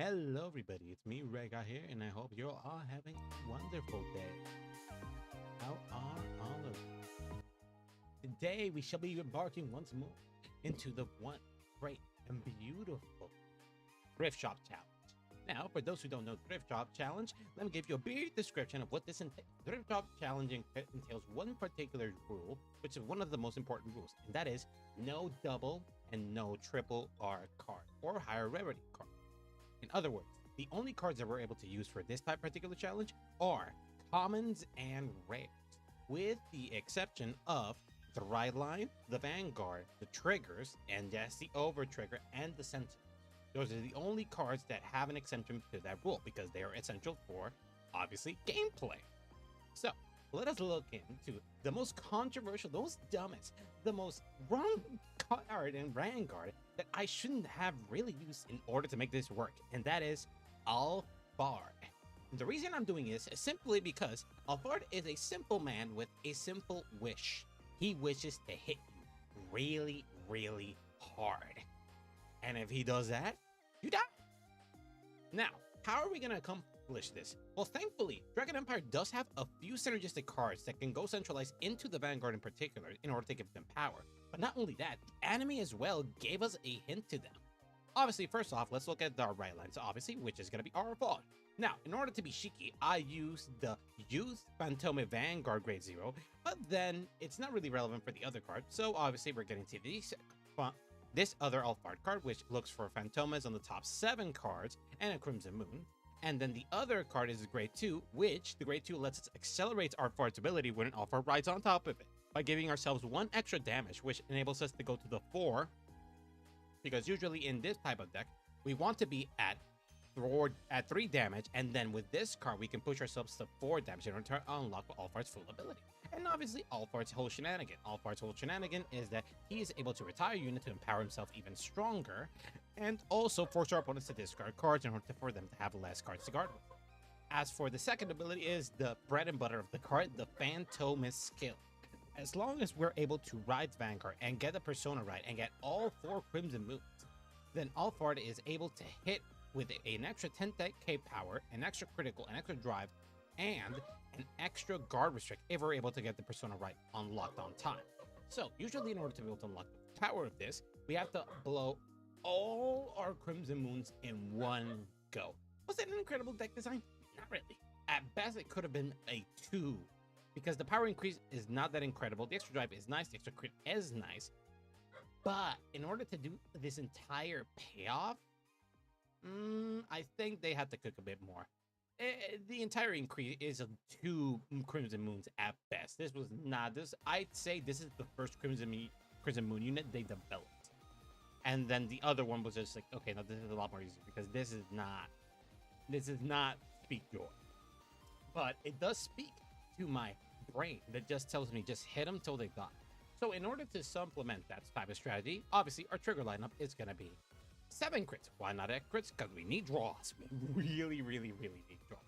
Hello everybody, it's me Ray-KonVT here, and I hope you're all having a wonderful day. How are all of you? Today we shall be embarking once more into the one great and beautiful Thrift Shop Challenge. Now, for those who don't know Thrift Shop Challenge, let me give you a brief description of what this entails. Thrift Shop Challenge entails one particular rule, which is one of the most important rules, and that is no double and no triple R card or higher rarity card. In other words, the only cards that we're able to use for this type of particular challenge are commons and rares, with the exception of the Right Line, the Vanguard, the Triggers, and yes, the Over Trigger and the Sentinel. Those are the only cards that have an exemption to that rule because they are essential for, obviously, gameplay. So, let us look into the most controversial, the most dumbest, the most wrong card in Vanguard that I shouldn't have really used in order to make this work, and that is Alphard. The reason I'm doing this is simply because Alphard is a simple man with a simple wish. He wishes to hit you really, really hard. And if he does that, you die. Now, how are we going to accomplish this? Well, thankfully, Dragon Empire does have a few synergistic cards that can go centralized into the Vanguard in particular in order to give them power. But not only that, the anime as well gave us a hint to them. Obviously, first off, let's look at the right lines, obviously, which is going to be Alphard. Now, in order to be cheeky, I used the Youth Phantome Vanguard Grade 0, but then it's not really relevant for the other card, so obviously we're getting to this other Alphard card, which looks for Phantomas on the top 7 cards and a Crimson Moon. And then the other card is Grade 2, which the Grade 2 lets us accelerate Alphard's ability when an Alphard rides on top of it, by giving ourselves 1 extra damage, which enables us to go to the 4, because usually in this type of deck, we want to be at 3 damage, and then with this card, we can push ourselves to 4 damage in order to unlock Alphard's full ability. And obviously, Alphard's whole shenanigan. Alphard's whole shenanigan is that he is able to retire a unit to empower himself even stronger, and also force our opponents to discard cards in order for them to have less cards to guard with. As for the second ability is the bread and butter of the card, the Phantomas skill. As long as we're able to ride Vanguard and get the persona right and get all 4 Crimson Moons, then Alphard is able to hit with an extra 10k power, an extra critical, an extra drive, and an extra guard restrict if we're able to get the persona right unlocked on time. So usually in order to be able to unlock the power of this, we have to blow all our Crimson Moons in one go. Was that an incredible deck design? Not really. At best, it could have been a 2, because the power increase is not that incredible. The extra drive is nice, the extra crit is nice, but in order to do this entire payoff, I think they had to cook a bit more. The entire increase is 2 Crimson Moons at best. This was not this. I'd say this is the first Crimson Moon unit they developed, and then the other one was just like, okay, now this is a lot more easy because this is not speak joy, but it does speak to my brain that just tells me just hit them till they die. So in order to supplement that type of strategy, obviously our trigger lineup is going to be 7 crits. Why not 8 crits? Because we need draws. We really, really, really need draws.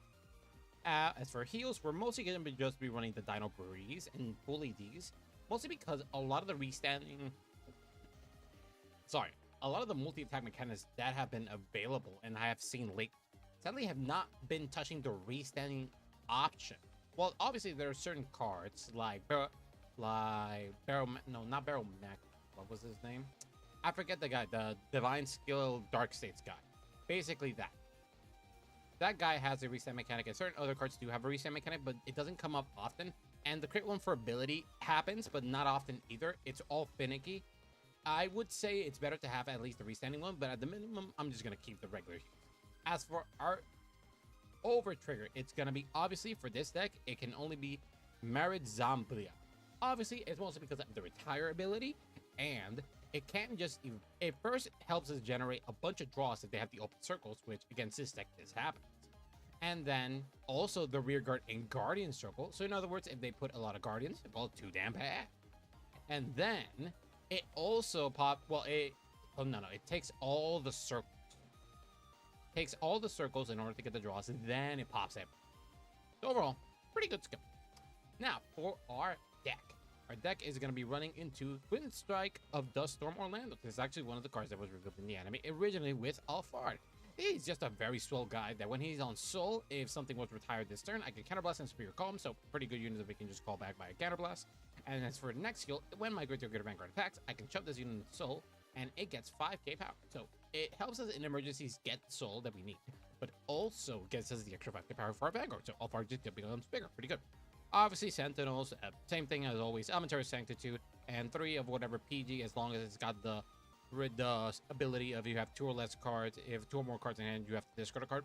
As for heals, we're mostly going to just be running the Dino Breeze and full EDs, mostly because a lot of the a lot of the multi-attack mechanics that have been available and I have seen late, sadly have not been touching the restanding option. Well, obviously there are certain cards like Barrel Mech. What was his name? I forget the guy, the Divine Skill Dark States guy. Basically that guy has a reset mechanic, and certain other cards do have a reset mechanic, but it doesn't come up often. And the crit one for ability happens, but not often either. It's all finicky. I would say it's better to have at least the restanding one, but at the minimum, I'm just gonna keep the regular heals. As for our over trigger, it's gonna be, obviously for this deck, it can only be Merit Zamblia. Obviously, it's mostly because of the retire ability, and it can't just, it first helps us generate a bunch of draws if they have the open circles, which against this deck this happens. And then also the rear guard and guardian circle. So in other words, if they put a lot of guardians, well, too damn bad. And then it also it takes all the circles. Takes all the circles in order to get the draws, and then it pops everything. So overall, pretty good skill. Now for our deck. Our deck is going to be running into Twin Strike of Duststorm Orlando. This is actually one of the cards that was revealed in the anime originally with Alphard. He's just a very swell guy that when he's on Soul, if something was retired this turn, I can Counterblast and Superior Calm, so pretty good units that we can just call back by a Counterblast. And as for the next skill, when my Great Vanguard attacks, I can shove this unit into Soul, and it gets 5k power. So it helps us in emergencies get Soul that we need, but also gets us the extra 5k power for our Vanguard, so Alphard just becomes bigger, pretty good. Obviously, Sentinels, same thing as always, Elementary Sanctitude, and 3 of whatever PG, as long as it's got the ability of you have 2 or less cards. If 2 or more cards in hand, you have to discard a card.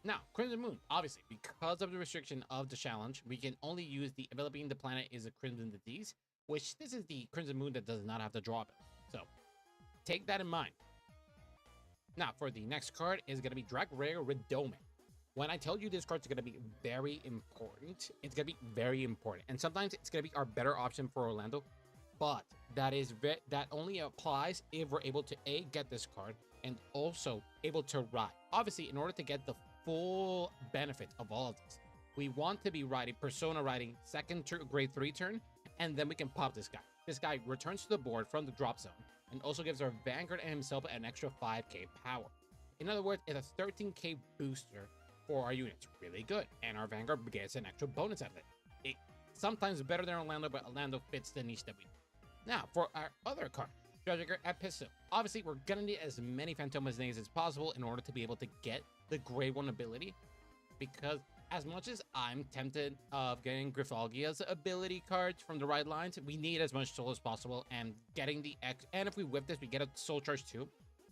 Now, Crimson Moon, obviously, because of the restriction of the challenge, we can only use the ability in the planet is a Crimson Disease, which this is the Crimson Moon that does not have the draw ability. So, take that in mind. Now, for the next card is going to be Drag Rare Redoman. When I tell you this card's going to be very important, it's going to be very important. And sometimes it's going to be our better option for Orlando, but that only applies if we're able to A, get this card, and also able to ride. Obviously, in order to get the full benefit of all of this, we want to be riding Persona riding second grade 3 turn, and then we can pop this guy. This guy returns to the board from the drop zone and also gives our Vanguard and himself an extra 5k power. In other words, it's a 13k booster for our units. Really good. And our Vanguard gets an extra bonus out of it. It's sometimes better than Orlando, but Orlando fits the niche that we need. Now, for our other card, Tragic Episode. Obviously, we're gonna need as many Phantomas names as possible in order to be able to get the grade 1 ability, because as much as I'm tempted of getting Grifalgia's ability cards from the right lines, we need as much soul as possible, and getting the X, and if we whip this, we get a soul charge too.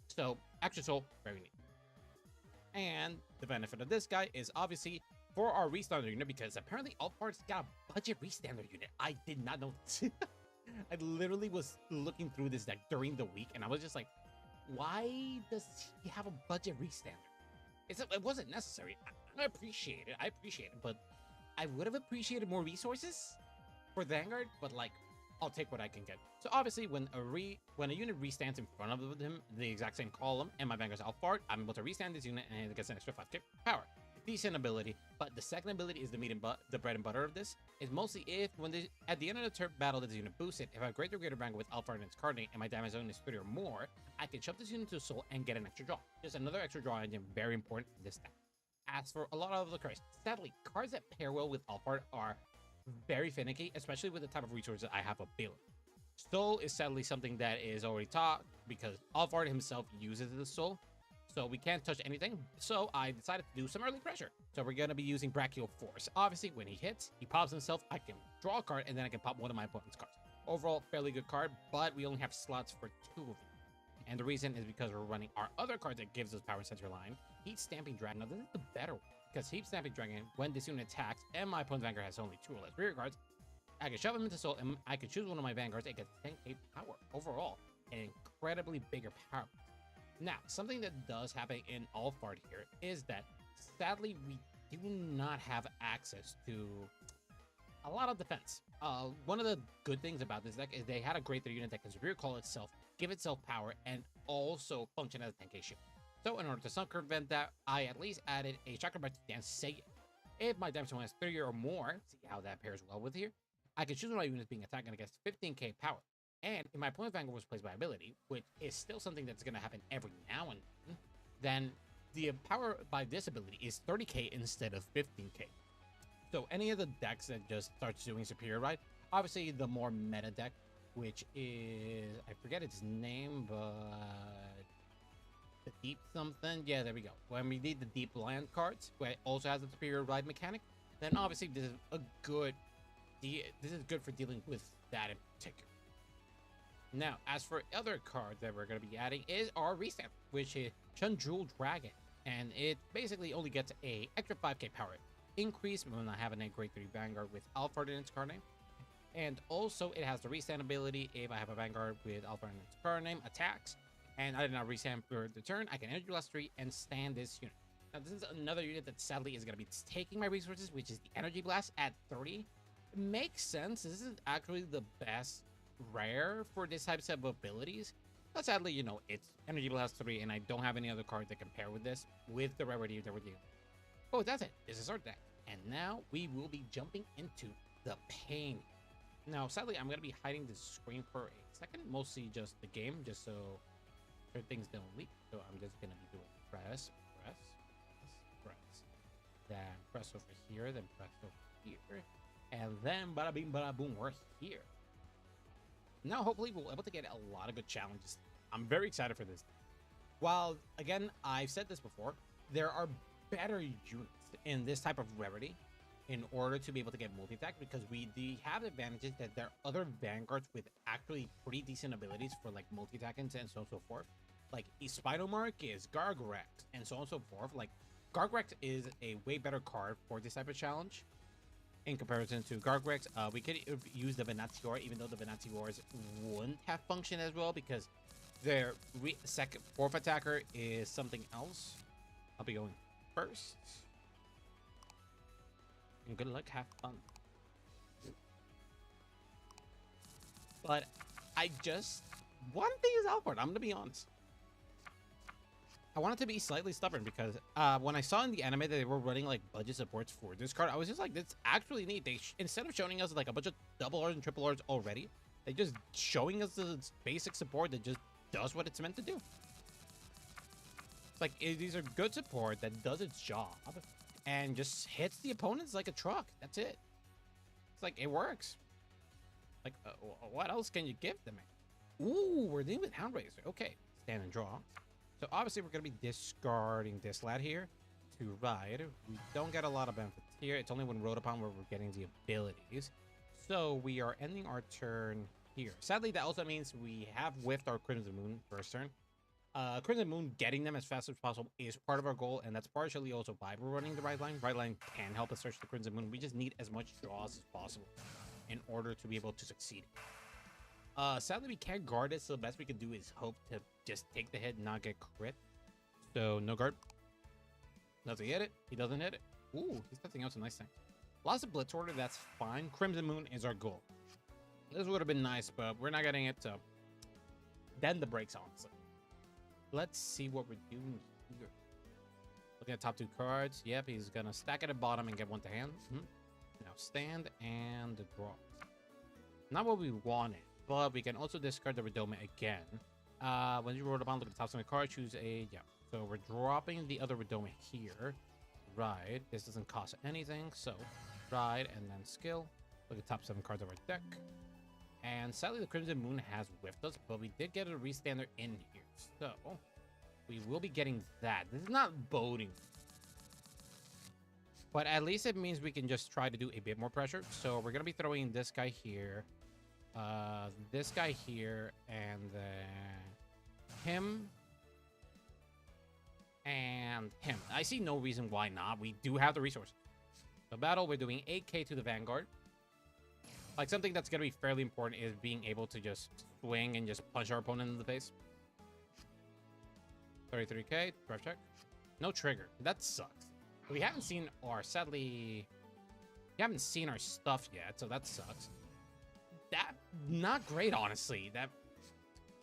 So, extra soul, very neat. And the benefit of this guy is obviously for our Restander unit, because apparently Alphard's got a budget Restander unit. I did not know this. I literally was looking through this deck during the week, and I was just like, why does he have a budget Restander? It wasn't necessary. I appreciate it, but I would have appreciated more resources for Vanguard, but like, I'll take what I can get. So obviously, when a unit restands in front of him, the exact same column, and my Vanguard's Alphard, I'm able to restand this unit, and it gets an extra 5k power. Decent ability, but the second ability is the bread and butter of this. Is mostly if at the end of the turn battle that this unit boosted, if I have greater Vanguard with Alphard and its card name, and my damage zone is 3 or more, I can shove this unit to Soul and get an extra draw. Just another extra draw engine, very important in this deck. As for a lot of the cards, sadly, cards that pair well with Alphard are very finicky, especially with the type of resources I have available. Soul is sadly something that is already taught because Alphard himself uses the Soul, so we can't touch anything. So I decided to do some early pressure. So we're going to be using Brachial Force. Obviously, when he hits, he pops himself. I can draw a card, and then I can pop one of my opponent's cards. Overall, fairly good card, but we only have slots for 2 of them. And the reason is because we're running our other card that gives us Power Center line, Heat Stamping Dragon. Now, this is the better one, because Heat Stamping Dragon, when this unit attacks, and my opponent's Vanguard has only 2 or less rear cards, I can shove him into Soul, and I can choose one of my Vanguards and get 10k power. Overall, an incredibly bigger power. Now, something that does happen in Alphard here is that, sadly, we do not have access to a lot of defense. One of the good things about this deck is they had a great 3 unit that can Superior Call itself, give itself power, and also function as a 10k shield. So in order to circumvent that, I at least added a Chakrabark to Dance Say It. If my damage zone has 3 or more, see how that pairs well with here, I can choose one of my units being attacked and against 15k power. And if my opponent's Vanguard was placed by ability, which is still something that's going to happen every now and then the power by this ability is 30k instead of 15k. So any of the decks that just starts doing Superior Ride, obviously the more meta deck, which is, I forget its name, but the Deep something, yeah, there we go. When we need the Deep Land cards, where it also has a Superior Ride mechanic, then obviously this is good for dealing with that in particular. Now, as for other cards that we're going to be adding is our Restamp, which is Chundrul Dragon. And it basically only gets a extra 5k power increase when I have a grade 3 Vanguard with Alphard in its card name. And also, it has the Restand ability if I have a Vanguard with Alphard in its card name, attacks. And I did not Restand for the turn, I can Energy Blast 3 and stand this unit. Now, this is another unit that sadly is going to be taking my resources, which is the Energy Blast at 30. It makes sense. This is actually the best rare for this types of abilities, but sadly, you know, it's Energy Blast 3 and I don't have any other cards that compare with this with the rarity that we're dealing. Oh, that's it. This is our deck, and now we will be jumping into the pain. Now, sadly, I'm going to be hiding the screen for a second, mostly just the game, just so things don't leak. So I'm just going to be doing press then press over here, then press over here, and then bada bing, bada boom, we're here. Now, hopefully, we'll be able to get a lot of good challenges. I'm very excited for this. While, again, I've said this before, there are better units in this type of rarity in order to be able to get multi-attack, because we have advantages that there are other Vanguards with actually pretty decent abilities for like multi-attack and so on and so forth. Like Spider-Marcus, Gargorex, and so on and so forth. Like Gargorex is a way better card for this type of challenge in comparison to Gargorex. We could use the Venatior, even though the Venatiors wouldn't have function as well, because their fourth attacker is something else. I'll be going first. And good luck, have fun. But I just wanted to use Alphard. I'm gonna be honest. I wanted to be slightly stubborn because when I saw in the anime that they were running like budget supports for this card, I was just like, that's actually neat. They instead of showing us like a bunch of double R's and triple R's already, they just showing us the basic support that just does what it's meant to do. It's like these are good support that does its job and just hits the opponents like a truck. That's it. It's like it works. Like what else can you give them? Ooh, we're dealing with Houndraiser. Okay, stand and draw. So obviously we're going to be discarding this lad here to ride. We don't get a lot of benefits here. It's only when rode upon where we're getting the abilities. So we are ending our turn here. Sadly, that also means we have whiffed our Crimson Moon first turn. Crimson Moon, getting them as fast as possible is part of our goal, and that's partially also why we're running the right line. Right line can help us search the Crimson Moon. We just need as much draws as possible in order to be able to succeed. Sadly, we can't guard it, so the best we can do is hope to just take the hit and not get crit. So, no guard. Does he hit it? He doesn't hit it. Ooh, he's testing out some nice things. Lots of Blitz Order, that's fine. Crimson Moon is our goal. This would have been nice, but we're not getting it, so then the brakes, honestly. Let's see what we're doing here. Looking at top two cards. Yep, he's going to stack at the bottom and get one to hand. Now stand and draw. Not what we wanted. But we can also discard the Redoma again. When you roll the bond, look at the top of the card, choose a, yeah. So we're dropping the other Redoma here. Right. This doesn't cost anything. So, right, and then skill. Look at the top 7 cards of our deck. And sadly, the Crimson Moon has whiffed us, but we did get a restander in here. So, we will be getting that. This is not boding. But at least it means we can just try to do a bit more pressure. So, we're going to be throwing this guy here. This guy here, and then him and him. I see no reason why not. We do have the resources. So battle, we're doing 8k to the Vanguard. Like, something that's gonna be fairly important is being able to just swing and just punch our opponent in the face. 33k, drive check. No trigger. That sucks. We haven't seen our, sadly, we haven't seen our stuff yet, so that sucks. That not great, honestly. That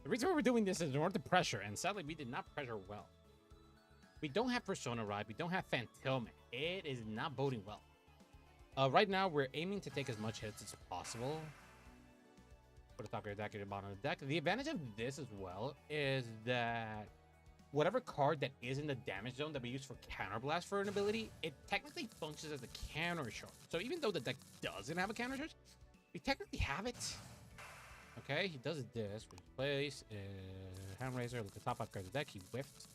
the reason why we're doing this is in order to pressure, and sadly we did not pressure well. We don't have Persona Ride, we don't have Phantom. It is not boding well. Right now we're aiming to take as much hits as possible. Put the top of your deck at the bottom of the deck. The advantage of this as well is that whatever card that is in the damage zone that we use for Counterblast for an ability, it technically functions as a counter charge. So even though the deck doesn't have a counter charge, we technically have it. Okay, he does this. Replace Handraiser. Look at the top 5 cards of the deck. He whiffed.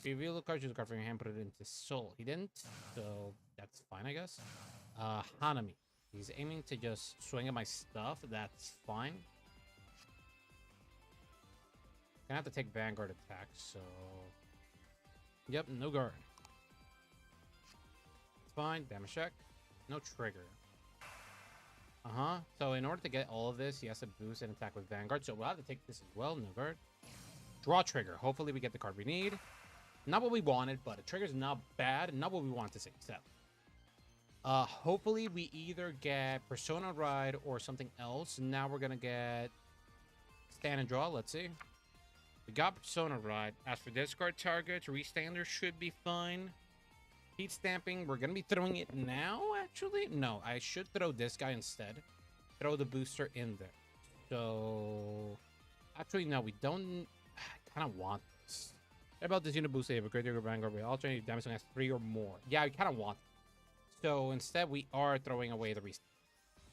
Reveal the card, choose a card from your hand, put it into Soul. He didn't, so that's fine, I guess. Hanami. He's aiming to just swing at my stuff. That's fine. Gonna have to take Vanguard attack, so... Yep, no guard. It's fine. Damage check. No trigger. So in order to get all of this, he has to boost and attack with Vanguard. So we'll have to take this as well. No guard. Draw trigger. Hopefully we get the card we need. Not what we wanted, but a trigger's not bad. Not what we want to see. So, hopefully we either get Persona Ride or something else. Now we're gonna get stand and draw. Let's see. We got Persona Ride. As for discard targets, restander should be fine. Heat stamping, we're gonna be throwing it now, actually. No, I should throw this guy instead. Throw the booster in there. So, actually, no, we don't. I kind of want this. About this unit boost, they have a great deal of Vanguard with alternating damage zone has 3 or more. Yeah, I kind of want it. So instead, we are throwing away the reset.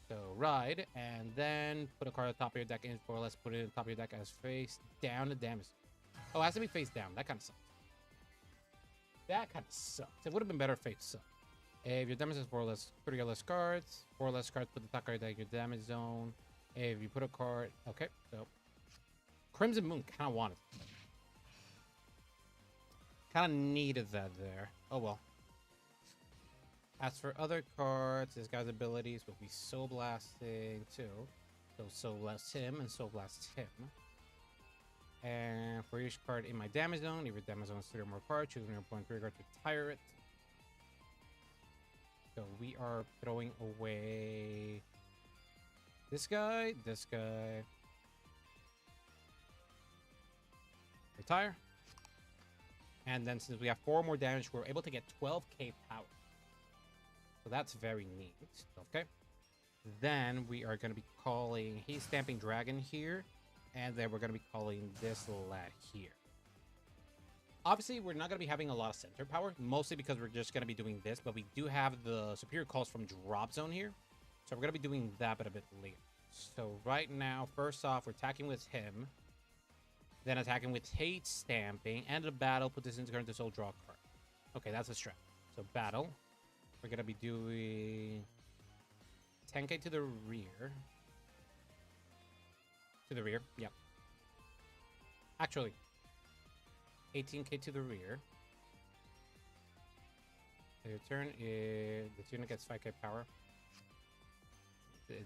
So ride, and then put a card at the top of your deck in for let's put it on top of your deck as face down to damage. Oh, it has to be face down. That kind of sucks. That kind of sucks. It would have been better face up. If your damage is 4 less, 3 or less cards, 4 less cards, put the top card deck your damage zone. If you put a card, okay, so Crimson Moon kind of wanted. Kind of needed that there. Oh well. As for other cards, this guy's abilities will be Soul Blasting too. So Soul Blast him and Soul Blast him. And for each card in my damage zone, if your damage zone is 3 or more cards, choose your opponent trigger to retire it. So we are throwing away this guy, retire. And then since we have 4 more damage, we're able to get 12k power. So that's very neat. Okay. Then we are going to be calling He's Stamping Dragon here. And then we're going to be calling this lad here. Obviously, we're not going to be having a lot of center power. Mostly because we're just going to be doing this. But we do have the superior calls from Drop Zone here. So we're going to be doing that but a bit later. So right now, first off, we're attacking with him. Then attacking with Hate Stamping. End of battle, put this into current to soul, draw a card. Okay, that's a strat. So battle. We're going to be doing 10k to the rear. To the rear, yep. Actually, 18k to the rear. Your turn is... This unit gets 5k power.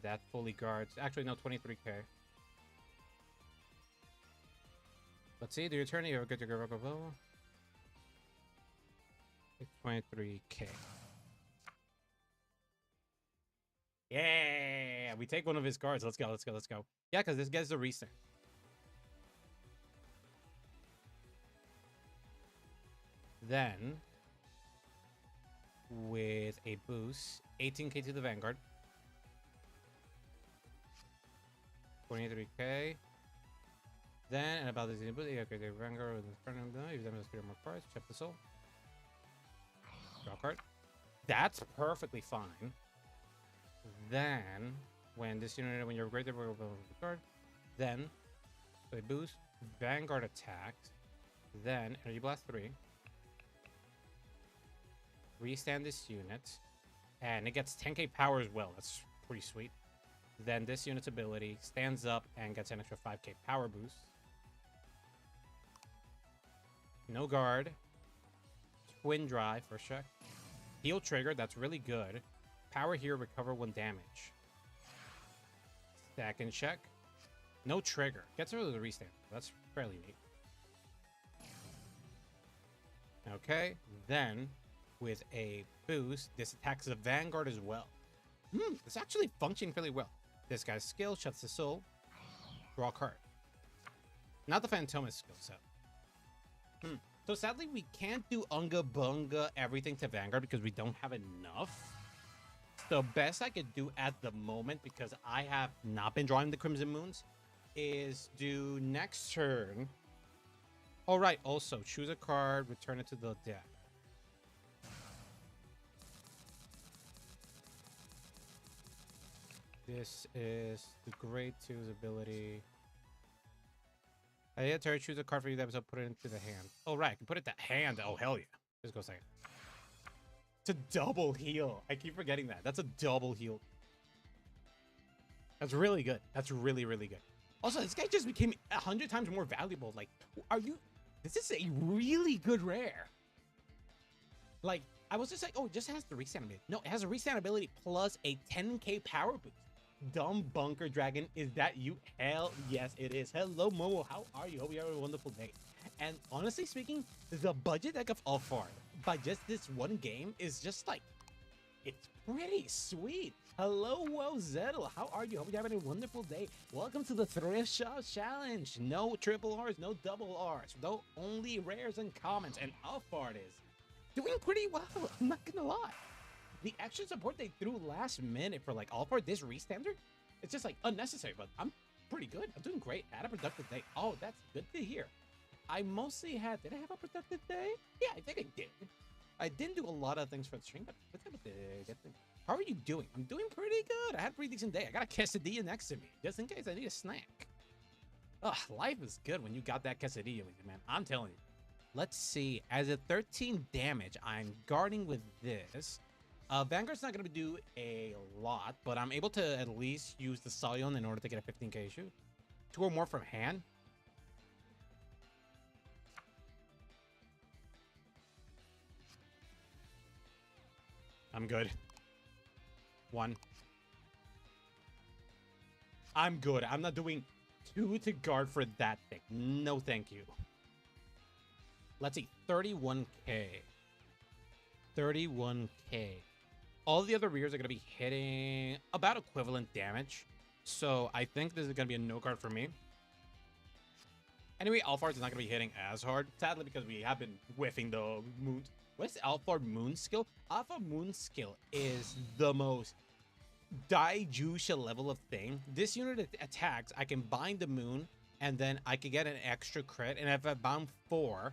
That fully guards. Actually, no, 23k. Let's see, do your turn, you have a good to go. 23k. Yeah, we take one of his cards. Let's go, let's go, let's go. Yeah, because this gets the reset. Then, with a boost, 18k to the Vanguard. 23k. Then, and about this ability, okay, the Vanguard with the front of them, if them has 3 more cards, check the soul. Draw card. That's perfectly fine. Then, when this unit, when you're greater than the card, then, so a boost, Vanguard attacked, then Energy Blast 3, restand this unit, and it gets 10k power as well. That's pretty sweet. Then this unit's ability stands up and gets an extra 5k power boost. No guard. Twin Drive for check. Heal trigger, that's really good. Power here, recover 1 damage. Stack and check. No trigger. Gets rid of the restand. That's fairly neat. Okay, then with a boost, this attacks the Vanguard as well. It's actually functioning fairly well. This guy's skill shuts the soul. Draw a card. Not the Phantomas skill set. So sadly, we can't do Unga Bunga everything to Vanguard because we don't have enough. The best I could do at the moment, because I have not been drawing the Crimson Moons, is do next turn. All right, also choose a card, return it to the deck. This is the Grade 2's ability. I hit turn, choose a card for you that episode, put it into the hand. Oh, right, I can put it to hand. Oh, hell yeah. Just go a second. It's a double heal. I keep forgetting that. That's a double heal. That's really good. That's really, really good. Also, this guy just became 100 times more valuable. Like, are you... This is a really good rare. Like, I was just like, oh, it just has the restand ability. No, it has a restand ability plus a 10k power boost. Dumb Bunker Dragon, is that you? Hell yes, it is. Hello, Momo. How are you? Hope you have a wonderful day. And honestly speaking, the budget deck of Alphard by just this one game is just like, it's pretty sweet. Hello, Wozettle. How are you? Hope you're having a wonderful day. Welcome to the Thrift Shop Challenge. No triple R's, no double R's. No, only rares and commons. And Alphard is doing pretty well. I'm not gonna lie. The extra support they threw last minute for like Alphard, this restandard, it's just like unnecessary, but I'm pretty good. I'm doing great. Had a productive day. Oh, that's good to hear. I mostly had... Did I have a productive day? Yeah, I think I did. I didn't do a lot of things for the stream, but how are you doing? I'm doing pretty good. I had a pretty decent day. I got a quesadilla next to me, just in case I need a snack. Ugh, life is good when you got that quesadilla with you, man. I'm telling you. Let's see. As a 13 damage, I'm guarding with this. Vanguard's not going to do a lot, but I'm able to at least use the Scion in order to get a 15k shoot. 2 or more from hand. I'm good. 1. I'm good. I'm not doing 2 to guard for that thing. No, thank you. Let's see. 31k. 31k. All the other rears are going to be hitting about equivalent damage. So I think this is going to be a no guard for me. Anyway, Alphard is not going to be hitting as hard. Sadly, because we have been whiffing the moon. What's Alphard moon skill? Alphard moon skill is the most Daijusha level of thing. This unit attacks, I can bind the moon, and then I can get an extra crit. And if I bound 4...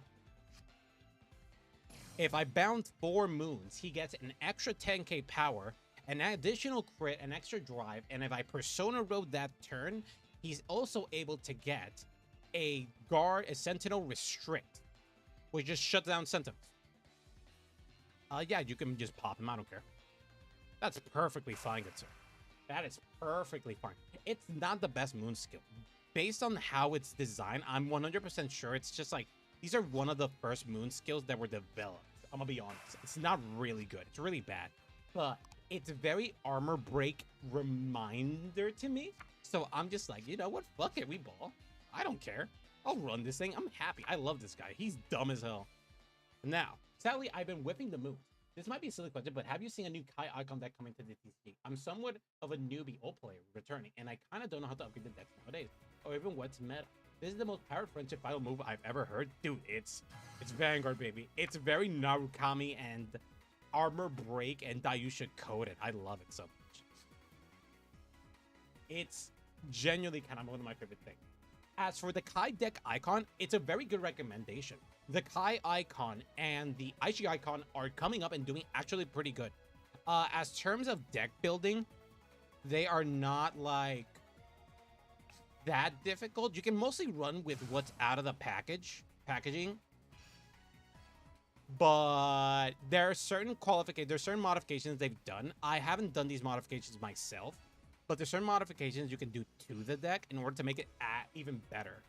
If I bound 4 moons, he gets an extra 10k power, an additional crit, an extra drive, and if I persona road that turn, he's also able to get a guard, a sentinel restrict, which just shuts down sentinels. Yeah, you can just pop him. I don't care. That's perfectly fine, good sir. That is perfectly fine. It's not the best moon skill. Based on how it's designed, I'm 100% sure it's just like, these are one of the first moon skills that were developed. I'm gonna be honest. It's not really good. It's really bad. But it's a very armor break reminder to me. So I'm just like, you know what? Fuck it, we ball. I don't care. I'll run this thing. I'm happy. I love this guy. He's dumb as hell. Now, sadly, I've been whipping the moon. This might be a silly question, but have you seen a new Kai icon deck coming to the TCG? I'm somewhat of a newbie old player returning, and I kind of don't know how to upgrade the decks nowadays, or even what's meta. This is the most powered friendship final move I've ever heard. Dude, it's Vanguard, baby. It's very Narukami and armor break and Daijusha coded. I love it so much. It's genuinely kind of one of my favorite things. As for the Kai deck icon, it's a very good recommendation. The Kai icon and the Aichi icon are coming up and doing actually pretty good. As terms of deck building, they are not like that difficult. You can mostly run with what's out of the packaging. But there are certain qualifications, there's certain modifications they've done. I haven't done these modifications myself, but there's certain modifications you can do to the deck in order to make it even better.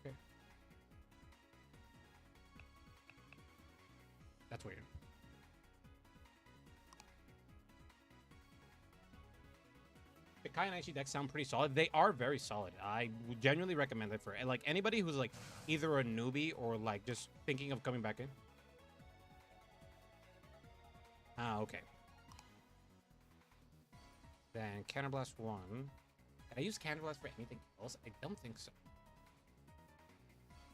Okay. That's weird. The Kai and Aichi decks sound pretty solid. They are very solid. I would genuinely recommend it for like anybody who's like either a newbie or like just thinking of coming back in. Ah, okay. Then Counterblast 1. Did I use Counterblast for anything else? I don't think so.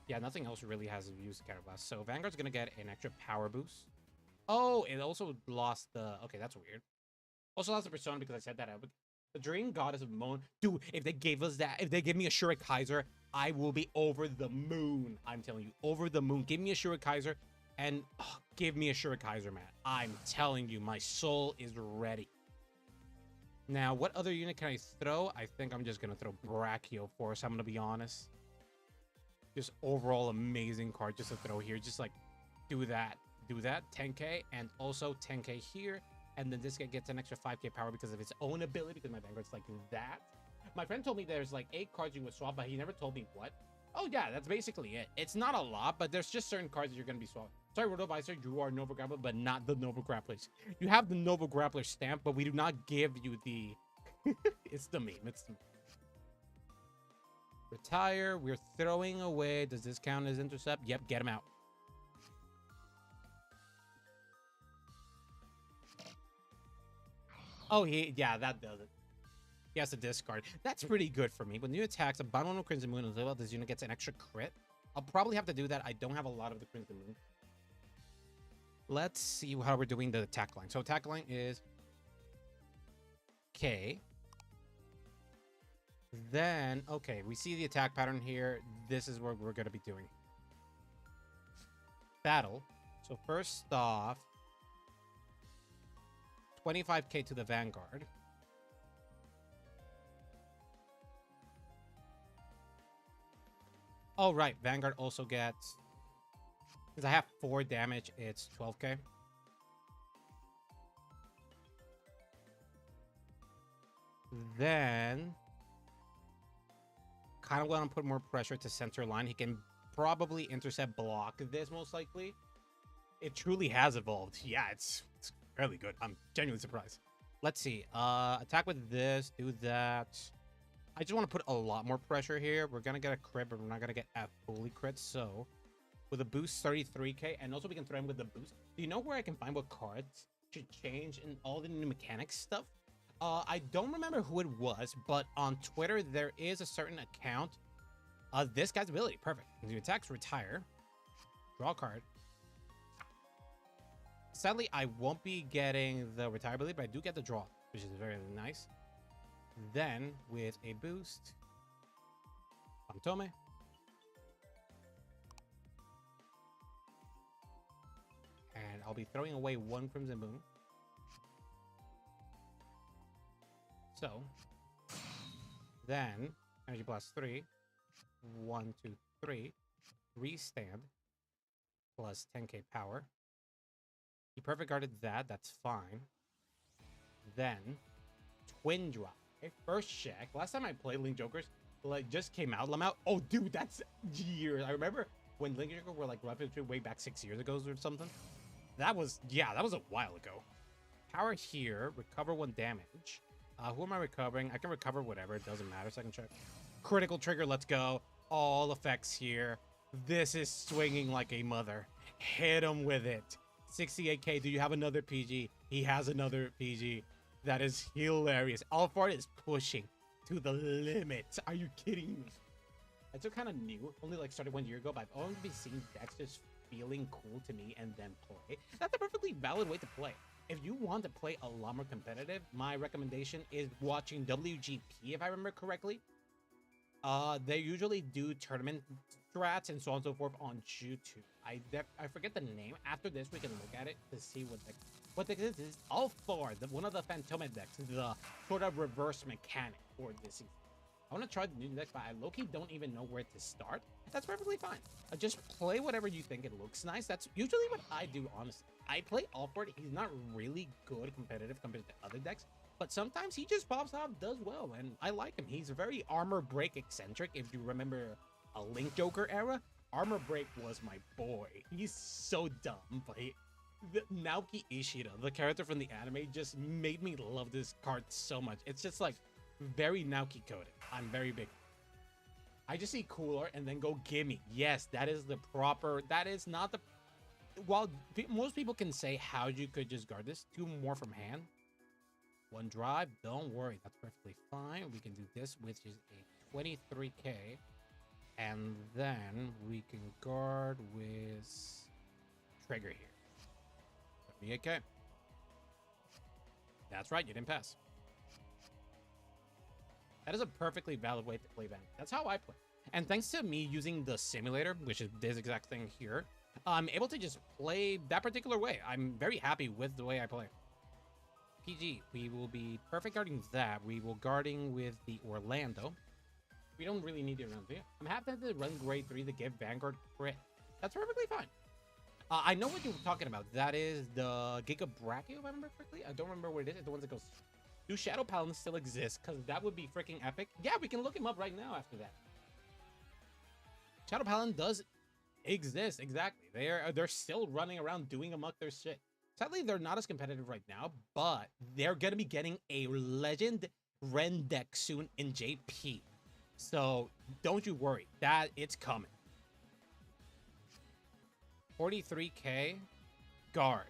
Yeah, nothing else really has used Counterblast. So Vanguard's gonna get an extra power boost. Oh, it also lost the... Okay, that's weird. Also lost the persona because I said that. The Dream Goddess of Moon. Dude, if they gave us that, if they give me a Shura Kaiser, I will be over the moon. I'm telling you, over the moon. Give me a Shura Kaiser and give me a Shura Kaiser, man. I'm telling you, my soul is ready. Now, what other unit can I throw? I think I'm just going to throw Brachio Force. I'm going to be honest. Just overall amazing card just to throw here. Just like do that. Do that. 10k and also 10k here. And then this guy gets an extra 5k power because of its own ability, because my Vanguard's like that. My friend told me there's like 8 cards you would swap, but he never told me what. Oh yeah, that's basically it. It's not a lot, but there's just certain cards that you're going to be swapping. Sorry, Rotovisor, you are Nova Grappler, but not the Nova Grapplers. You have the Nova Grappler stamp, but we do not give you the... It's the meme. It's the meme. Retire. We're throwing away. Does this count as intercept? Yep, get him out. Oh, yeah, that does it. He has to discard. That's pretty good for me. When new attacks, a bound one with Crimson Moon, and this unit gets an extra crit. I'll probably have to do that. I don't have a lot of the Crimson Moon. Let's see how we're doing the attack line. So attack line is 25k. Then, okay, we see the attack pattern here. This is what we're going to be doing. Battle. So first off, 25k to the Vanguard. Oh, right. Vanguard also gets... Because I have 4 damage, it's 12k. Then... kind of want to put more pressure to center line. He can probably intercept block this, most likely. It truly has evolved. Yeah, it's fairly good. I'm genuinely surprised. Let's see. Attack with this, do that. I just want to put a lot more pressure here. We're going to get a crit, but we're not going to get a fully crit. So, with a boost, 33k. And also, we can throw him with the boost. Do you know where I can find what cards should change in all the new mechanics stuff? I don't remember who it was, but on Twitter, there is a certain account. This guy's ability. Perfect. When he attacks, retire. Draw a card. Sadly, I won't be getting the retire ability, but I do get the draw, which is very nice. Then, with a boost, Fantome. And I'll be throwing away 1 Crimson Boom. So, then, energy plus 3, 1, 2, 3, restand, plus 10k power. He perfect guarded that, that's fine. Then, twin drop. Okay, first check. Last time I played Link Jokers, like, just came out, Lamau. Oh, dude, that's years. I remember when Link Jokers were, like, way back 6 years ago or something. That was, yeah, that was a while ago. Power here, recover 1 damage. Who am I recovering? I can recover whatever. It doesn't matter. Second check. Critical trigger. Let's go. All effects here. This is swinging like a mother. Hit him with it. 68k. Do you have another PG? He has another PG. That is hilarious. Alphard is pushing to the limit. Are you kidding me? It's so kind of new. Only like started 1 year ago, but I've only been seeing decks just feeling cool to me and then play. That's a perfectly valid way to play. If you want to play a lot more competitive, my recommendation is watching WGP, if I remember correctly. They usually do tournament strats and so on and so forth on YouTube. I forget the name. After this, we can look at it to see what deck this is. Alphard, one of the Phantom decks, the sort of reverse mechanic for this season. I want to try the new deck, but I low-key don't even know where to start. That's perfectly fine. Just play whatever you think it looks nice. That's usually what I do, honestly. I play Alphard. He's not really good competitive compared to other decks, but sometimes he just pops off, does well, and I like him. He's very armor break eccentric. If you remember a Link Joker era, armor break was my boy. He's so dumb, but Naoki Ishida, the character from the anime, just made me love this card so much. It's just like very Naoki coded. I'm very big. I just see cooler and then go gimme. Yes, that is the proper. That is not the. While most people can say how you could just guard this, 2 more from hand, 1 drive. Don't worry, that's perfectly fine. We can do this, which is a 23k, and then we can guard with trigger here. 38k. That's right, you didn't pass. That is a perfectly valid way to play Vanguard. That's how I play. And thanks to me using the simulator, which is this exact thing here, I'm able to just play that particular way. I'm very happy with the way I play. PG, we will be perfect guarding that. We will guarding with the Orlando. We don't really need to run 3. I'm happy to run grade 3 to give Vanguard crit. That's perfectly fine. I know what you're talking about. That is the Giga Brachio, if I remember correctly. I don't remember what it is. It's the one that goes... Do Shadow Paladins still exist? Because that would be freaking epic. Yeah, we can look him up right now after that. Shadow Paladin does exist, exactly. They're still running around doing amok their shit. Sadly, they're not as competitive right now, but they're going to be getting a Legend Ren deck soon in JP. So don't you worry. That it's coming. 43k guard.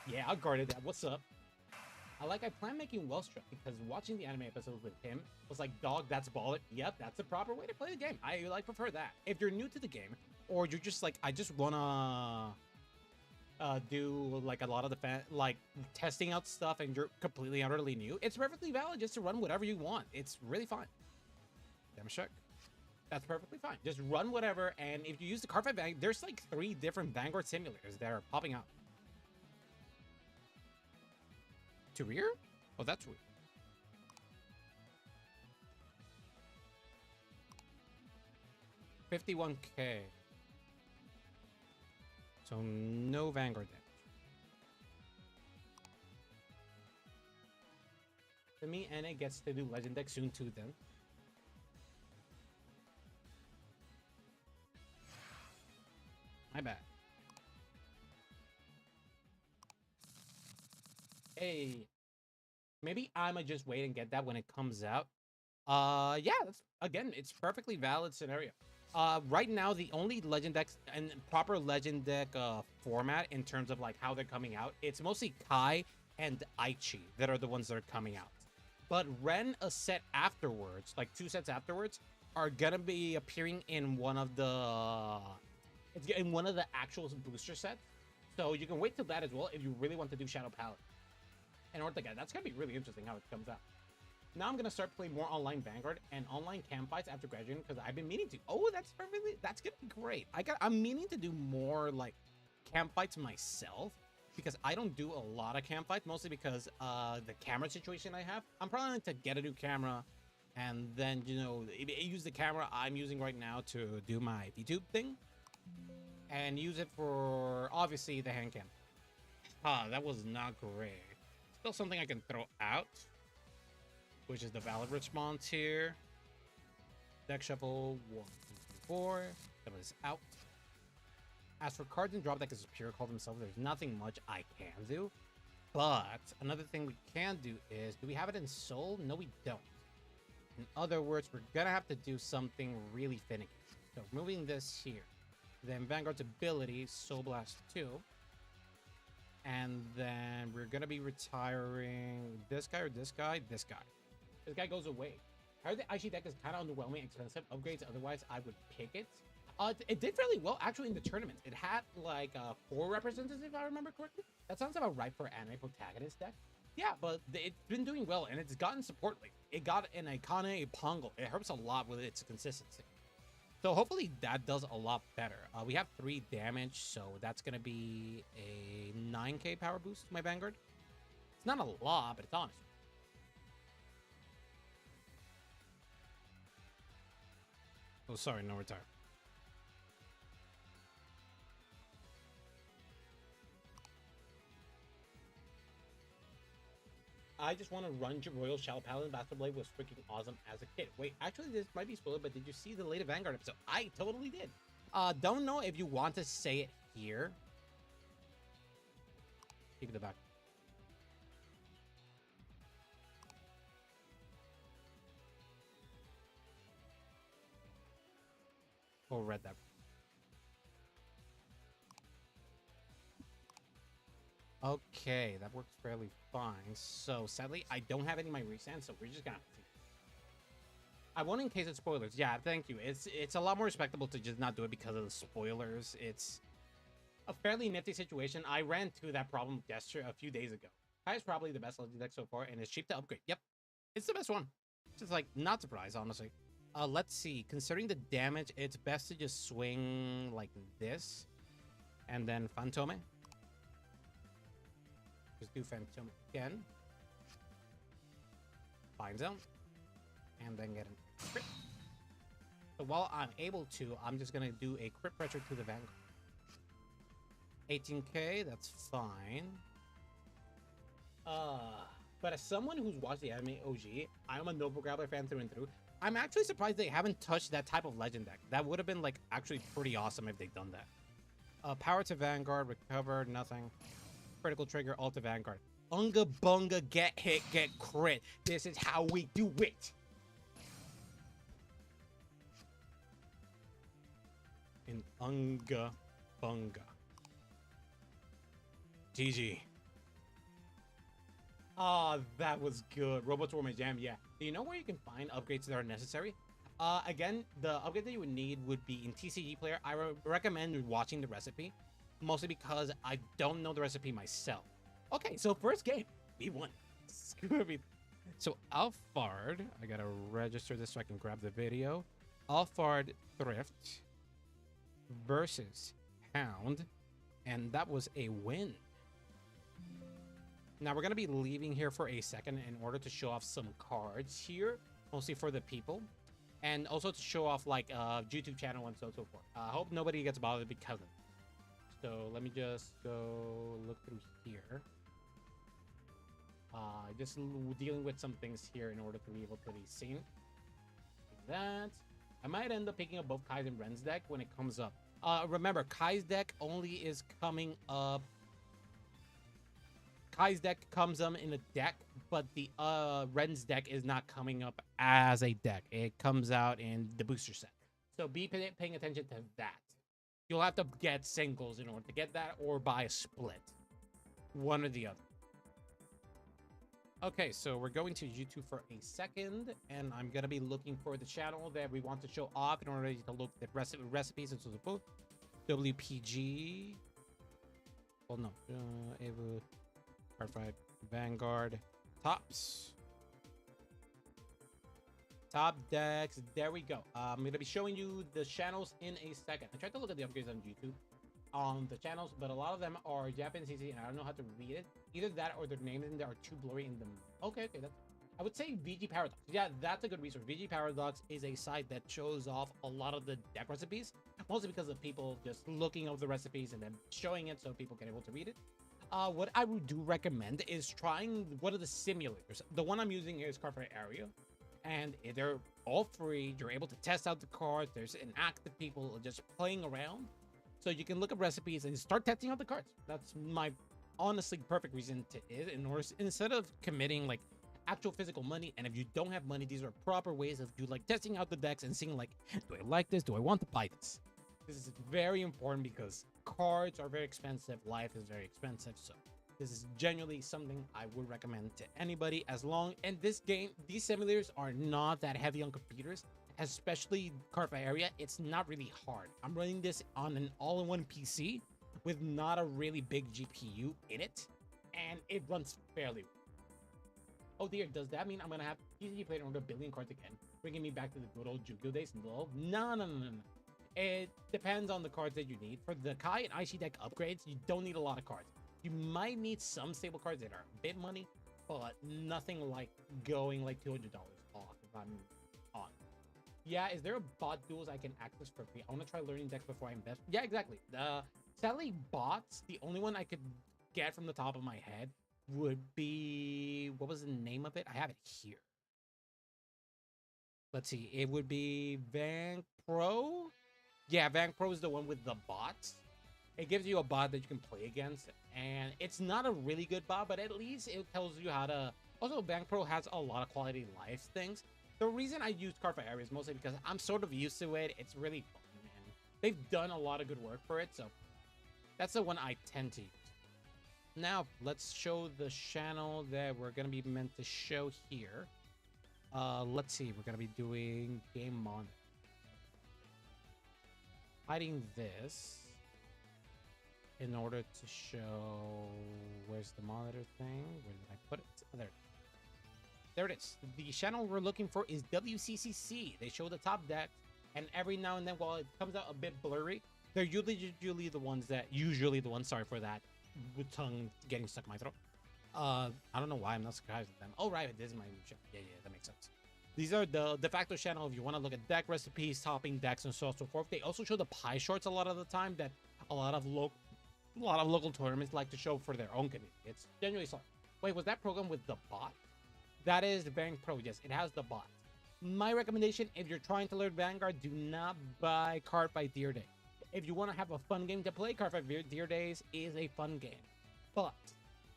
Yeah, I guarded that. What's up? I plan making Wellstruck because watching the anime episodes with him was like, dog, that's baller. Yep, that's the proper way to play the game. I prefer that. If you're new to the game or you're just like, I just wanna do like a lot of the like testing out stuff and you're completely utterly new, it's perfectly valid just to run whatever you want. It's really fine. Damage check. That's perfectly fine. Just run whatever, and if you use the Cardfight Vanguard, there's like 3 different Vanguard simulators that are popping up. To rear? Oh, that's weird. $51K. So no Vanguard damage. To me, and it gets to do Legend deck soon too then. My bad. Hey. Maybe I might just wait and get that when it comes out. Yeah, that's, again, it's perfectly valid scenario. Right now, the only Legend decks and proper Legend deck format in terms of like how they're coming out, it's mostly Kai and Aichi that are the ones that are coming out. But Ren, a set afterwards, like 2 sets afterwards, are gonna be appearing in one of the actual booster sets. So you can wait till that as well if you really want to do Shadow Palette. And Ortega, that's gonna be really interesting how it comes out. Now I'm gonna start playing more online Vanguard and online camp fights after graduating because I've been meaning to. Oh, that's gonna be great. I'm meaning to do more like camp fights myself because I don't do a lot of camp fights, mostly because the camera situation I have. I'm probably going to get a new camera and then, you know, use the camera I'm using right now to do my VTube thing and use it for obviously the hand cam. That was not great. Still something I can throw out, which is the valid response here. Deck shuffle 1, 2, 3, 4. That was out. As for cards and drop deck as pure call themselves, there's nothing much I can do. But another thing we can do is, do we have it in Soul? No, we don't. In other words, we're gonna have to do something really finicky. So moving this here, then Vanguard's ability, Soul Blast 2. And then we're gonna be retiring this guy or this guy? This guy. This guy goes away. I heard the Aichi deck is kind of underwhelming, expensive upgrades. Otherwise, I would pick it. It did fairly well, actually, in the tournament. It had, like, 4 representatives, if I remember correctly. That sounds about right for anime protagonist deck. Yeah, but it's been doing well, and it's gotten support. Like, it got an Ikane, a Pongo. It helps a lot with its consistency. So hopefully that does a lot better. We have 3 damage, so that's going to be a 9k power boost to my Vanguard. It's not a lot, but it's honest. Oh, sorry, no retire. I just want to run Royal Shell Paladin. Bastard Blade was freaking awesome as a kid. Wait, actually, this might be spoiled, but did you see the latest Vanguard episode? I totally did. Don't know if you want to say it here. Keep it in the back. Oh, read that. Okay, that works fairly fine. So, sadly, I don't have any of my resands, so we're just gonna have to see. I won't in case of spoilers. Yeah, thank you. It's a lot more respectable to just not do it because of the spoilers. It's a fairly nifty situation. I ran to that problem yesterday, a few days ago. Kai is probably the best Legend deck so far, and it's cheap to upgrade. Yep, it's the best one. Just like, not surprised, honestly. Let's see. Considering the damage, it's best to just swing like this, and then Fantome. Just do Phantom again. Find zone. And then get a crit. So while I'm able to, I'm just going to do a crit pressure to the Vanguard. 18k, that's fine. But as someone who's watched the anime OG, I'm a Noble Grappler fan through and through. I'm actually surprised they haven't touched that type of Legend deck. That would have been like actually pretty awesome if they'd done that. Power to Vanguard, recover, nothing. Critical trigger, alt to Vanguard. Unga bunga, get hit, get crit. This is how we do it. In unga bunga. GG. Ah, that was good. Robots were my jam, yeah. Do you know where you can find upgrades that are necessary? Again, the upgrade that you would need would be in TCG Player. I recommend watching the recipe. mostly because I don't know the recipe myself. Okay, so first game, we won. Screw everything. So Alphard, I gotta register this so I can grab the video. Alphard Thrift versus Hound, and that was a win. Now we're gonna be leaving here for a second in order to show off some cards here, mostly for the people, and also to show off like YouTube channel and so forth. I hope nobody gets bothered because of it. So let me just go look through here. Just dealing with some things here in order to be able to be seen. Like that. I might end up picking up both Kai's and Ren's deck when it comes up. Remember, Kai's deck only is coming up. Kai's deck comes in a deck, but the Ren's deck is not coming up as a deck. It comes out in the booster set. So be paying attention to that. You'll have to get singles in order to get that, or buy a split. One or the other. Okay, so we're going to YouTube for a second, and I'm going to be looking for the channel that we want to show off in order to look at recipes and so forth. WPG. Well, no. Cardfight. Vanguard. Tops. Top decks. There we go. I'm going to be showing you the channels in a second. I tried to look at the upgrades on YouTube on the channels, but a lot of them are Japanese CC, and I don't know how to read it. Either that or their names in there are too blurry in them. Okay, that's... I would say VG Paradox. Yeah, that's a good resource. VG Paradox is a site that shows off a lot of the deck recipes, mostly because of people just looking up the recipes and then showing it so people can able to read it. What I would do recommend is trying one of the simulators. The one I'm using here is Cardfight Area, and they're all free. You're able to test out the cards. There's an active people just playing around. So you can look up recipes and start testing out the cards. That's my honestly perfect reason to instead of committing like actual physical money. And if you don't have money, these are proper ways of like testing out the decks and seeing like, do I like this? Do I want to buy this? This is very important because cards are very expensive. Life is very expensive. So this is genuinely something I would recommend to anybody as long. And this game, these simulators are not that heavy on computers. Especially Cardfight Area, it's not really hard. I'm running this on an all-in-one PC with not a really big GPU in it, and it runs fairly well. Oh dear, does that mean I'm gonna have easily played over 1 billion cards again, bringing me back to the good old Yu-Gi-Oh days? No. It depends on the cards that you need. For the Kai and Aishi deck upgrades, you don't need a lot of cards. You might need some stable cards that are a bit money, but nothing like going like $200 off if I'm on. Yeah, is there a bot duels I can access for free? I want to try learning decks before I invest. Yeah, exactly. Sadly, bots, the only one I could get from the top of my head would be... What was the name of it? I have it here. Let's see. It would be Vank Pro? Yeah, Vank Pro is the one with the bots. It gives you a bot that you can play against. And it's not a really good bot, but at least it tells you how to... Also, Vank Pro has a lot of quality of life things. The reason I use Cardfight Area is mostly because I'm sort of used to it. It's really fun, man. They've done a lot of good work for it, so that's the one I tend to use. Now, let's show the channel that we're going to be meant to show here. Let's see. We're going to be doing Game Monitor. Hiding this in order to show... Where's the monitor thing? Where did I put it? Oh, there it is. There it is. The channel we're looking for is WCCC. They show the top deck, and every now and then, while it comes out a bit blurry, they're usually the ones that... sorry for that, with tongue getting stuck in my throat. I don't know why I'm not surprised with them. Oh, right, this is my new channel. Yeah, that makes sense. These are the de facto channel if you want to look at deck recipes, topping decks, and so on and so forth. They also show the pie charts a lot of the time that a lot of local tournaments like to show for their own community. It's genuinely solid. Wait, was that program with the bot? That is the Vanguard Pro. Yes, it has the bot. My recommendation, if you're trying to learn Vanguard, do not buy Cardfight Deer Day. If you want to have a fun game to play, Cardfight Deer Days is a fun game. But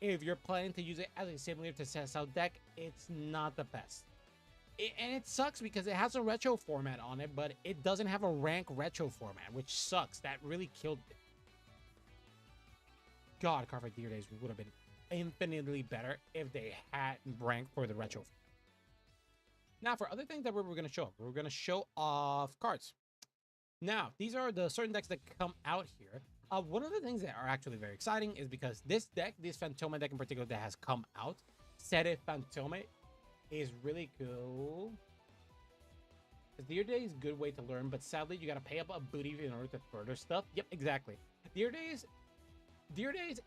if you're planning to use it as a simulator to test out deck, it's not the best. And it sucks because it has a retro format on it, but it doesn't have a rank retro format, which sucks. That really killed it. God, Cardfight Deer Days would have been infinitely better if they had rank for the retro. Now, for other things that we're going to show, we're going to show off cards. Now, these are the certain decks that come out here. One of the things that are actually very exciting is because this deck, this Phantoma deck in particular that has come out, Sere Phantoma, is really cool. Deer Day is a good way to learn, but sadly you gotta pay up a booty in order to further stuff. Yep, exactly. Deer Days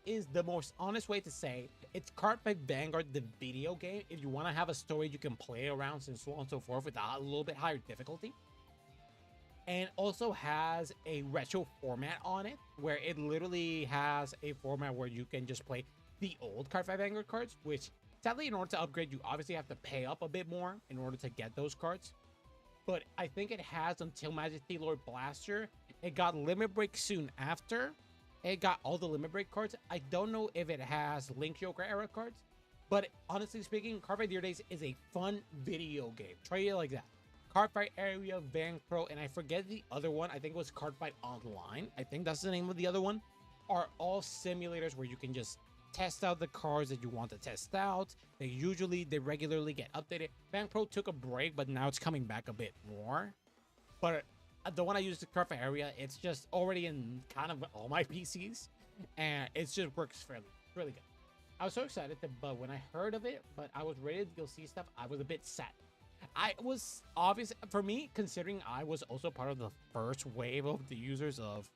is the most honest way to say it's Cardfight Vanguard, the video game. If you want to have a story you can play around and so on and so forth with a little bit higher difficulty, and also has a retro format on it where it literally has a format where you can just play the old Cardfight Vanguard cards, which sadly in order to upgrade you obviously have to pay up a bit more in order to get those cards. But I think it has until Majesty Lord Blaster. It got Limit Break soon after. It got all the Limit Break cards. I don't know if it has Link Joker era cards, but honestly speaking, Cardfight Deer Days is a fun video game. Try it like that. Cardfight Area, Van Pro, and I forget the other one. I think it was Cardfight Online. I think that's the name of the other one. Are all simulators where you can just test out the cards that you want to test out. They regularly get updated. Van Pro took a break, but now it's coming back a bit more. But the one I use, the Cardfight Area, it's just already in kind of all my PCs, and it just works really good. I was so excited, but when I heard of it, but I was ready to go see stuff, I was a bit sad. I was obvious for me, considering I was also part of the first wave of the users of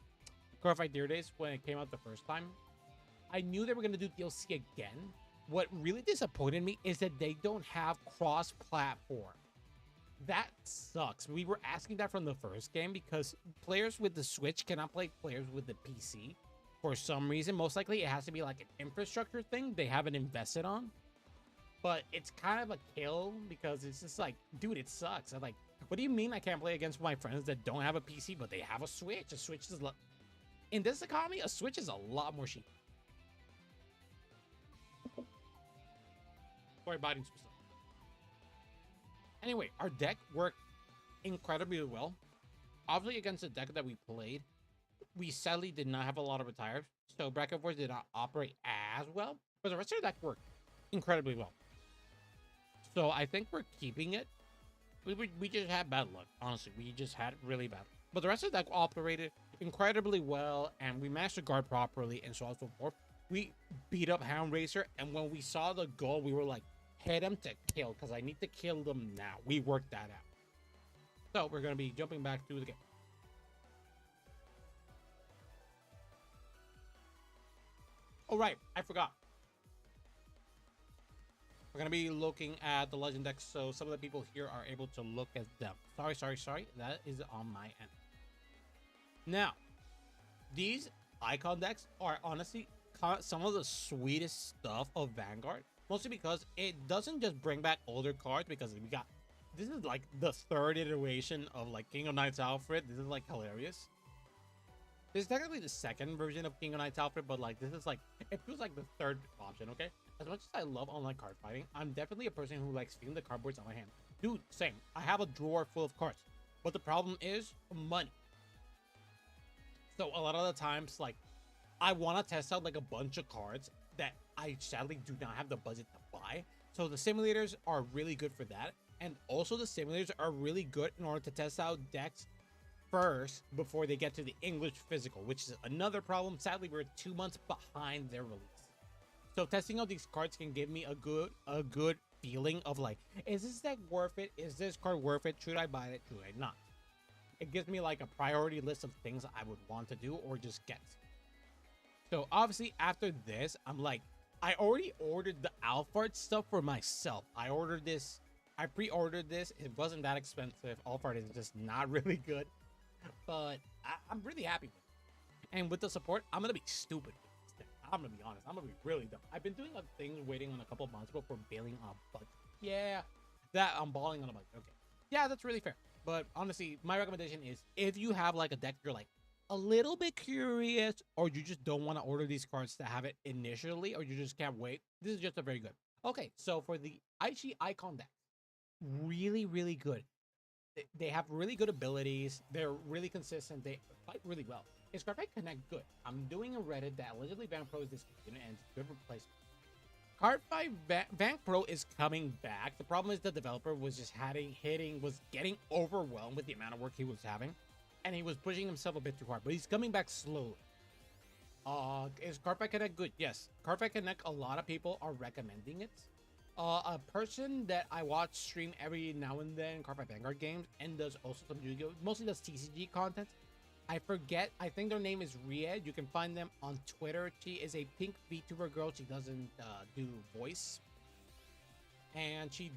Cardfight Deer Days when it came out the first time. I knew they were going to do DLC again. What really disappointed me is that they don't have cross-platform. That sucks. We were asking that from the first game because players with the Switch cannot play players with the PC for some reason. Most likely it has to be like an infrastructure thing they haven't invested on. But it's kind of a kill because it's just like, dude, it sucks. I'm like, what do you mean I can't play against my friends that don't have a PC but they have a Switch? A Switch is in this economy, a Switch is a lot more cheap. Sorry, biting some stuff. Anyway, our deck worked incredibly well. Obviously, against the deck that we played, we sadly did not have a lot of retires, so Bracket Force did not operate as well, but the rest of the deck worked incredibly well. So I think we're keeping it. We just had bad luck, honestly. We just had really bad luck. But the rest of the deck operated incredibly well, and we managed to guard properly, and so on and so forth. We beat up Hound Racer, and when we saw the goal, we were like, hit him to kill, because I need to kill them now. We worked that out. So we're going to be jumping back to the game. Oh, right. I forgot. We're going to be looking at the legend decks, so some of the people here are able to look at them. Sorry. That is on my end. Now, these icon decks are honestly some of the sweetest stuff of Vanguard. Mostly because it doesn't just bring back older cards, because this is like the third iteration of like King of Knights Alphard. This is like hilarious. This is technically the second version of King of Knights Alphard, but like this is like, it feels like the third option, okay? As much as I love online card fighting, I'm definitely a person who likes feeling the cardboards on my hand. Dude, same. I have a drawer full of cards, but the problem is money. So a lot of the times, like, I want to test out like a bunch of cards that I sadly do not have the budget to buy. So the simulators are really good for that. And also the simulators are really good in order to test out decks first before they get to the English physical, which is another problem. Sadly, we're 2 months behind their release. So testing out these cards can give me a good feeling of like, is this deck worth it? Is this card worth it? Should I buy it? Should I not? It gives me like a priority list of things I would want to do or just get. So obviously after this, I'm like, I already ordered the Alphard stuff for myself. I pre-ordered this. It wasn't that expensive. Alphard is just not really good, but I'm really happy with it. And with the support, I'm gonna be stupid with this thing. I'm gonna be honest. I'm gonna be really dumb. I've been doing other things, waiting on a couple of months before bailing on a budget. Yeah, that I'm balling on a budget. Okay, yeah, that's really fair. But honestly, my recommendation is if you have like a deck you're like a little bit curious, or you just don't want to order these cards to have it initially, or you just can't wait, this is just a very good. Okay, so for the Aichi icon deck, really good. They have really good abilities. They're really consistent. They fight really well. Is Cardfight Connect good? I'm doing a Reddit that allegedly Van Pro is discontinued and it's a good replacement. Cardfight Van Pro is coming back. The problem is the developer was just was getting overwhelmed with the amount of work he was having, and he was pushing himself a bit too hard, but he's coming back slowly. Is Cardfight Connect good? Yes, Cardfight Connect, a lot of people are recommending it. A person that I watch stream every now and then Cardfight Vanguard games and does also some Yu-Gi-Oh, mostly does TCG content. I forget, I think their name is Ried. You can find them on Twitter. She is a pink VTuber girl. She doesn't do voice. And she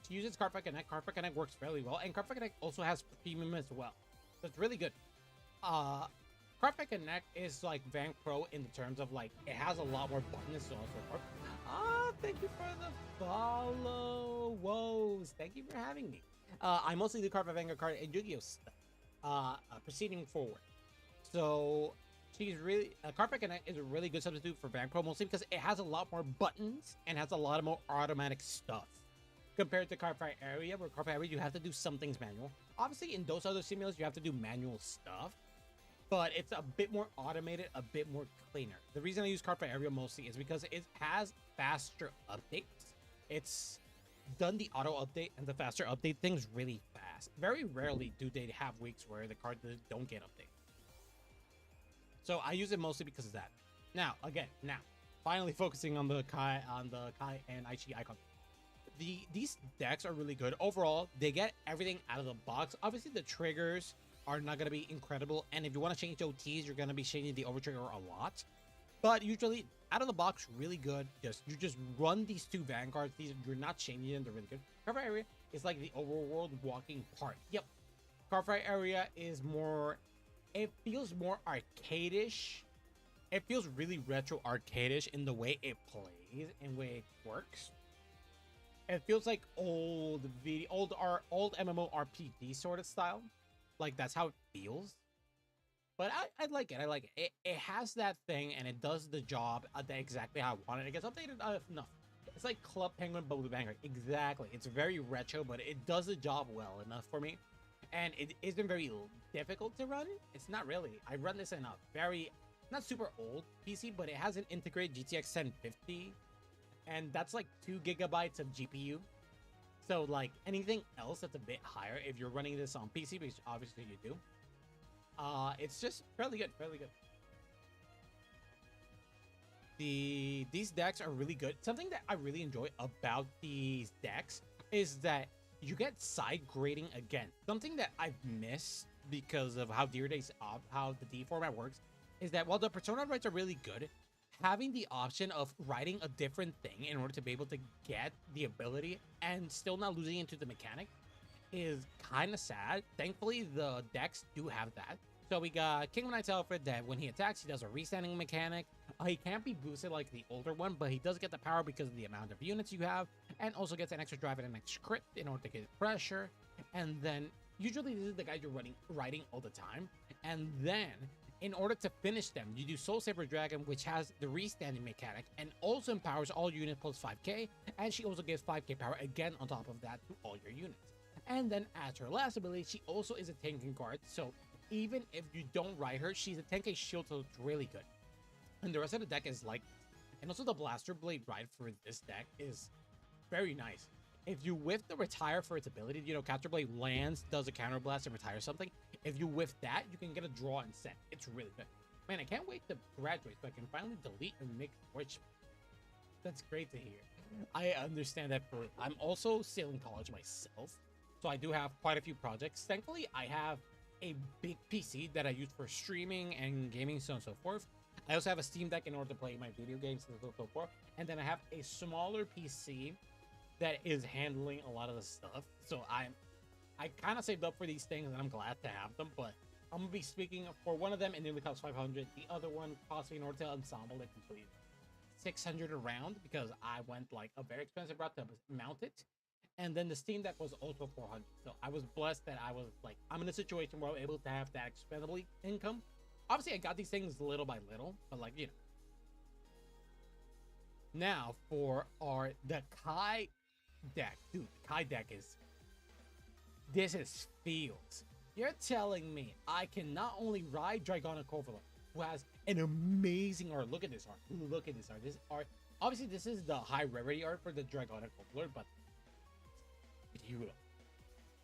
uses Cardfight Connect. Cardfight Connect works fairly well. And Cardfight Connect also has premium as well. So it's really good. Cardfight Connect is like Vank Pro in the terms of like, it has a lot more buttons, so on and so forth. Ah, thank you for the follow. Woes. Thank you for having me. I mostly do Cardfight Vanguard card and Yu-Gi-Oh stuff. Proceeding forward. So she's really Cardfight Connect is a really good substitute for Vank Pro, mostly because it has a lot more buttons and has a lot more automatic stuff compared to Cardfight Area, where Cardfight Area you have to do some things manual. Obviously, in those other simulators you have to do manual stuff, but it's a bit more automated, a bit more cleaner. The reason I use Cardfight Area mostly is because it has faster updates. It's done the auto update and the faster update things really fast. Very rarely do they have weeks where the cards don't get updated. So I use it mostly because of that. Now, finally focusing on the Kai and Aichi icon. These decks are really good. Overall, they get everything out of the box. Obviously, the triggers are not going to be incredible. And if you want to change OTs, you're going to be changing the overtrigger a lot. But usually, out of the box, really good. You just run these two Vanguards. You're not changing them. They're really good. Cardfight Area is like the overworld walking part. Yep. Cardfight Area is more... It feels more arcade-ish. It feels really retro arcade-ish in the way it plays and way it works. It feels like old MMORPG sort of style. Like, that's how it feels. But I like it. I like it. It has that thing, and it does the job exactly how I want it. It gets updated enough. It's like Club Penguin, but with Vanguard. Exactly. It's very retro, but it does the job well enough for me. And it isn't very difficult to run. It's not really. I run this in a very, not super old PC, but it has an integrated GTX 1050. And that's like 2 gigabytes of GPU. So like anything else that's a bit higher, if you're running this on PC, which obviously you do, it's just fairly good, fairly good. These decks are really good. Something that I really enjoy about these decks is that you get side grading again. Something that I've missed because of how how the D format works is that while the persona rights are really good, having the option of writing a different thing in order to be able to get the ability and still not losing into the mechanic is kind of sad. Thankfully, the decks do have that. So we got King of Knights Alphard that when he attacks, he does a restanding mechanic. He can't be boosted like the older one, but he does get the power because of the amount of units you have, and also gets an extra drive and an extra crit in order to get pressure. And then usually this is the guy you're riding all the time. And then in order to finish them, you do Soul Saber Dragon, which has the restanding mechanic and also empowers all units plus 5k, and she also gives 5k power again on top of that to all your units. And then as her last ability, she also is a tanking guard, so even if you don't ride her, she's a 10k shield, so it's really good. And the rest of the deck is like, and also the Blaster Blade ride for this deck is very nice. If you whiff the retire for its ability, you know, Caster Blade lands, does a counter blast, and retires something. If you whiff that, you can get a draw and set. It's really good. Man, I can't wait to graduate so I can finally delete and make Twitch. That's great to hear. I understand that I'm also still in college myself, so I do have quite a few projects. Thankfully, I have a big PC that I use for streaming and gaming, so on and so forth. I also have a Steam Deck in order to play my video games, and so on and so forth. And then I have a smaller PC that is handling a lot of the stuff. So I kind of saved up for these things, and I'm glad to have them. But I'm gonna be speaking for one of them, and it only costs 500. The other one cost me in order to ensemble it completely 600 around, because I went like a very expensive route to mount it. And then the Steam Deck was also 400. So I was blessed that I was like, I'm in a situation where I'm able to have that expendable income. Obviously, I got these things little by little, but like, you know. Now for the Kai deck. Dude, the Kai deck this is feels. You're telling me I can not only ride Dragonic Overlord, who has an amazing art. Look at this art. Look at this art. This art. Obviously, this is the high rarity art for the Dragonic Overlord, but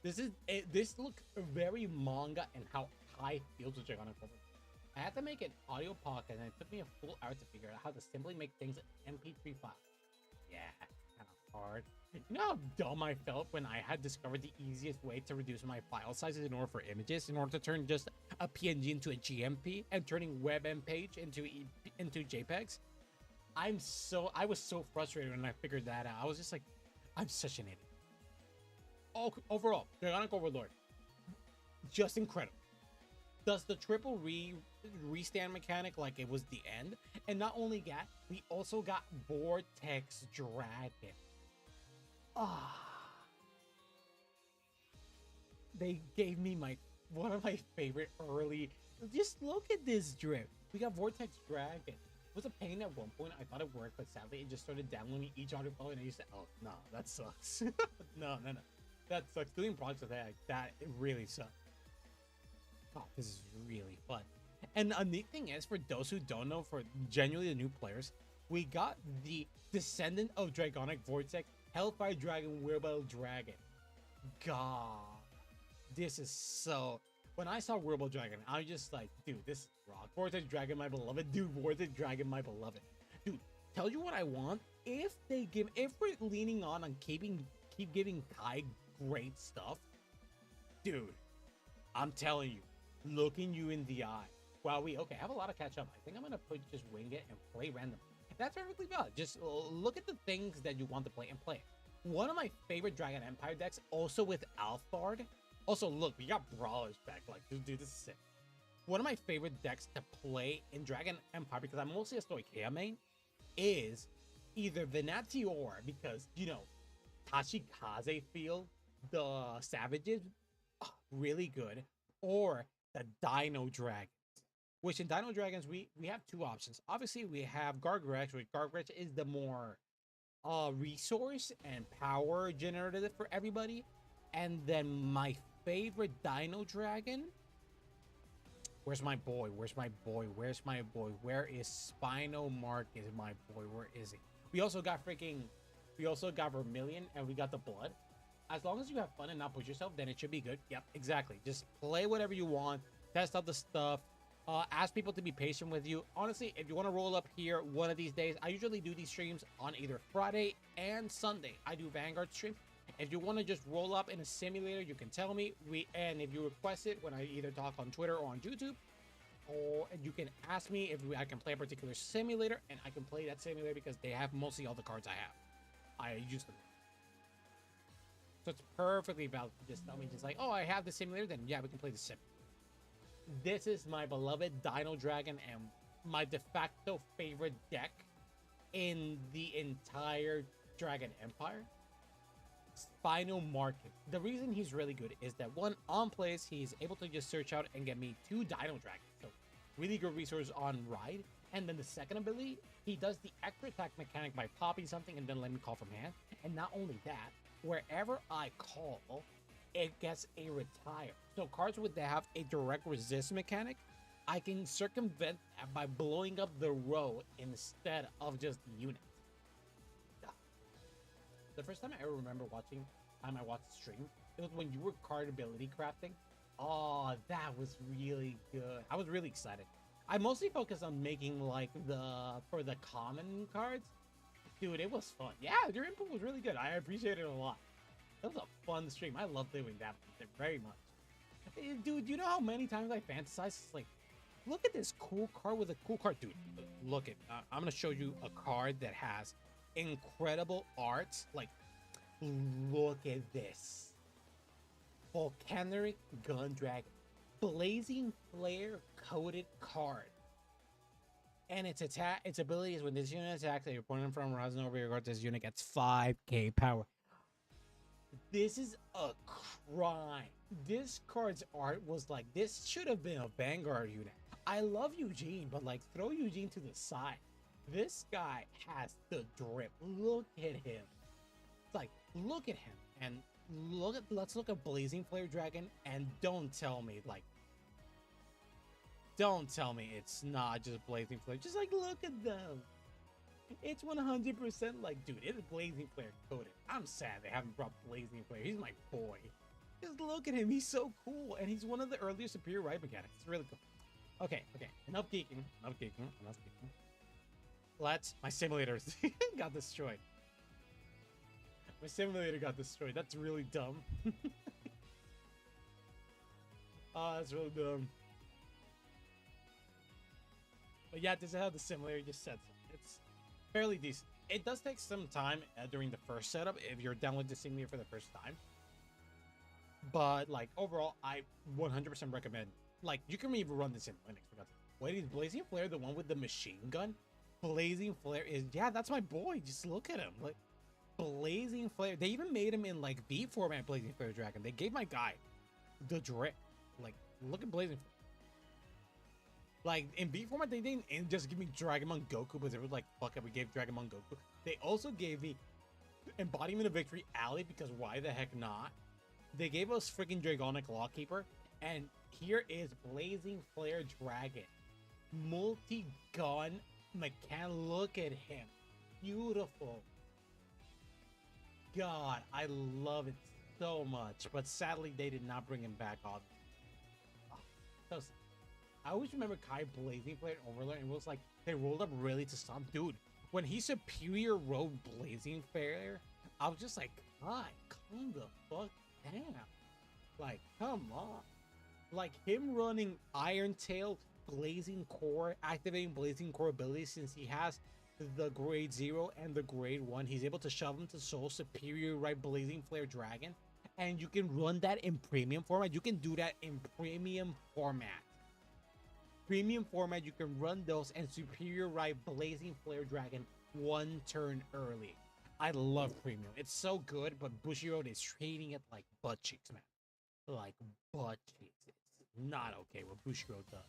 this looks very manga and how Kai feels with Dragonic Overlord. I had to make an audio podcast, and it took me a full hour to figure out how to simply make things an MP3 file. Yeah, kind of hard. You know how dumb I felt when I had discovered the easiest way to reduce my file sizes in order for images, in order to turn just a PNG into a GMP and turning WebM page into JPEGs. I was so frustrated when I figured that out. I was just like, I'm such an idiot. Oh, overall, Dragonic Overlord, just incredible. Does the triple restand mechanic like it was the end, and not only that, we also got Vortex Dragon. They gave me one of my favorite early. Just look at this drip. We got Vortex Dragon. It was a pain at one point. I thought it worked, but sadly it just started downloading each audio file, and I used to, oh no, that sucks. no, that sucks. Doing projects like that, it really sucks. Oh, this is really fun. And a neat thing is, for those who don't know, for genuinely the new players, we got the descendant of Dragonic Vortex, Hellfire Dragon, Weirbo Dragon. God, this is so... When I saw Weirbo Dragon, I was just like, dude, this is rock. Vortex Dragon, my beloved. Dude, Vortex Dragon, my beloved. Dude, tell you what I want. If we're leaning on keep giving Kai great stuff, dude, I'm telling you, looking you in the eye. Wow, okay, I have a lot of catch up. I think I'm gonna just wing it and play random. That's perfectly valid. Just look at the things that you want to play and play. One of my favorite Dragon Empire decks, also with Alphard. Also, look, we got Brawlers back. Like, dude, this is sick. One of my favorite decks to play in Dragon Empire, because I'm mostly a Stoicheia main, is either Venatior, because, you know, Tashikaze Field, the Savages, really good, or the Dino Dragons. Which in Dino Dragons, we have two options. Obviously, we have Gargarex, which Gargarex is the more resource and power generative for everybody. And then my favorite Dino Dragon. Where's my boy? Where's my boy? Where's my boy? Where is Spino Marcus, my boy? Where is he? We also got Vermilion, and we got the Blood. As long as you have fun and not push yourself, then it should be good. Yep, exactly. Just play whatever you want. Test out the stuff. Ask people to be patient with you. Honestly, if you want to roll up here one of these days, I usually do these streams on either Friday and Sunday. I do Vanguard stream. If you want to just roll up in a simulator, you can tell me. And if you request it, when I either talk on Twitter or on YouTube, or you can ask me if I can play a particular simulator, and I can play that simulator because they have mostly all the cards I have. I use them. So it's perfectly valid to just tell me, just like, oh, I have the simulator, then yeah, we can play the sim. This is my beloved Dino Dragon and my de facto favorite deck in the entire Dragon Empire. Spino Market. The reason he's really good is that, one, on plays, he's able to just search out and get me 2 Dino Dragons. So really good resource on ride. And then the second ability, he does the extra attack mechanic by popping something and then letting me call from hand. And not only that, wherever I call, it gets a retire. So cards that have a direct resist mechanic, I can circumvent that by blowing up the row instead of just the unit. The first time I ever remember I watched the stream, it was when you were card ability crafting. Oh, that was really good. I was really excited. I mostly focused on making like for the common cards. Dude, it was fun. Yeah, your input was really good. I appreciate it a lot. That was a fun stream. I love doing that very much. Dude, you know how many times I fantasize? It's like, look at this cool card with a cool card. Dude, look at, I'm going to show you a card that has incredible art. Like, look at this. Volcanic Gun Dragon. Blazing Flare coated card. And its ability is when this unit attacks that you're pointing from rising over your guard, this unit gets 5k power. This is a crime. This card's art was like, this should have been a Vanguard unit. I love Eugene, but like, throw Eugene to the side. This guy has the drip. Look at him. It's like, look at him. And let's look at Blazing Flare Dragon, and don't tell me it's not just Blazing Flare. Just like, look at them. It's 100% like, dude, it's Blazing Flare coded. I'm sad they haven't brought Blazing Flare. He's my boy. Just look at him. He's so cool. And he's one of the earlier superior ride mechanics. It's really cool. Okay, okay. Enough geeking. Enough geeking. Enough geeking. My simulators got destroyed. My simulator got destroyed. That's really dumb. Oh, that's really dumb. But yeah, this is how the simulator just sets it. It's fairly decent. It does take some time during the first setup if you're downloading the simulator for the first time. But like overall, I 100% recommend. Like you can even run this in Linux. Wait, is Blazing Flare the one with the machine gun? Blazing Flare is, yeah, that's my boy. Just look at him. Like Blazing Flare. They even made him in like B format Blazing Flare Dragon. They gave my guy the drip. Like look at Blazing Flare. Like in B format, they didn't just give me Dragonmon Goku, but they were like, fuck it, we gave Dragonmon Goku. They also gave me Embodiment of Victory Ali, because why the heck not? They gave us freaking Dragonic Lawkeeper, and here is Blazing Flare Dragon. Multi-gun mechanic. Look at him. Beautiful. God, I love it so much. But sadly, they did not bring him back on. Oh, so sad. I always remember Kai Blazing Flare and Overlord, and it was like, they rolled up really to stop. Dude, when he Superior rode Blazing Flare, I was just like, Kai, calm the fuck down. Like, come on. Like, him running Iron Tail, Blazing Core, activating Blazing Core abilities, since he has the grade 0 and the grade 1, he's able to shove him to Soul Superior, right? Blazing Flare Dragon. And you can run that in premium format. You can do that in premium format. Premium format, you can run those and Superior right Blazing Flare Dragon 1 turn early. I love premium. It's so good, but Bushiroad is treating it like butt cheeks, man. Like butt cheeks. It's not okay what Bushiroad does.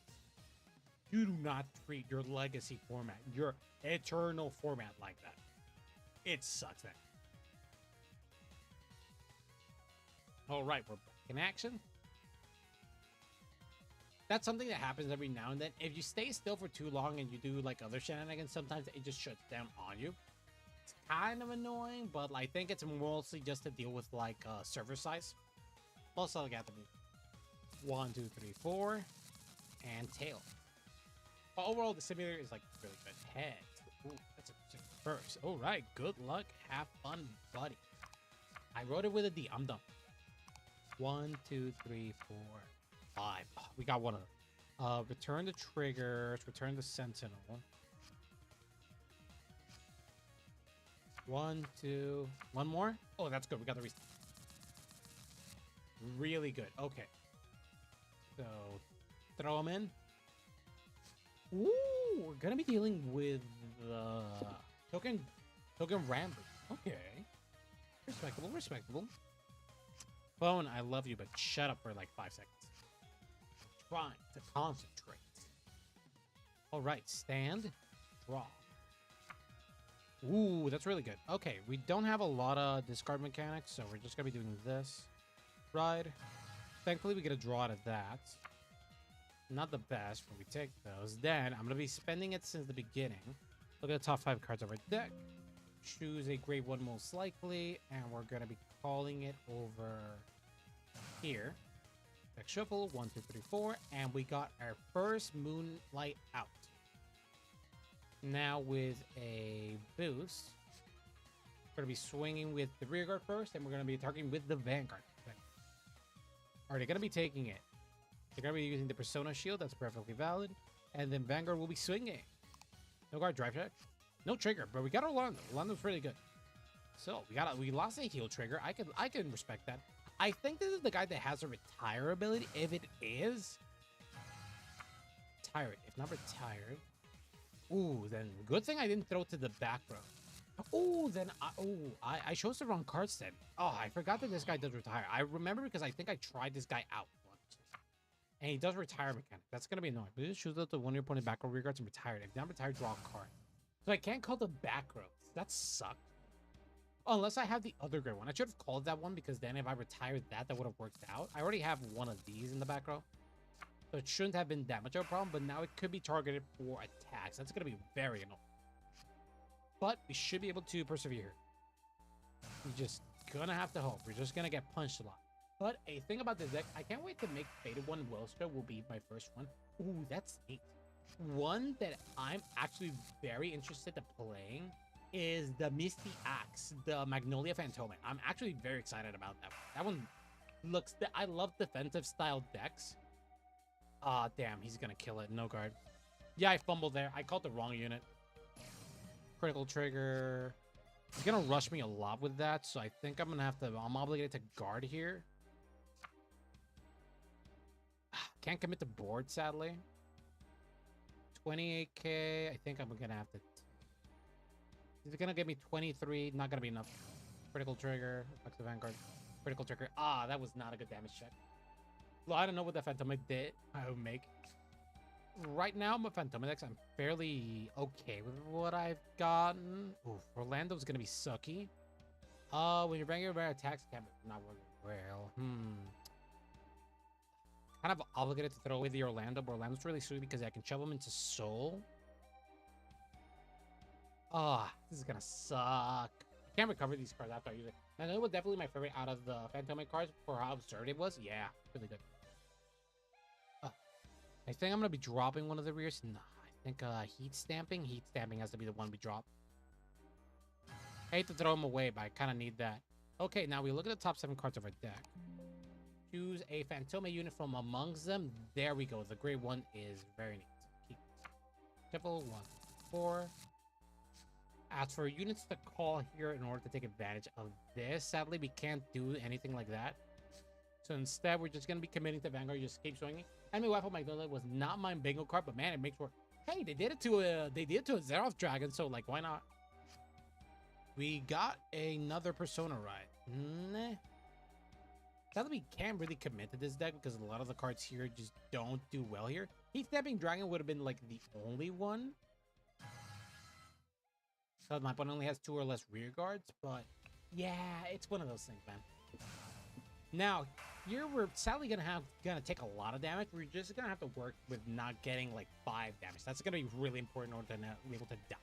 You do not treat your legacy format, your eternal format like that. It sucks, man. All right, we're back in action. That's something that happens every now and then. If you stay still for too long and you do like other shenanigans, sometimes it just shuts down on you. It's kind of annoying, but I think it's mostly just to deal with like server size. Also, I got to be 1, 2, 3, 4, and tail. But overall, the simulator is like really good. Head. Ooh, that's a first. All right, good luck. Have fun, buddy. I wrote it with a D. I'm done. 1, 2, 3, 4, 5. Oh, we got one of them. Return the triggers. Return the sentinel. 1, 2. One more. Oh, that's good. We got the reset. Really good. Okay. So throw them in. Ooh, we're gonna be dealing with token Rambo. Okay. Respectable, respectable. Phone, I love you, but shut up for like 5 seconds. Trying to concentrate. All right, stand, draw. Ooh, that's really good. Okay, we don't have a lot of discard mechanics, so we're just gonna be doing this. Ride. Thankfully, we get a draw out of that. Not the best, but we take those. Then I'm gonna be spending it since the beginning. Look at the top 5 cards of our deck. Choose a grade 1 most likely, and we're gonna be calling it over here. Deck shuffle 1, 2, 3, 4, and we got our first Moonlight out. Now with a boost, we're gonna be swinging with the rear guard first, and we're gonna be targeting with the Vanguard. Are they gonna be taking it? They're gonna be using the Persona Shield. That's perfectly valid. And then Vanguard will be swinging. No guard drive check. No trigger, but we got Orlando. Orlando's pretty good. So we lost a heal trigger. I can respect that. I think this is the guy that has a retire ability. If it is, retire it. If not retired, ooh, then good thing I didn't throw to the back row. Oh, then I chose the wrong cards then. Oh, I forgot that this guy does retire. I remember because I think I tried this guy out once. And he does retire mechanic. That's gonna be annoying. But just choose out the one of your opponent back row rear guards and retire it. If not retired, draw a card. So I can't call the back row. That sucked. Unless I have the other gray one. I should have called that one because then if I retired that, that would have worked out. I already have one of these in the back row. So it shouldn't have been that much of a problem, but now it could be targeted for attacks. That's going to be very annoying. But we should be able to persevere. We're just going to have to hope. We're just going to get punched a lot. But a thing about this deck, I can't wait to make Faded One Wellstra will be my first one. Ooh, that's neat. One that I'm actually very interested in playing is the Misty Axe, the Magnolia Phantome. I'm actually very excited about that. That one looks... I love defensive style decks. Ah, damn, he's gonna kill it. No guard. Yeah, I fumbled there. I called the wrong unit. Critical trigger. He's gonna rush me a lot with that, so I think I'm gonna have to... I'm obligated to guard here. Can't commit to board, sadly. 28k. I think I'm gonna have to... He's gonna give me 23. Not gonna be enough. Critical trigger. Back to Vanguard. Critical trigger. Ah, that was not a good damage check. Well, I don't know what the Phantome did. I would make. Right now, my Phantome decks, I'm fairly okay with what I've gotten. Oof, Orlando's gonna be sucky. When your Vanguard attacks, can't not working well. Kind of obligated to throw away the Orlando, but Orlando's really sweet because I can shove him into Soul. Ah, this is gonna suck. I can't recover these cards after I use it. And it was definitely my favorite out of the Phantome cards for how absurd it was. Yeah, really good. I think I'm gonna be dropping one of the rears. No, I think heat stamping. Heat stamping has to be the one we drop. I hate to throw them away, but I kind of need that. Okay, now we look at the top 7 cards of our deck. Choose a Phantome unit from amongst them. There we go. The gray one is very neat. Keep Triple 1, 4. Ask for units to call here in order to take advantage of this. Sadly, we can't do anything like that. So instead, we're just going to be committing to Vanguard. Just keep swinging. Enemy Waffle Magnolia was not my bingo card, but man, it makes work. Hey, they did it to a Xerath Dragon, so like, why not? We got another Persona right. Nah. Sadly, we can't really commit to this deck because a lot of the cards here just don't do well here. Heat Stamping Dragon would have been like the only one. So my opponent only has 2 or less rear guards, but yeah, it's one of those things, man. Now, here we're sadly gonna take a lot of damage. We're just gonna have to work with not getting like 5 damage. That's gonna be really important in order to not be able to die.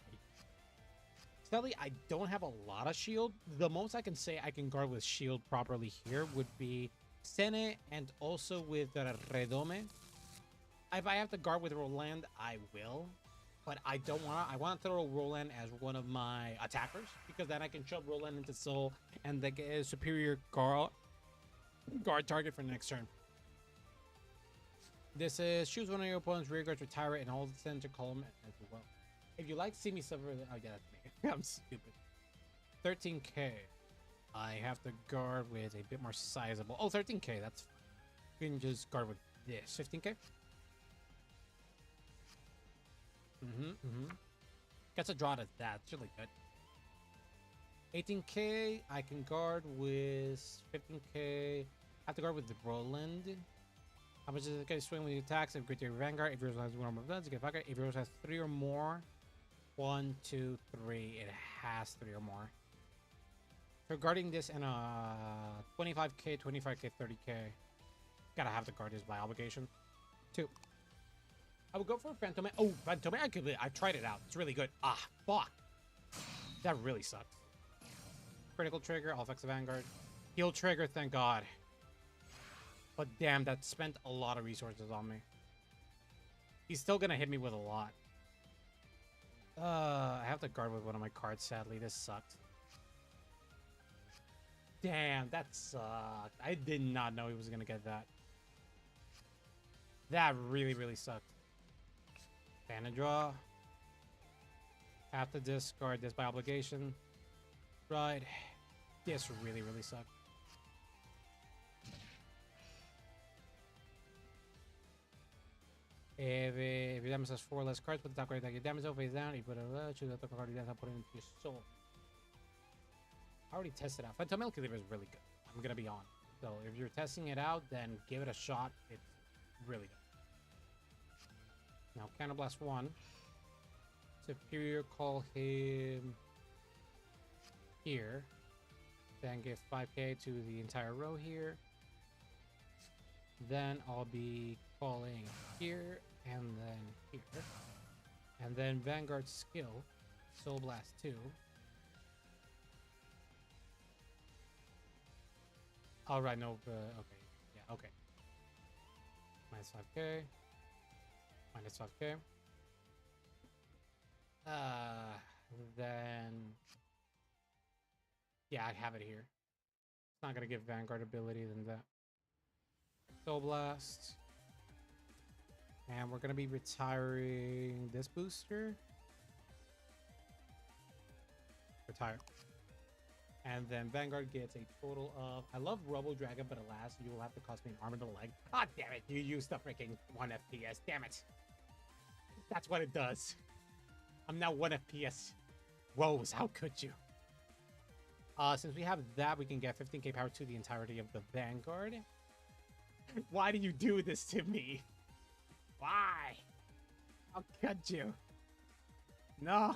Sadly, I don't have a lot of shield. The most I can say I can guard with shield properly here would be Sene and also with Redome. If I have to guard with Roland, I will. But I don't want to. I want to throw Roland as one of my attackers because then I can shove Roland into Soul and then get a superior guard target for the next turn. This is choose one of your opponent's rear guards, retire it, and hold the center column as well. If you like to see me suffer, oh yeah, that's me. I'm stupid. 13k. I have to guard with a bit more sizable. Oh, 13k. That's you can just guard with this. 15k. Gets a draw to that. It's really good. 18k. I can guard with 15k. I have to guard with the Roland. How much does it get swing when you attacks? If you get your Vanguard, if yours has 1 or more guns, you get Vanguard. If yours has 3 or more, 1, 2, 3. It has 3 or more. Regarding this in a 25k, 25k, 30k, gotta have to guard this by obligation. 2. I would go for a Phantome. Oh, Phantome! I tried it out. It's really good. Ah, fuck. That really sucked. Critical trigger. I'll fix the Vanguard. Heal trigger. Thank God. But damn, that spent a lot of resources on me. He's still gonna hit me with a lot. I have to guard with one of my cards. Sadly, this sucked. Damn, that sucked. I did not know he was gonna get that. That really, really sucked. Mana draw. Have to discard this by obligation. Right. This really, really sucked. If your damage has 4 less cards, put the top card that your damage over face down. You put a choose the top card you have put it into your soul. I already tested out. Phantome Cleaver is really good. I'm gonna be on. So if you're testing it out, then give it a shot. It's really good. Now, Counterblast 1. Superior, call him here. Then give 5k to the entire row here. Then I'll be calling here and then here. And then Vanguard skill, Soul Blast 2. All right, no, okay. Yeah, okay. Minus 5k. Minus 5k. Then... Yeah, I have it here. It's not gonna give Vanguard ability than that. Soul Blast. And we're gonna be retiring this booster. Retire. And then Vanguard gets a total of... I love Robo Dragon, but alas, you will have to cost me an arm and a leg. Ah, damn it. You used the freaking 1 FPS. Damn it. That's what it does. I'm now 1 FPS. Woes, how could you? Since we have that, we can get 15k power to the entirety of the Vanguard. Why do you do this to me? Why? How could you? No.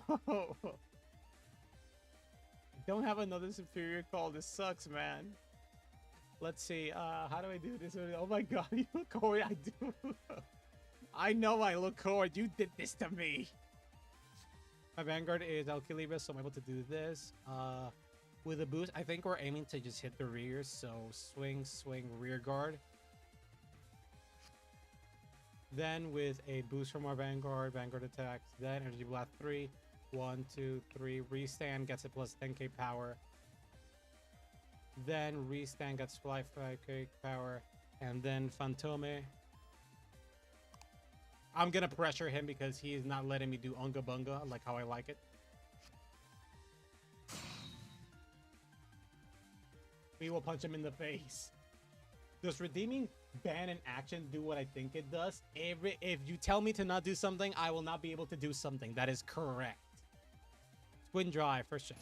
Don't have another superior call. This sucks, man. Let's see. How do I do this? Oh my god, you look horrid. I do. I know I look horrid. You did this to me. My Vanguard is Alchilibus, so I'm able to do this. With a boost, I think we're aiming to just hit the rear. So swing, swing, rear guard. Then with a boost from our Vanguard attacks. Then Energy Blast 3. 1, 2, 3. Restand gets it plus 10k power. Then Restand gets 5k power. And then Fantome. I'm gonna pressure him because he is not letting me do Unga Bunga like how I like it. We will punch him in the face. Does redeeming ban in action do what I think it does? If you tell me to not do something, I will not be able to do something. That is correct. Twin Drive, first check.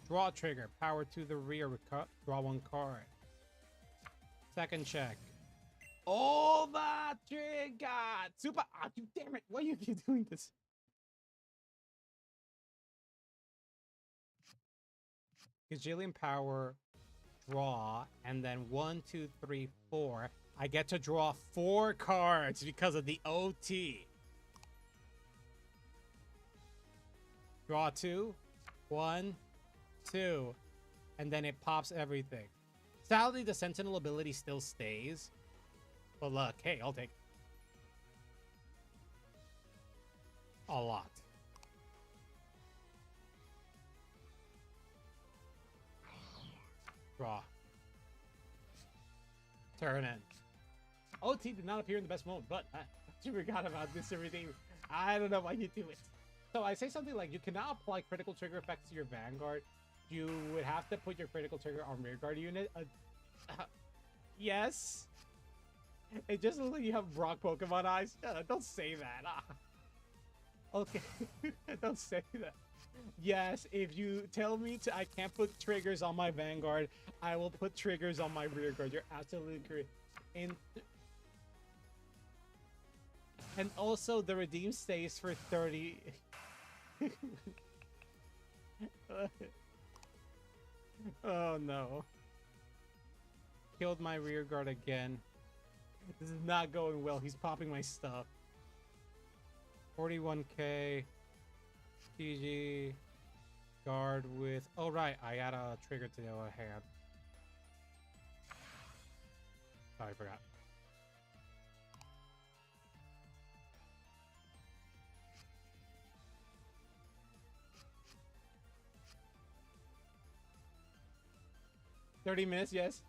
Draw trigger, power to the rear, draw 1 card. Second check. Over trigger! Super, you damn it, why are you doing this? Gajillion power, draw, and then 1, 2, 3, 4. I get to draw 4 cards because of the OT. Draw 2, 1, 2, and then it pops everything. Sadly, the Sentinel ability still stays. But look, hey, I'll take it. A lot. Draw. Turn in. OT did not appear in the best moment, but I forgot about this everything. I don't know why you do it. So I say something like, you cannot apply critical trigger effects to your Vanguard. You would have to put your critical trigger on rearguard unit. Yes. It just looks like you have Brock Pokemon eyes. Don't say that. Okay. Don't say that. Yes, if you tell me I can't put triggers on my Vanguard, I will put triggers on my rearguard. You're absolutely correct. And also, the redeem stays for 30... Oh no. Killed my rear guard again. This is not going well. He's popping my stuff. 41k. GG. Guard with... Oh right, I had a trigger to go ahead. Oh, I forgot. $30, yes.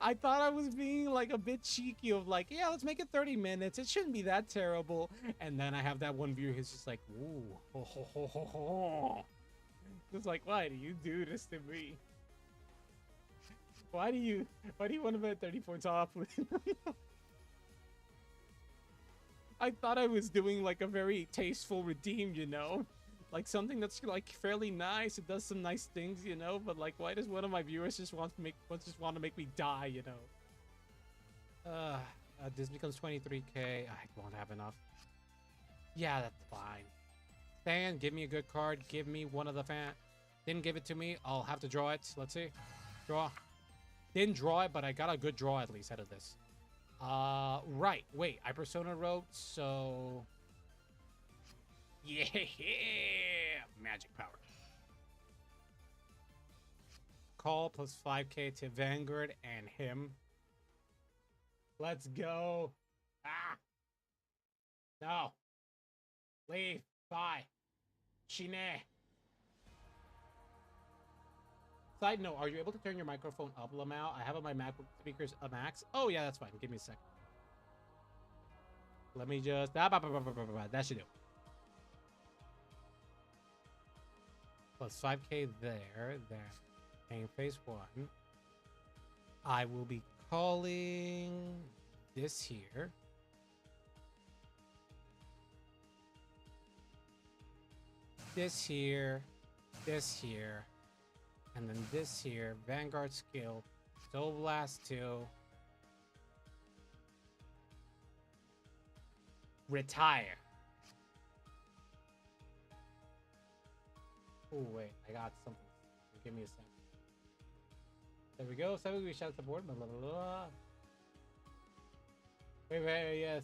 I thought I was being like a bit cheeky of like, yeah, let's make it 30 minutes. It shouldn't be that terrible. And then I have that one viewer who's just like, ooh, ho, ho, ho, ho, ho. It's like, why do you do this to me? Why do you want to bet 30 points off? I thought I was doing like a very tasteful redeem, you know? Like something that's like fairly nice. It does some nice things, you know. But like, why does one of my viewers just want to make me die, you know? This becomes 23k. I won't have enough. Yeah, that's fine. Stan, give me a good card. Give me one of the fan. Didn't give it to me. I'll have to draw it. Let's see. Draw. Didn't draw it, but I got a good draw at least out of this. Right. Wait, I Persona wrote, so... Yeah! Magic power. call plus 5k to Vanguard and him. Let's go. Ah. No. Leave. Bye. Shine. Side note, are you able to turn your microphone up, Lamau? I have on my MacBook speakers a max. Oh, yeah, that's fine. Give me a second. Let me just... That should do. Plus 5k there. Main phase 1. I will be calling this here. This here. This here. And then this here. Vanguard skill. Soul Blast 2. Retire. Oh, wait. I got something. Give me a second. There we go. 7 we shout support. Blah, blah, blah, blah. Wait, yes.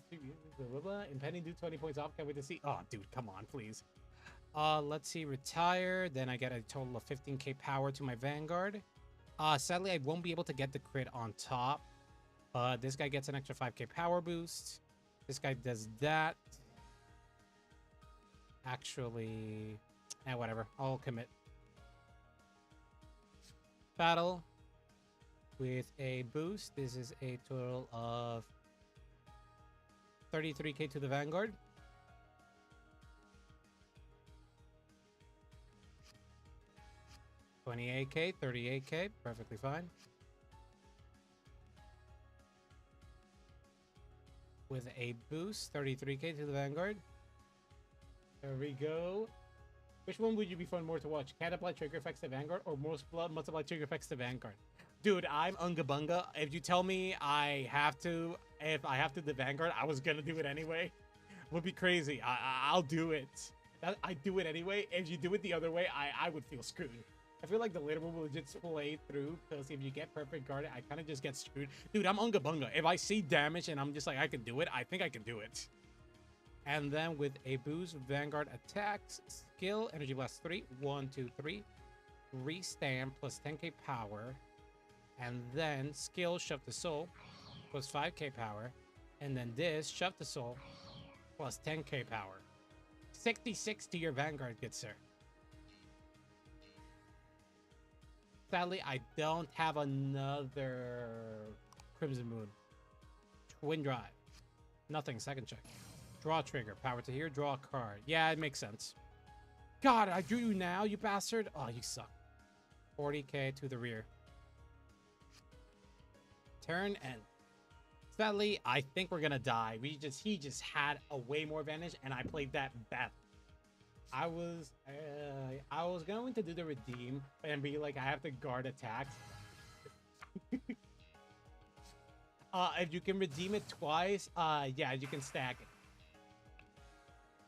Blah, blah. Impending do 20 points off. Can't wait to see. Oh, dude, come on, please. Let's see. Retire. Then I get a total of 15k power to my Vanguard. Sadly, I won't be able to get the crit on top. But this guy gets an extra 5k power boost. This guy does that. Actually, whatever. I'll commit. Battle with a boost. This is a total of 33k to the Vanguard. $28k, 38k, perfectly fine. With a boost, 33k to the Vanguard. There we go. Which one would you be fun more to watch? Can't apply trigger effects to Vanguard or most blood must apply trigger effects to Vanguard? Dude, I'm Unga Bunga. If you tell me if I have to the Vanguard, I was gonna do it anyway. Would be crazy. I'll do it. I do it anyway. If you do it the other way, I would feel screwed. I feel like the later one will just play through because if you get perfect guarded, I kind of just get screwed. Dude, I'm Unga Bunga. If I see damage and I'm just like, I can do it, I think I can do it. And then with a boost, Vanguard attacks, skill, energy blast 3, 1, 2, 3, restand plus 10k power, and then skill, shove the soul, plus 5k power, and then this, shove the soul, plus 10k power. 66 to your Vanguard, good sir. Sadly, I don't have another Crimson Moon. Twin Drive. Nothing, second check. Draw trigger. Power to here, draw a card. Yeah, it makes sense. God, I drew you now, you bastard. Oh, you suck. 40k to the rear. Turn and... Sadly, I think we're gonna die. He just had a way more advantage, and I played that bad. I was going to do the redeem and be like, I have to guard attacks. If you can redeem it twice, yeah, you can stack it.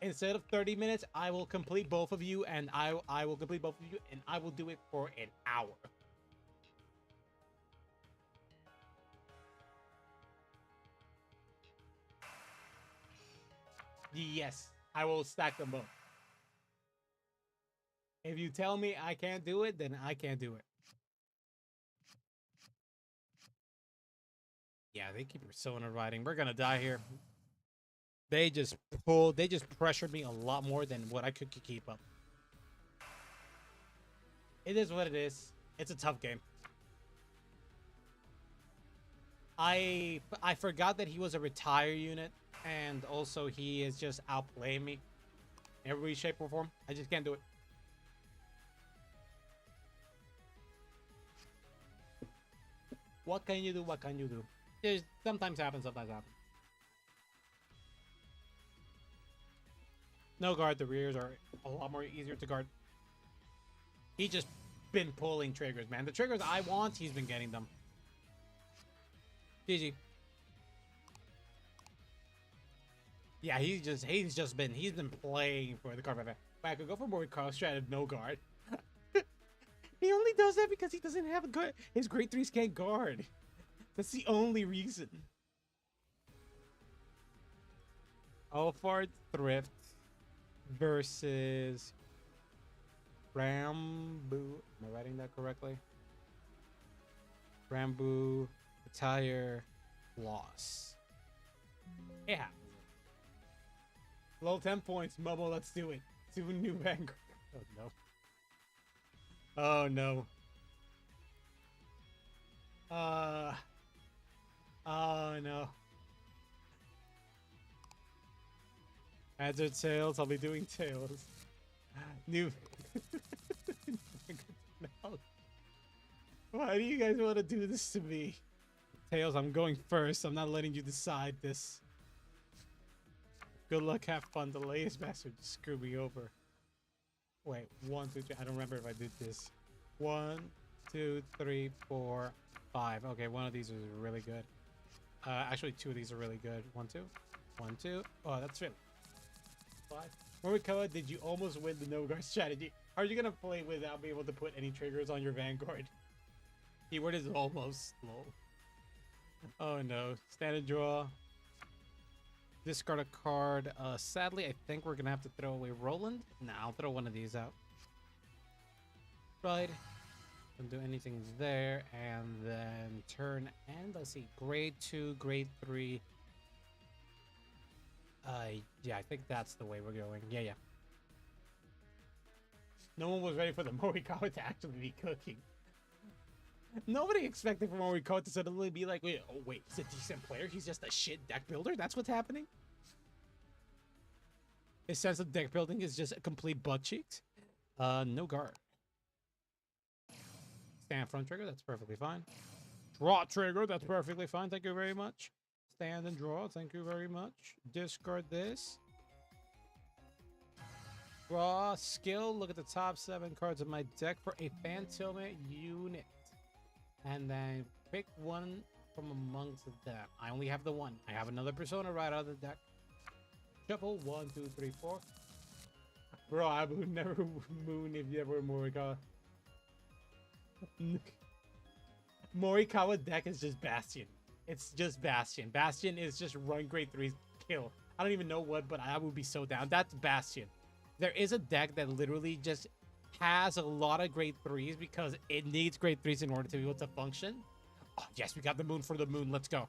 Instead of 30 minutes, I will complete both of you, and I will complete both of you, and I will do it for an hour. Yes, I will stack them both. If you tell me I can't do it, then I can't do it. Yeah, they keep Persona riding. We're gonna die here. They just pressured me a lot more than what I could keep up. It is what it is. It's a tough game. I forgot that he was a retire unit, and also he is just outplaying me in every shape or form. I just can't do it. What can you do? What can you do? There's sometimes happens, sometimes happens. No guard, the rears are a lot more easier to guard. He just been pulling triggers, man. The triggers I want, he's been getting them. GG. Yeah, he's been playing for the Cardfight. But I could go for more cost strat of no guard. He only does that because he doesn't have a good. His grade 3s can't guard. That's the only reason. Alphard Thrift versus Rambo. Am I writing that correctly? Rambo, Attire, loss. Yeah. Low 10 points. Momo, let's do it. Do a new Vanguard. Oh no. Oh no. Oh no. Hazard tails. I'll be doing tails. New. Why do you guys want to do this to me? Tails, I'm going first. I'm not letting you decide this. Good luck, have fun. The latest bastard just screwed me over. Wait, 1, 2, 3. I don't remember if I did this. 1, 2, 3, 4, 5. Okay, one of these is really good. Actually, 2 of these are really good. 1, 2. 1, 2. Oh, that's it. 5. Morikawa, did you almost win the no-guard strategy? Are you gonna play without being able to put any triggers on your Vanguard? Keyword is almost low. Oh no. Standard draw. Discard a card. Sadly, I think we're gonna have to throw away Roland. Nah, I'll throw one of these out. Right. Don't do anything there. And then turn and let's see. Grade 2, grade 3. Yeah, I think that's the way we're going. Yeah. No one was ready for the Morikawa to actually be cooking. Nobody expected for Morikawa to suddenly be like, wait, he's a decent player. He's just a shit deck builder. That's what's happening. His sense of deck building is just a complete butt cheeks. No guard. Stand front trigger. That's perfectly fine. Draw trigger. That's perfectly fine. Thank you very much. Stand and draw. Thank you very much. Discard this. Draw skill. Look at the top 7 cards of my deck for a Phantom unit. And then pick one from amongst them. I only have the one. I have another persona right out of the deck. Shuffle 1, 2, 3, 4. Bro, I would never moon if you ever Morikawa. Morikawa deck is just Bastion. It's just Bastion. Bastion is just run grade 3 kill. I don't even know what, but I would be so down. That's Bastion. There is a deck that literally just has a lot of grade 3s because it needs grade 3s in order to be able to function. Oh, yes, we got the moon for the moon. Let's go.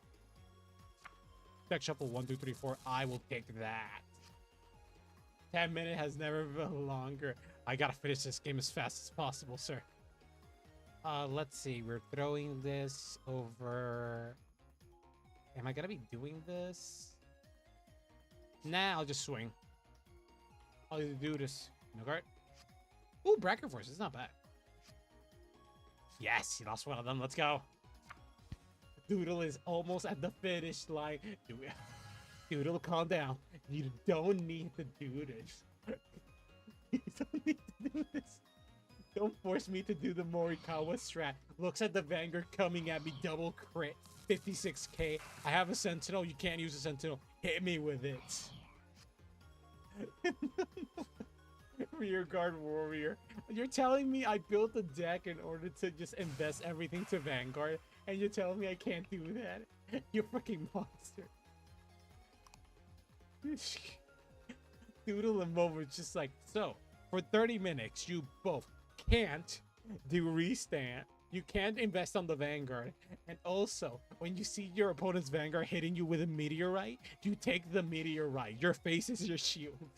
Deck shuffle 1, 2, 3, 4. I will take that. 10 minutes has never been longer. I gotta finish this game as fast as possible, sir. Let's see. We're throwing this over. Am I gonna be doing this? Nah, I'll just swing. I'll just do this. No guard. Ooh, Bracket Force. It's not bad. Yes, he lost one of them. Let's go. Doodle is almost at the finish line. Doodle, calm down. You don't need to do this. You don't need to do this. Don't force me to do the Morikawa strat. Looks at the Vanguard coming at me. Double crit. 56k. I have a Sentinel. You can't use a Sentinel. Hit me with it. Rear guard warrior. You're telling me I built a deck in order to just invest everything to Vanguard, and you're telling me I can't do that? You freaking monster. Doodle and Momo just like, so for 30 minutes you both can't do restand, you can't invest on the Vanguard, and also when you see your opponent's Vanguard hitting you with a meteorite, you take the meteorite. Your face is your shield.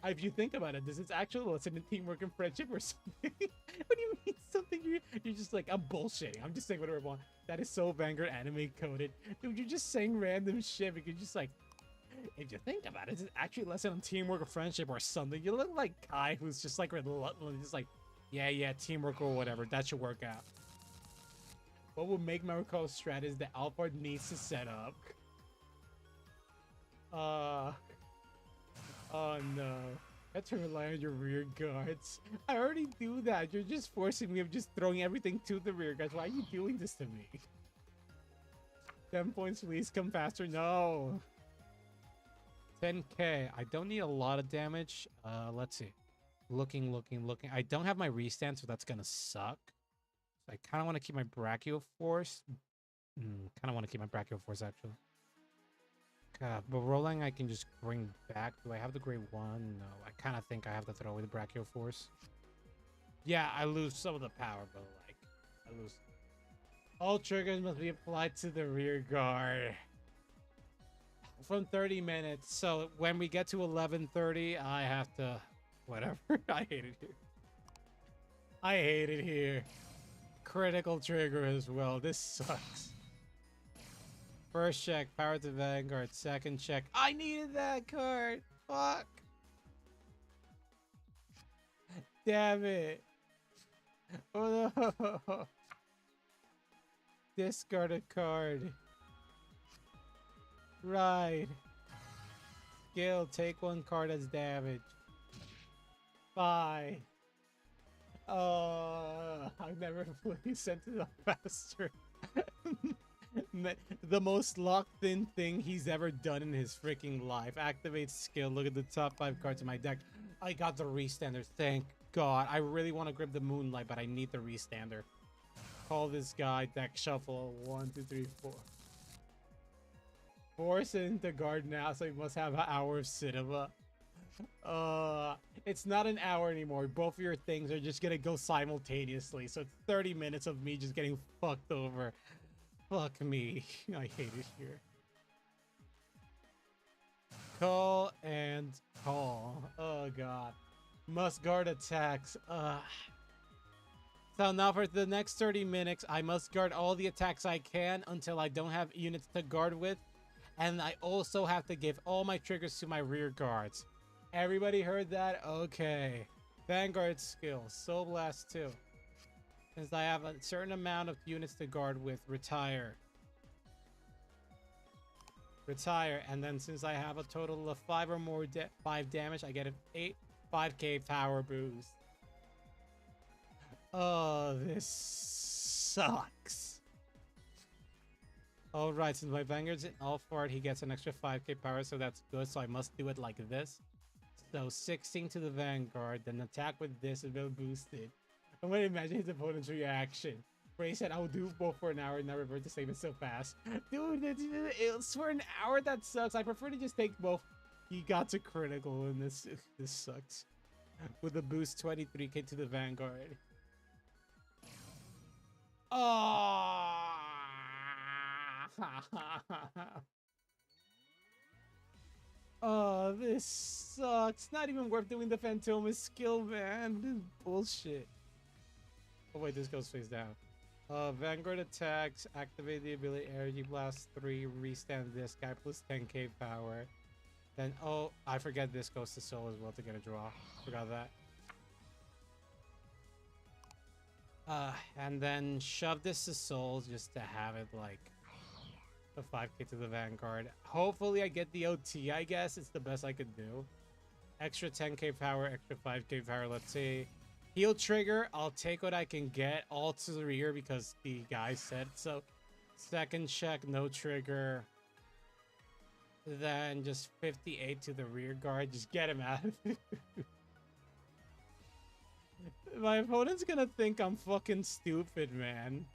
If you think about it, this is actually a lesson in teamwork and friendship or something. What do you mean something? You're just like, I'm bullshitting. I'm just saying whatever I want. That is so Vanguard anime coded. Dude, you're just saying random shit because you're just like, if you think about it, this is actually a lesson on teamwork or friendship or something. You look like Kai, who's just like reluctant, just like, yeah, teamwork or whatever. That should work out. What would make my recall strat is that Alphard needs to set up. Oh no. I have to rely on your rear guards. I already do that. You're just forcing me. I'm just throwing everything to the rear guards. Why are you doing this to me? 10 points, please. Come faster. No. 10k. I don't need a lot of damage. Let's see. Looking. I don't have my restand, so that's gonna suck. I kind of want to keep my Brachial Force. Actually. God, but rolling I can just bring back. Do I have the grade 1? No, I kind of think I have to throw away the Brachial Force. Yeah, I lose some of the power, but like, I lose. All triggers must be applied to the rear guard from 30 minutes. So when we get to 11:30, I have to whatever. I hate it here. I hate it here. Critical trigger as well. This sucks. First check, power to Vanguard. Second check. I needed that card. Fuck. Damn it. Oh no. Discard a card. Right. Skill, take one card as damage. Bye. I've never fully sent it up faster. The most locked in thing he's ever done in his freaking life. Activate skill. Look at the top 5 cards in my deck. I got the restander. Thank God. I really want to grab the Moonlight, but I need the restander. Call this guy. Deck shuffle. 1, 2, 3, 4. Force it into guard now, so he must have an hour of cinema. It's not an hour anymore. Both of your things are just gonna go simultaneously, so it's 30 minutes of me just getting fucked over. Fuck me. I hate it here. Call and call. Oh god. Must guard attacks. So now for the next 30 minutes, I must guard all the attacks I can until I don't have units to guard with. And I also have to give all my triggers to my rear guards. Everybody heard that? Okay. Vanguard skill. Soul Blast 2. Since I have a certain amount of units to guard with, retire. Retire. And then since I have a total of 5 or more 5 damage, I get an 5k power boost. Oh, this sucks. Alright, since my Vanguard's in Alphard, he gets an extra 5k power, so that's good. So I must do it like this. So 16 to the Vanguard, then attack with this and will boost it. I'm gonna imagine his opponent's reaction. Ray said, I will do both for an hour and not revert to save it so fast. Dude, it's for an hour, that sucks. I prefer to just take both. He got to critical and this sucks. With a boost 23k to the Vanguard. Oh! Oh, this sucks. Not even worth doing the Phantomas skill, man. This is bullshit. Oh wait, this goes face down. Vanguard attacks, activate the ability Energy Blast 3, restand this guy plus 10k power. Then, oh, I forget this goes to Soul as well to get a draw. Forgot that. And then shove this to Souls just to have it like a 5k to the Vanguard. Hopefully I get the OT, I guess. It's the best I could do. Extra 10k power, extra 5k power, let's see. Heal trigger, I'll take what I can get, all to the rear because the guy said so. Second check, no trigger. Then just 58 to the rear guard, just get him out of it. My opponent's gonna think I'm fucking stupid, man.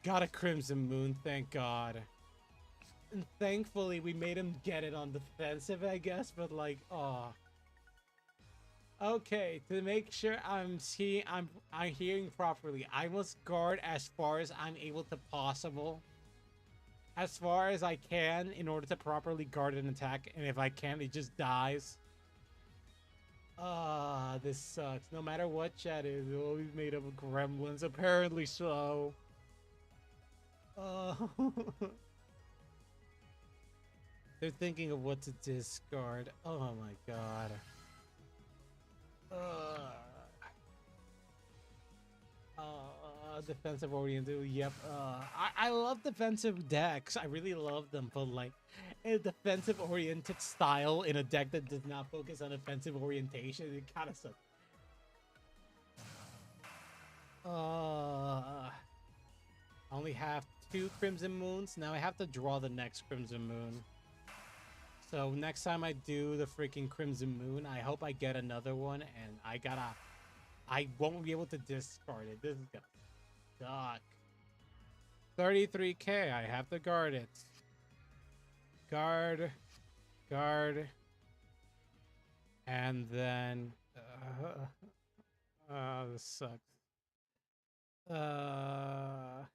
Got a Crimson Moon, thank God. And thankfully we made him get it on defensive, I guess, but like, oh. Okay, to make sure I'm hearing properly, I must guard as far as I'm able to possible. As far as I can in order to properly guard an attack, and if I can't, it just dies. This sucks. No matter what chat is, it's always made up of gremlins. Apparently so. They're thinking of what to discard. Oh my god. Defensive oriented. Yep. I love defensive decks. I really love them, but like a defensive oriented style in a deck that does not focus on offensive orientation, it kind of sucks. I only have 2 Crimson Moons. Now I have to draw the next Crimson Moon. So next time I do the freaking Crimson Moon, I hope I get another one, and I won't be able to discard it. This is gonna suck. 33k, I have to guard it. Guard. And then, this sucks. Fuck.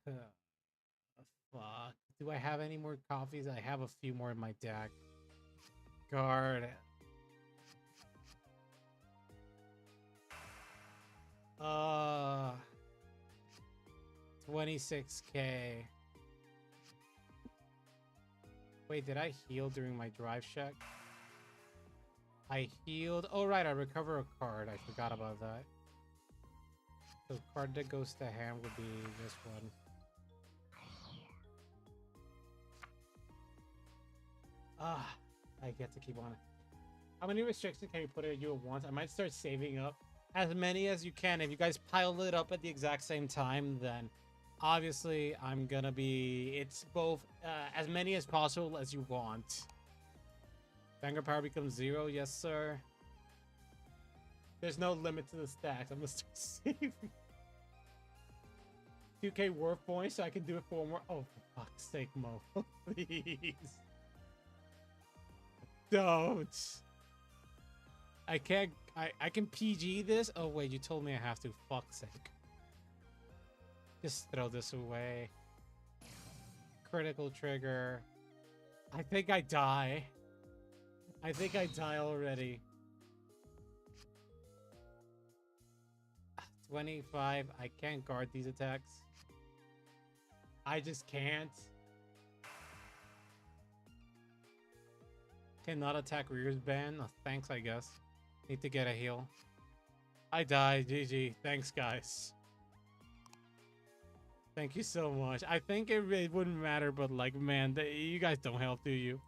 Do I have any more coffees? I have a few more in my deck. Guard. 26k. Wait, did I heal during my drive check? I healed. Oh, right. I recover a card. I forgot about that. The card that goes to hand would be this one. I get to keep on. How many restrictions can you put at you at once? I might start saving up as many as you can. If you guys pile it up at the exact same time, then obviously I'm gonna be. It's both as many as possible as you want. Vanguard power becomes 0. Yes, sir. There's no limit to the stacks. I'm gonna start saving. 2k worth points, so I can do it for more. Oh, for fuck's sake, Mo. Please. Don't. I can't. I can PG this. Oh, wait, you told me I have to. Fuck's sake. Just throw this away. Critical trigger. I think I die. I think I die already. 25. I can't guard these attacks. I just can't. Cannot attack rears ban. Oh, thanks, I guess. Need to get a heal. I died. GG. Thanks, guys. Thank you so much. I think it wouldn't matter, but like, man, you guys don't help, do you?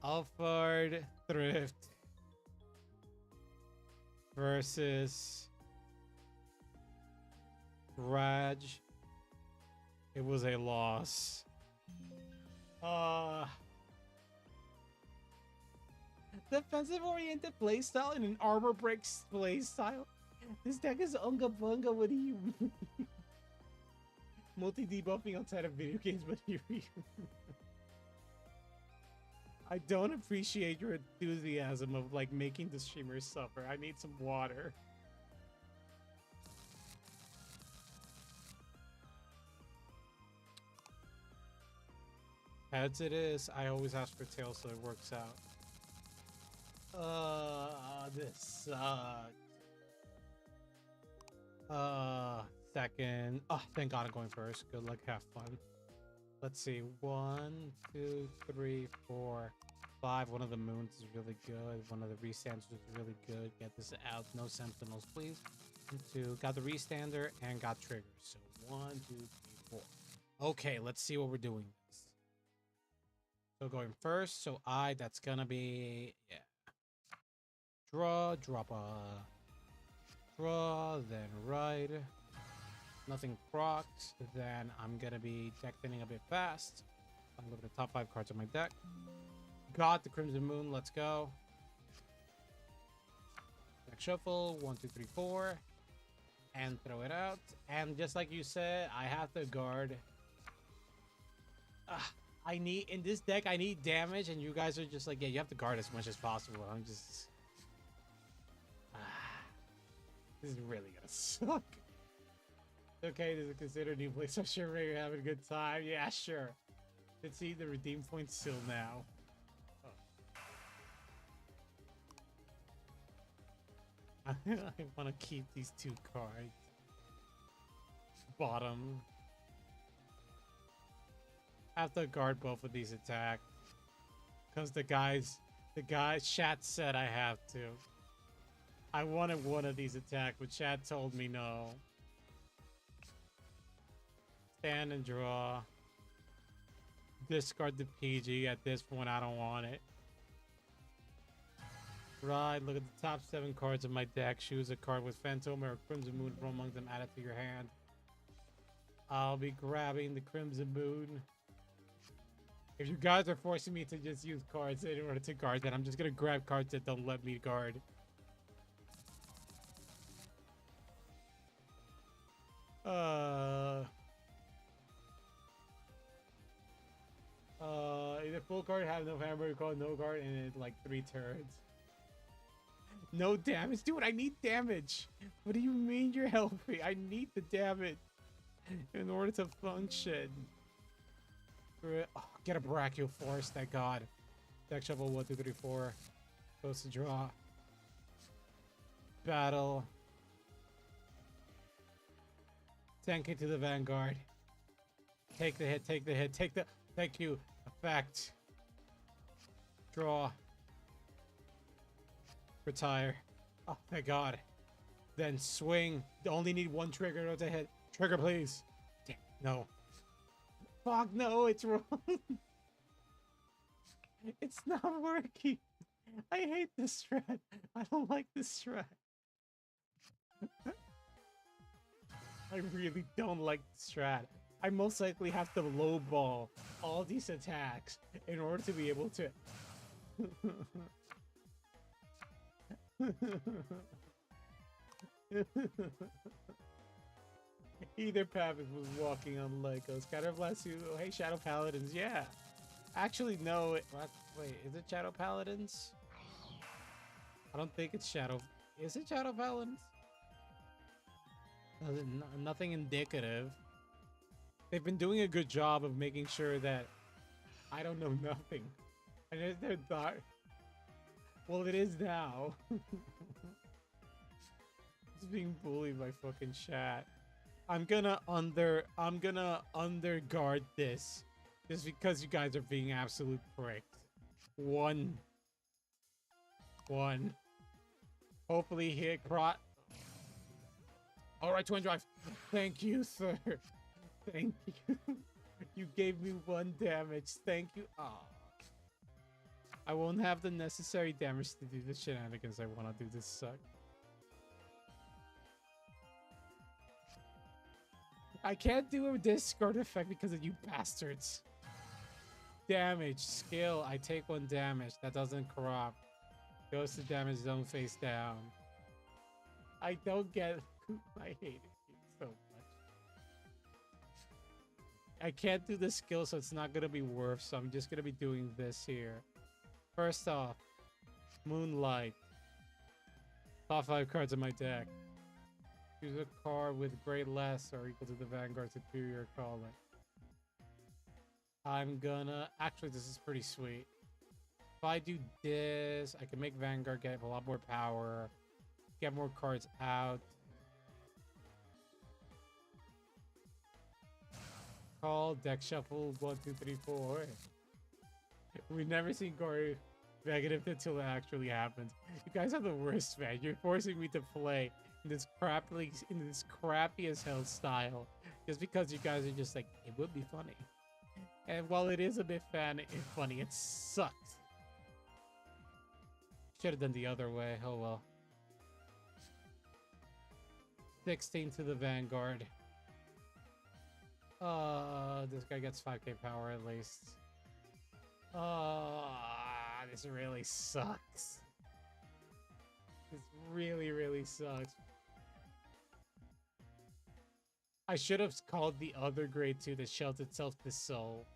Alphard Thrift versus Raj. It was a loss. Defensive oriented playstyle and an armor breaks playstyle. This deck is unga bunga. What do you mean? Multi debuffing outside of video games, but here you. I don't appreciate your enthusiasm of like making the streamers suffer. I need some water. Heads it is. I always ask for tails, so it works out. This sucks. Second. Oh, thank God I'm going first. Good luck, have fun. Let's see. 1, 2, 3, 4, 5. One of the moons is really good. One of the restanders is really good. Get this out. No sentinels, please. 2. Got the restander and got triggers. So 1, 2, 3, 4. Okay, let's see what we're doing. So going first. So that's gonna be, yeah. Draw, drop a draw, then ride. Nothing procs. Then I'm gonna be deck thinning a bit fast. I'm looking at the top 5 cards on my deck. Got the Crimson Moon. Let's go. Deck shuffle. 1, 2, 3, 4, and throw it out. And just like you said, I have to guard. I need in this deck. I need damage, and you guys are just like, yeah, you have to guard as much as possible. I'm just. This is really gonna suck. Okay, does it consider new place? I'm sure Ray, you're having a good time. Yeah, sure. Let's see the redeem points still now. Oh. I want to keep these 2 cards. Bottom. I have to guard both of these attacks. Because the guys chat said I have to. I wanted one of these attack, but chat told me no. Stand and draw. Discard the PG. At this point, I don't want it. Right, look at the top 7 cards of my deck. Choose a card with Phantom or Crimson Moon from among them. Add it to your hand. I'll be grabbing the Crimson Moon. If you guys are forcing me to just use cards in order to guard, then I'm just gonna grab cards that don't let me guard. Either full card have no hammer, call no guard, and it's like 3 turns. No damage? Dude, I need damage. What do you mean you're healthy? I need the damage in order to function. Oh, get a brachial force, thank God. Deck shuffle 1, 2, 3, 4. Goes to draw. Battle. 10k to the Vanguard. Take the hit, take the hit, take the... Thank you. Effect. Draw. Retire. Oh, thank God. Then swing. Only need one trigger to hit. Trigger, please. Damn, no. Fuck, no, it's wrong. It's not working. I hate this strat. I don't like this strat. I really don't like this strat. I most likely have to lowball all these attacks in order to be able to... Either Pappas was walking on Legos. Counterblast you. Oh, hey, Shadow Paladins. Yeah. Actually, no. Wait, is it Shadow Paladins? I don't think it's Shadow. Is it Shadow Paladins? Nothing indicative. They've been doing a good job of making sure that I don't know nothing. And they're dark. Well, it is now. It's being bullied by fucking chat. I'm gonna underguard this just because you guys are being absolute pricks. One. Hopefully hit crot. All right, twin drive. Thank you, sir. Thank you. You gave me 1 damage. Thank you. Oh. I won't have the necessary damage to do the shenanigans I want to do. This suck. I can't do a discard effect because of you bastards. Damage. Skill. I take 1 damage. That doesn't corrupt. Goes to damage zone face down. I don't get... I hate it so much. I can't do the skill, so it's not going to be worth, so I'm just going to be doing this here. First off, Moonlight. Top 5 cards in my deck. Choose a card with great less or equal to the Vanguard superior color. I'm gonna... Actually, this is pretty sweet. If I do this, I can make Vanguard get a lot more power. Get more cards out. Call, deck shuffle, 1, 2, 3, 4. We've never seen card negative until it actually happens. You guys are the worst, man. You're forcing me to play in this crappy as hell style just because you guys are just like, it would be funny. And while it is a bit funny, it sucks. Should have done the other way. Oh well. 16 to the Vanguard. This guy gets 5k power at least. This really sucks. This really sucks. I should have called the other grade 2 that shells itself to soul.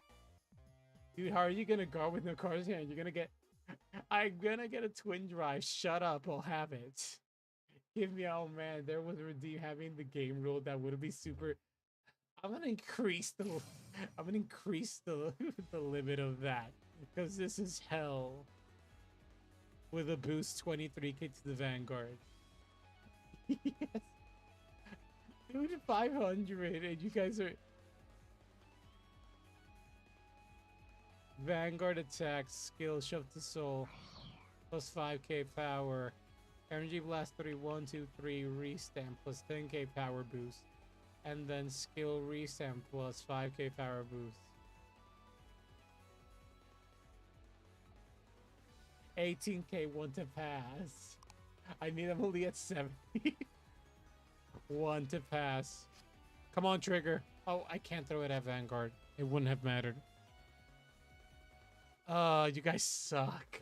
Dude, how are you gonna guard with no cards in hand? You're gonna get... I'm gonna get a twin drive. Shut up, I'll have it. Give me... Oh man, there was redeem having the game rule that would be super... I'm gonna increase the the limit of that because this is hell. With a boost 23k to the Vanguard. Yes. Dude, 500 and you guys are... Vanguard attacks, skill, shove to soul, plus 5k power. Energy blast 3, 1, 2, 3, restamp, plus 10k power boost. And then skill restamp plus 5k power boost. 18k, 1 to pass. I need them only at 70. 1 to pass. Come on, trigger. Oh, I can't throw it at Vanguard. It wouldn't have mattered. You guys suck.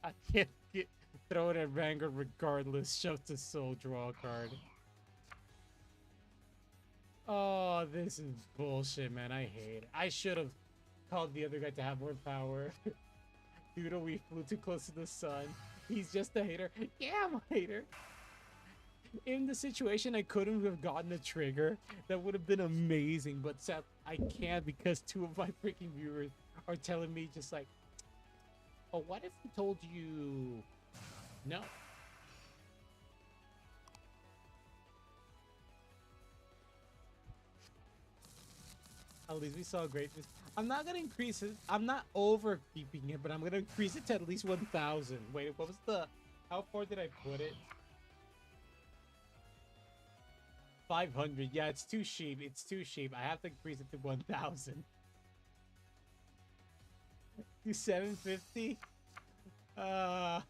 I can't throw it at Vanguard regardless. Shove to soul, draw a card. Oh, this is bullshit, man. I hate it. I should have called the other guy to have more power. Dude, we flew too close to the sun. He's just a hater. Yeah, I'm a hater. In the situation, I couldn't have gotten a trigger. That would have been amazing, but Seth, I can't because two of my freaking viewers are telling me just like, oh, what if he told you no? At least we saw greatness. I'm not gonna increase it. I'm not over keeping it, but I'm gonna increase it to at least 1,000. Wait, what was the? How far did I put it? 500. Yeah, it's too cheap. It's too cheap. I have to increase it to 1,000. To 750.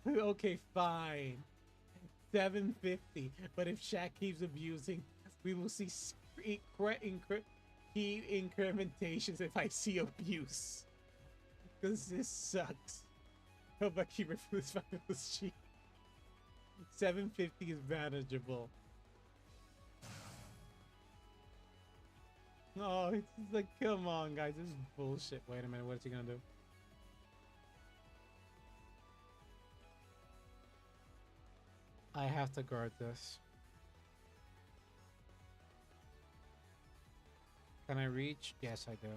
Okay, fine. 750. But if Shaq keeps abusing, we will see key incrementations if I see abuse. Because this sucks. Hope I keep refused by those cheap. 750 is manageable. No, it's like, come on, guys. This is bullshit. Wait a minute. What's he gonna do? I have to guard this. Can I reach? Yes, I do.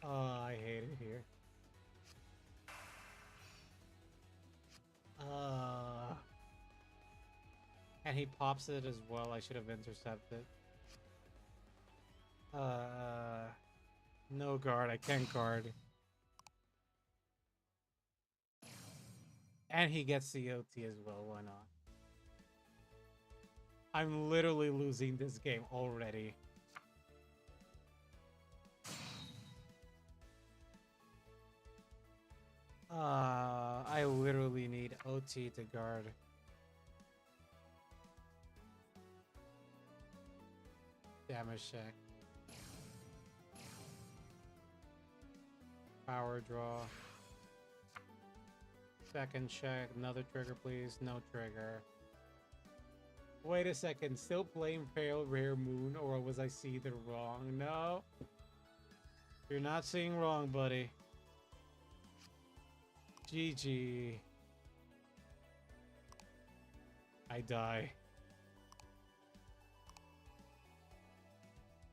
Oh, I hate it here. And he pops it as well. I should have intercepted. No guard. I can't guard. And he gets the OT as well. Why not? I'm literally losing this game already. I literally need OT to guard. Damage check. Power draw. Second check. Another trigger, please. No trigger. Wait a second. Still playing Pale Rare Moon, or was I seeing it wrong? No. You're not seeing wrong, buddy. GG. I die.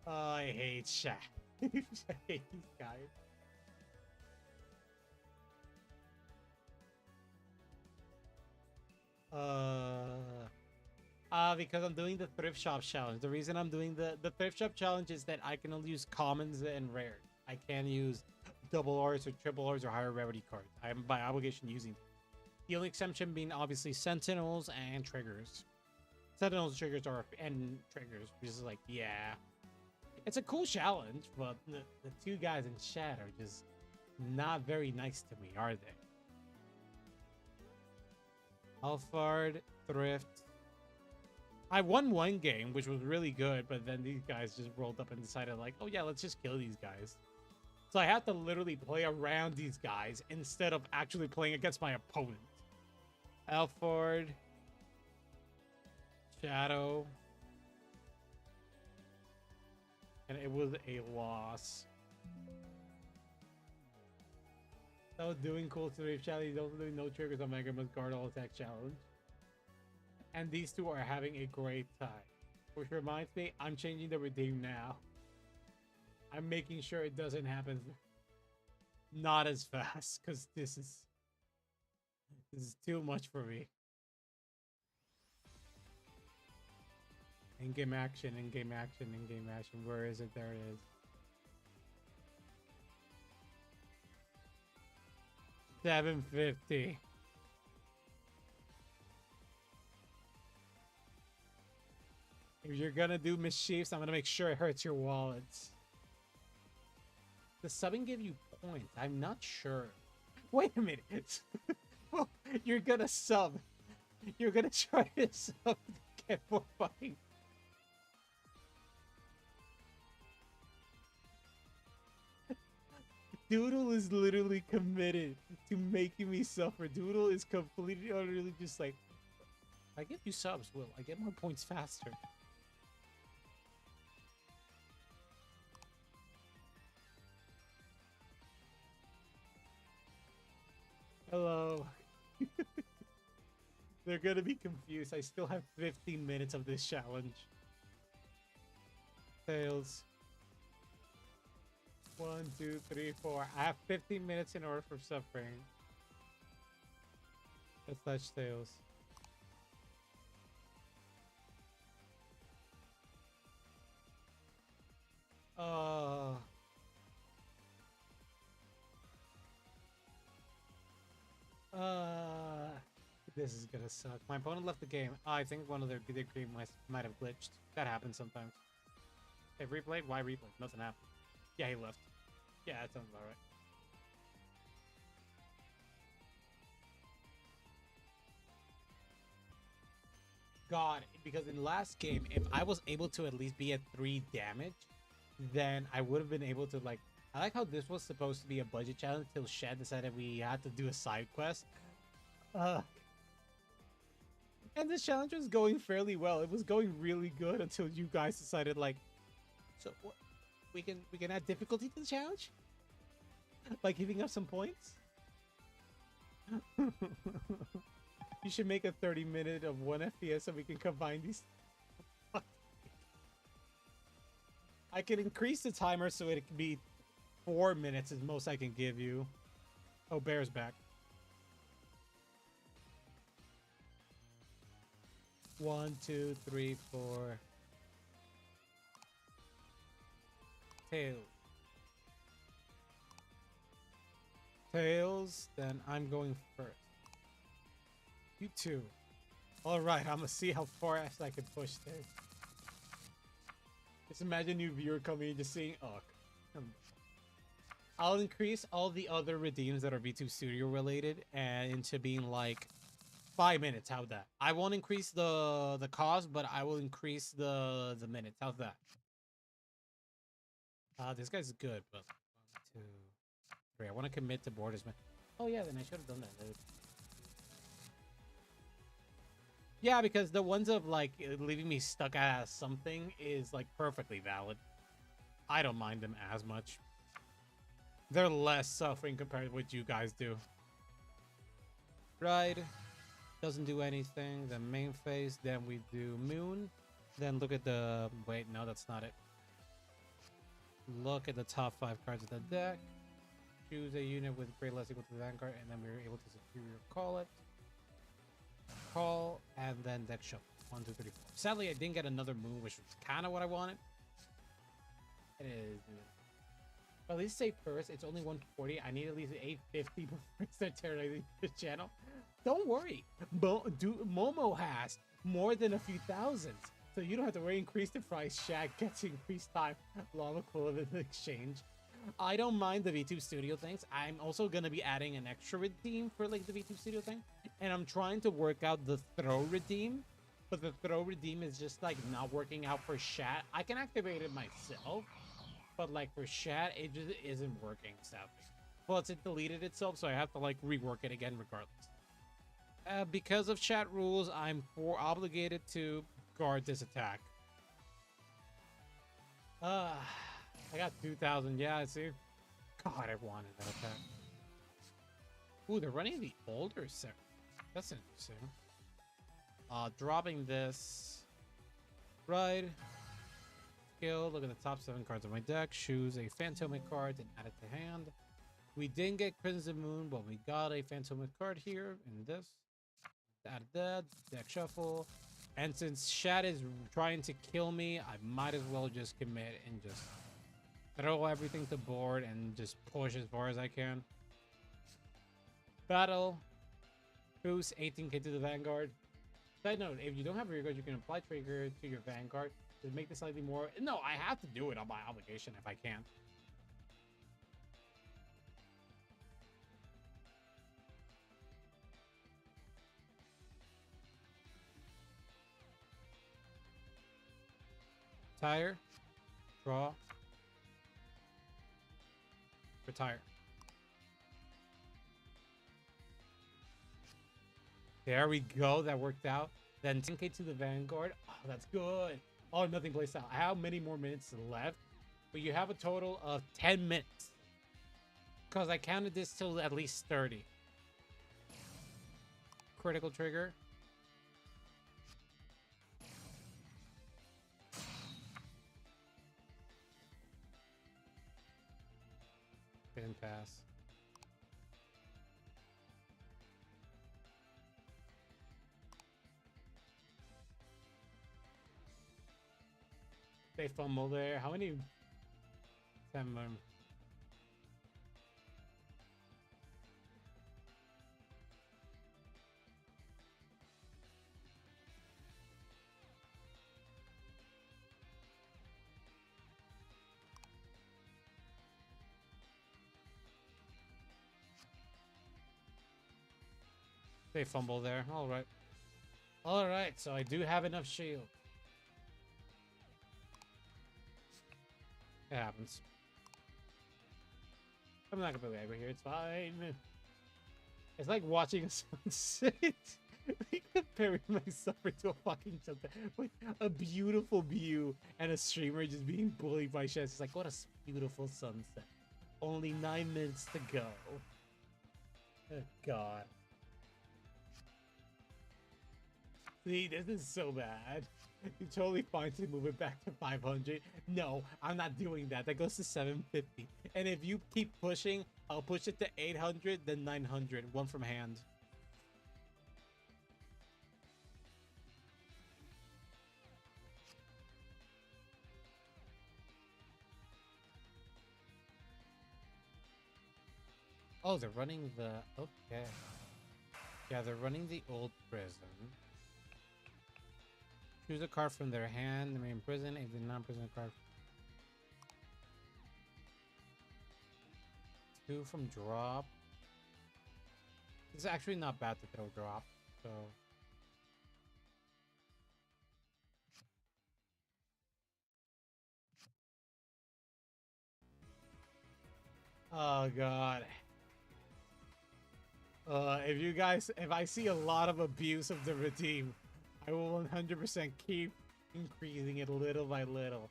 Oh, I hate Shaq. I hate these guys. Because I'm doing the Thrift Shop challenge. The reason I'm doing the Thrift Shop challenge is that I can only use commons and rare. I can't use double R's or triple R's or higher rarity cards. I am by obligation using them. The only exception being obviously Sentinels and triggers. Sentinels, triggers, and triggers. Which is like, yeah. It's a cool challenge, but the two guys in chat are just not very nice to me, are they? Alphard, Thrift. I won one game, which was really good, but then these guys just rolled up and decided like, oh yeah, let's just kill these guys. So I have to literally play around these guys instead of actually playing against my opponent. Alphard. Shadow. And it was a loss. That was doing cool to Thrift Shop. He's also doing no triggers on Mega must guard all attack challenge. And these two are having a great time. Which reminds me, I'm changing the redeem now. I'm making sure it doesn't happen not as fast, because this is too much for me. In-game action, in-game action, in-game action. Where is it? There it is. $750. If you're gonna do mischiefs, I'm gonna make sure it hurts your wallets. Does subbing give you points? I'm not sure. Wait a minute. You're gonna sub. You're gonna try to sub to get more fucking. Doodle is literally committed to making me suffer. Doodle is completely, utterly just like, I give you subs, Will. I get more points faster. Hello. They're gonna be confused. I still have 15 minutes of this challenge. Tails. 1, 2, 3, 4. I have 15 minutes in order for suffering. Let's touch tails. This is gonna suck. My opponent left the game. I think one of their game might have glitched. That happens sometimes. Hey, replayed? Why replay? Nothing happened. Yeah, he left. Yeah, that sounds about right. God, because in the last game, if I was able to at least be at 3 damage, then I would have been able to, like, I like how this was supposed to be a budget challenge till Shad decided we had to do a side quest. And this challenge was going fairly well. It was going really good until you guys decided, like, so what, we can add difficulty to the challenge by giving up some points. You should make a 30-minute of 1 FPS so we can combine these. I can increase the timer so it can be 4 minutes is most I can give you. Oh, Bear's back. 1, 2, 3, 4. Tails. Tails, then I'm going first. You too. Alright, I'm gonna see how far I can push this. Just imagine new viewer coming and just saying, oh. I'll increase all the other redeems that are VTube Studio related and into being like 5 minutes. How's that? I won't increase the cost, but I will increase the minutes. How's that? This guy's good, but 1, 2, 3. I want to commit to borders, man. Oh yeah, then I should have done that, dude. Yeah, because the ones of like leaving me stuck at something is like perfectly valid. I don't mind them as much. They're less suffering compared to what you guys do. Ride doesn't do anything. The main phase, then we do moon. Then look at the wait, no, that's not it. Look at the top 5 cards of the deck. Choose a unit with grade less equal to the Vanguard, and then we're able to superior call it. Call, and then deck shuffle. 1, 2, 3, 4. Sadly, I didn't get another moon, which was kind of what I wanted. It is. At least say first, it's only 140. I need at least 850 before I start terrorizing the channel. Don't worry. Momo has more than a few thousands. So you don't have to worry. Increase the price. Shaq gets increased time. Long equivalent in exchange. I don't mind the VTube Studio things. I'm also going to be adding an extra redeem for like the VTube Studio thing. And I'm trying to work out the throw redeem. But the throw redeem is just like not working out for chat. I can activate it myself. But like for chat, it just isn't working, sadly. Plus it deleted itself, so I have to like rework it again regardless. Because of chat rules, I'm obligated to guard this attack. I got 2,000. Yeah, I see. God, I wanted that attack. Ooh, they're running the older set. That's interesting. Dropping this. Right. Skill. Look at the top 7 cards of my deck. Choose a Phantomic card and add it to hand. We didn't get Crimson Moon, but we got a Phantomic card here in this. Add that. Deck shuffle. And since Shad is trying to kill me, I might as well just commit and just throw everything to board and just push as far as I can. Battle. Boost 18k to the Vanguard. Side note, if you don't have Vanguard, you can apply trigger to your Vanguard to make this slightly more... No, I have to do it on my obligation if I can. Retire. Draw. Retire. There we go. That worked out. Then 10k to the Vanguard. Oh, that's good. Oh, nothing plays out. How many more minutes left? But you have a total of 10 minutes. Because I counted this till at least 30. Critical trigger. Didn't pass. They fumble there. How many? 10 more. They fumble there. All right. All right. So I do have enough shield. It happens. I'm not gonna be angry here. It's fine. It's like watching a sunset. Like comparing myself to a fucking sunset. Like a beautiful view and a streamer just being bullied by chefs. It's like, what a beautiful sunset. Only 9 minutes to go. Oh, God. See, this is so bad. You're totally fine to move it back to 500. No, I'm not doing that. That goes to 750. And if you keep pushing, I'll push it to 800, then 900. One from hand. Oh, they're running the... Okay. Yeah, they're running the old prison. Choose a card from their hand. They may imprison if the non-prison card. 2 from drop. It's actually not bad to throw drop. So. Oh God. If I see a lot of abuse of the redeem, I will 100% keep increasing it little by little.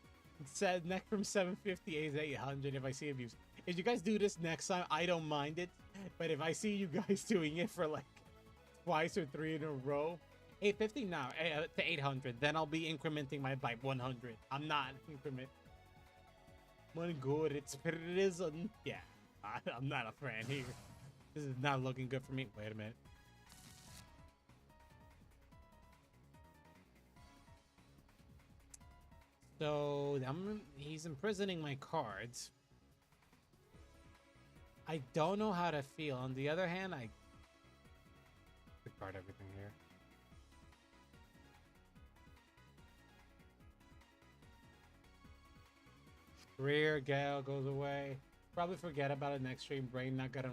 Said next from 750 is 800 if I see abuse. If you guys do this next time, I don't mind it. But if I see you guys doing it for like twice or 3 in a row, 850 now to 800, then I'll be incrementing my by 100. I'm not increment. One good, it's prison. Yeah, I'm not a fan here. This is not looking good for me. Wait a minute. So he's imprisoning my cards. I don't know how to feel. On the other hand, I discard everything here. Rear Gale goes away. Probably forget about it next stream. Brain not gonna.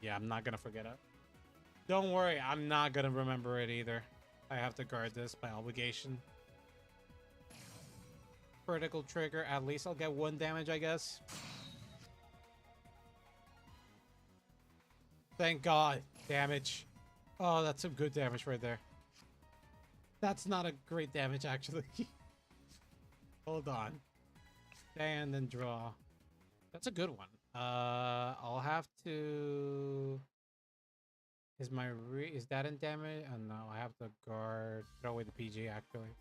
Yeah, I'm not gonna forget it. Don't worry, I'm not gonna remember it either. I have to guard this by obligation. Critical trigger. At least I'll get 1 damage, I guess. Thank God. Damage. Oh, that's some good damage right there. That's not a great damage, actually. Hold on. Stand and draw. That's a good one. I'll have to... Is that in damage? Oh, no, I have to guard. Throw away the PG, actually.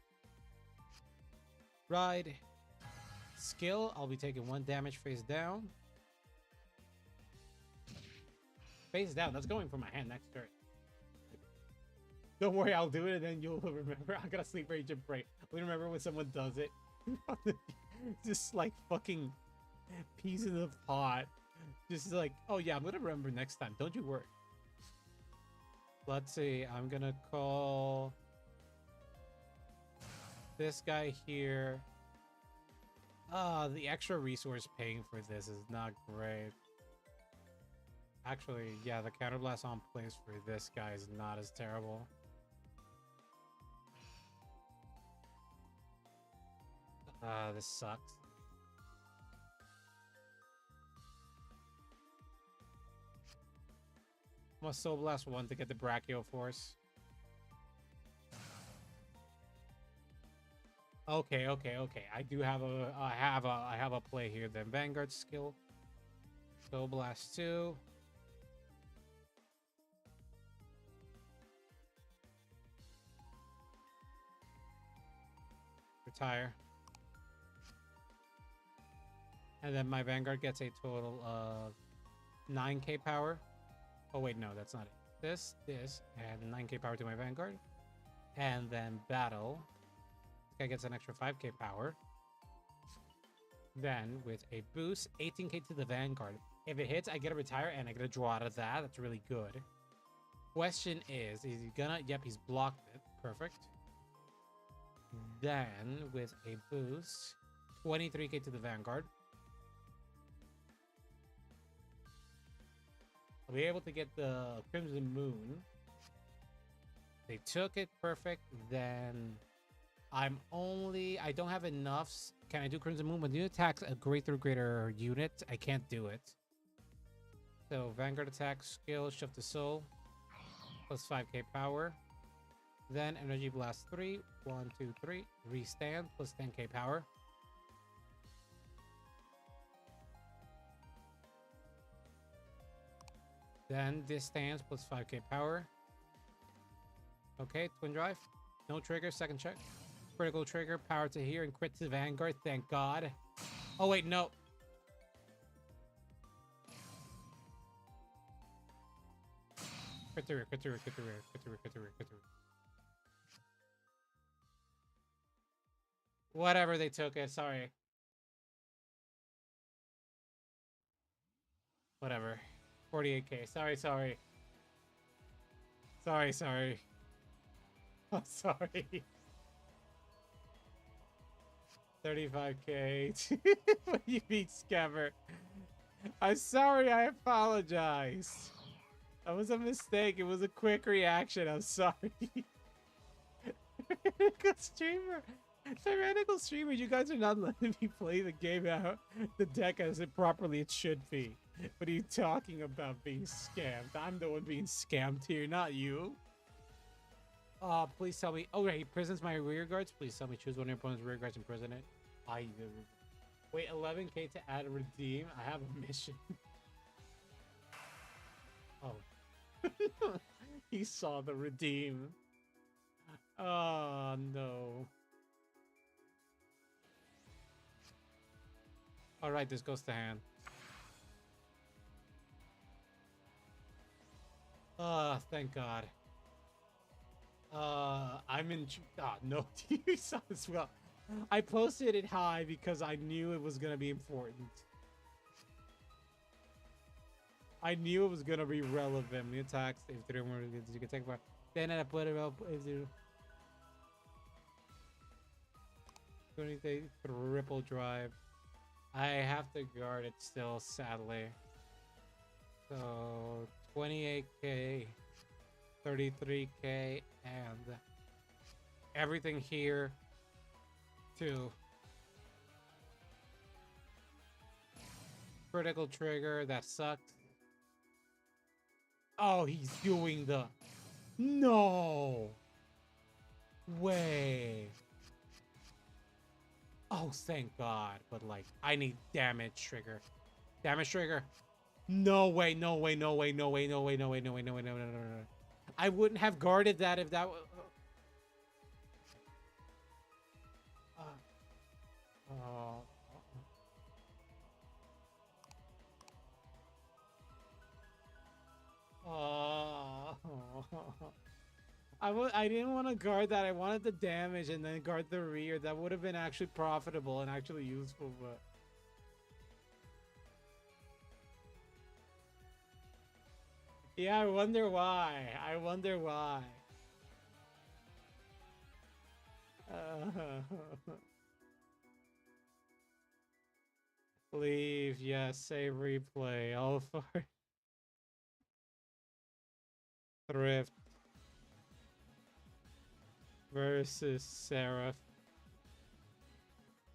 Ride. Skill. I'll be taking 1 damage face down. Face down. That's going for my hand next turn. Don't worry, I'll do it and then you'll remember. I gotta sleep rage and pray. We remember when someone does it. Just like fucking peas in the pot. Just like, oh yeah, I'm gonna remember next time. Don't you worry. Let's see. I'm gonna call this guy here. The extra resource paying for this is not great. Actually, yeah, the counterblast on place for this guy is not as terrible. This sucks. Must Soul Blast 1 to get the Brachio Force. Okay, okay, okay. I do have a I have a play here then. Vanguard skill. So blast 2. Retire. And then my Vanguard gets a total of 9k power. Oh wait, no, that's not it. This, and 9k power to my Vanguard. And then battle. This guy gets an extra 5k power. Then with a boost, 18k to the Vanguard. If it hits, I get a retire and I get a draw out of that. That's really good. Question is he gonna... Yep, he's blocked it. Perfect. Then with a boost, 23k to the Vanguard. I'll be able to get the Crimson Moon. They took it. Perfect. Then I don't have enough. Can I do Crimson Moon? When you attack a grade through greater unit, I can't do it. So Vanguard attack skill, shift to soul, plus 5k power. Then energy blast 3, 1, 2, 3, restand, plus 10k power. Then this stands plus 5k power. Okay, twin drive. No trigger, second check. Critical trigger, power to here, and crit to Vanguard, thank God. Oh wait, no. Crit to rear, crit to rear, crit to rear, crit to rear, crit to rear, crit to rear. Whatever, they took it, sorry. Whatever. 48k, sorry. Sorry. I'm sorry. 35k. What do you mean, scammer? I'm sorry, I apologize. That was a mistake. It was a quick reaction. I'm sorry. Tyrannical streamer, you guys are not letting me play the game out, the deck as it properly it should be. What are you talking about being scammed? I'm the one being scammed here, not you. Please tell me. Oh, he prisons my rear guards. Please tell me choose one of your opponent's rear guards and prison it. Wait, 11k to add a redeem. I have a mission. Oh. He saw the redeem. Oh, no. Alright, this goes to hand. Thank God. I'm in... no, you saw as well. I posted it high because I knew it was gonna be important. I knew it was gonna be relevant. The attacks, if 3 more, you can take part. Then I put it up. If you... triple drive. I have to guard it still, sadly. So 28k, 33k, and everything here too. Critical trigger, that sucked. Oh, he's doing the... No way. Oh, thank God. But like, I need damage trigger. Damage trigger. No way, no way, no way, no way, no way, no way, no way, no way, no way, no, no, no. I wouldn't have guarded that if that was... I didn't want to guard that. I wanted the damage and then guard the rear. That would have been actually profitable and actually useful, but... Yeah, I wonder why. I wonder why. Leave, yes, save replay. Alphard. Thrift versus Seraph.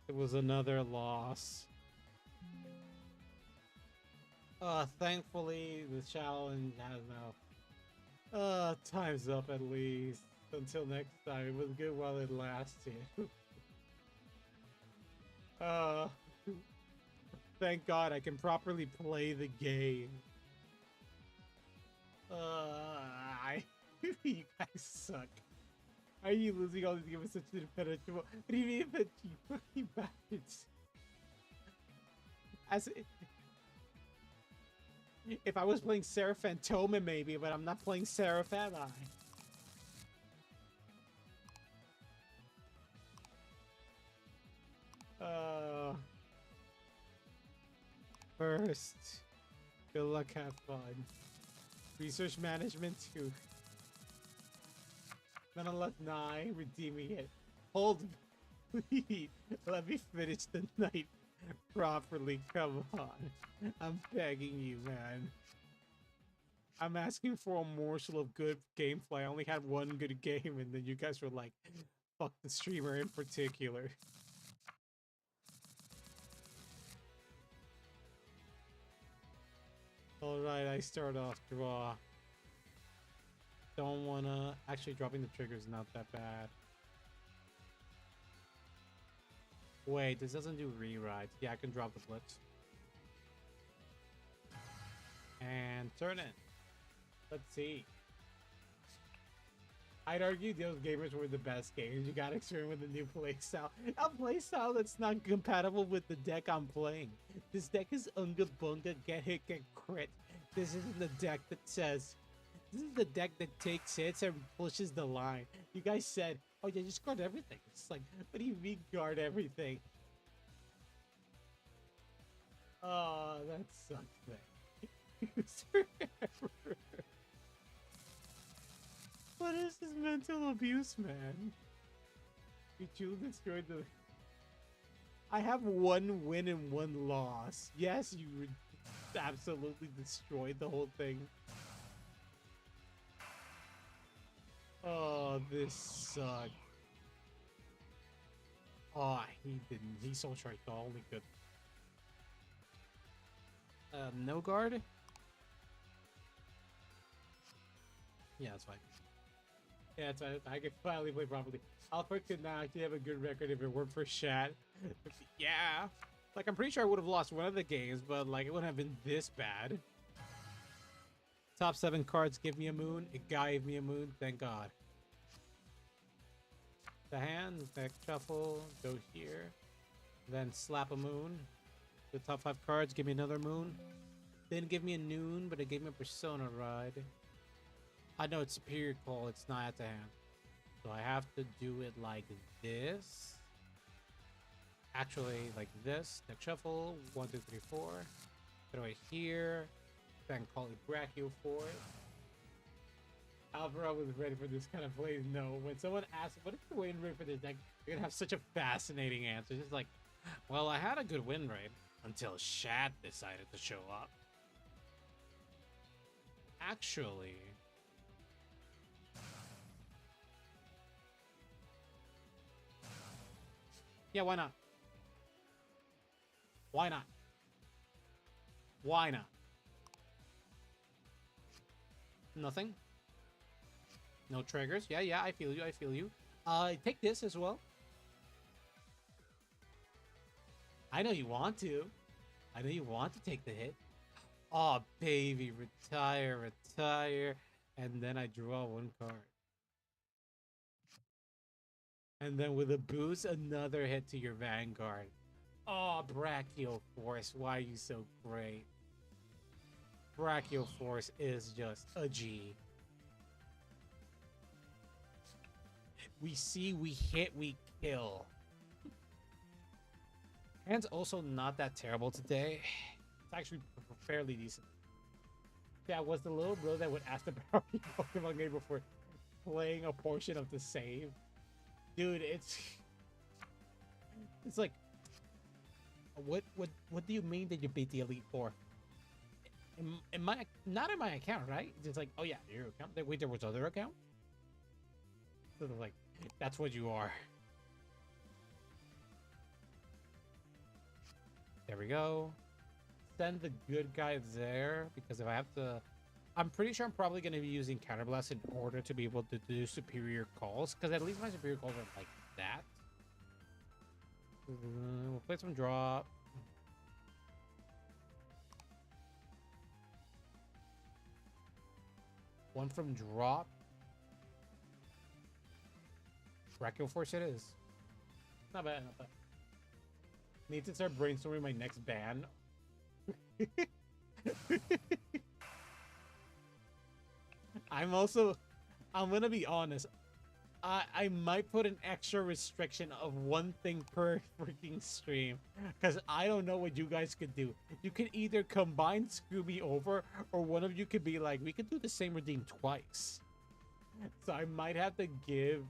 It was another loss. Thankfully the challenge has now time's up at least. Until next time. It was good while it lasted. Uh, thank God I can properly play the game. I you guys suck. Are you losing all these games such an impenetrable? What do you mean that you fucking bastards? As if I was playing Sarah Phantoma, maybe, but I'm not playing Seraph, am I? First, good luck, have fun. Research management 2. Nonetheless, 9, redeeming it. Hold, please. Let me finish the night properly. Come on. I'm begging you, man. I'm asking for a morsel of good gameplay. I only had one good game, and then you guys were like, fuck the streamer in particular. Alright, I start off draw. Don't wanna... Actually, dropping the trigger is not that bad. Wait, this doesn't do rewrites. Yeah, I can drop the blitz. And turn it. Let's see. I'd argue those gamers were the best games. You gotta experiment with a new playstyle. A playstyle that's not compatible with the deck I'm playing. This deck is Unga Bunga, get hit, get crit. This isn't the deck that says... This is the deck that takes hits and pushes the line. You guys said, oh yeah, just guard everything. It's like, what do you mean guard everything? Oh, that sucks, man. What is this mental abuse, man? You truly destroyed the... I have one win and one loss. Yes, you absolutely destroyed the whole thing. Oh, this sucked. Oh, he didn't. He soul strike the only good. No guard? Yeah, that's fine. Yeah, it's fine. I can finally play properly. Alphard could not actually have a good record if it weren't for Shat. Yeah. Like, I'm pretty sure I would have lost one of the games, but, like, it wouldn't have been this bad. Top 7 cards give me a moon. It gave me a moon. Thank God. The hand, deck shuffle, go here. Then slap a moon. The top 5 cards give me another moon. Didn't give me a noon, but it gave me a persona ride. I know it's superior call, it's not at the hand. So I have to do it like this. Actually, like this. Deck shuffle, 1, 2, 3, 4. Throw it here. Then call it Brachio for it. Alphard was ready for this kind of play. No, when someone asks, what is the win rate for this deck? You're gonna have such a fascinating answer. It's like, well, I had a good win rate until Shat decided to show up. Actually, yeah, why not? Why not? Why not? Nothing? No triggers? Yeah, yeah, I feel you, I feel you. Take this as well. I know you want to. I know you want to take the hit. Oh, baby, retire, retire. And then I draw 1 card. And then with a boost, another hit to your Vanguard. Oh, Brachio Force, why are you so great? Brachio Force is just a G. We see, we hit, we kill. Hand's also not that terrible today. It's actually fairly decent. Yeah, was the little bro that would ask about your Pokemon game before playing a portion of the save. Dude, it's like, what do you mean that you beat the Elite Four? In my, not in my account, right? It's just like, oh yeah, your account. Wait, there was other account? So like, that's what you are. There we go. Send the good guy there, because if I have to... I'm pretty sure I'm probably going to be using Counterblast in order to be able to do superior calls, because at least my superior calls are like that. We'll play some drop. One from drop. Brachial Force it is. Not bad, not bad. Need to start brainstorming my next ban. I'm gonna be honest. I might put an extra restriction of one thing per freaking stream, because I don't know what you guys could do. You can either combine Screw Me Over, or one of you could be like, we could do the same redeem twice. So I might have to give.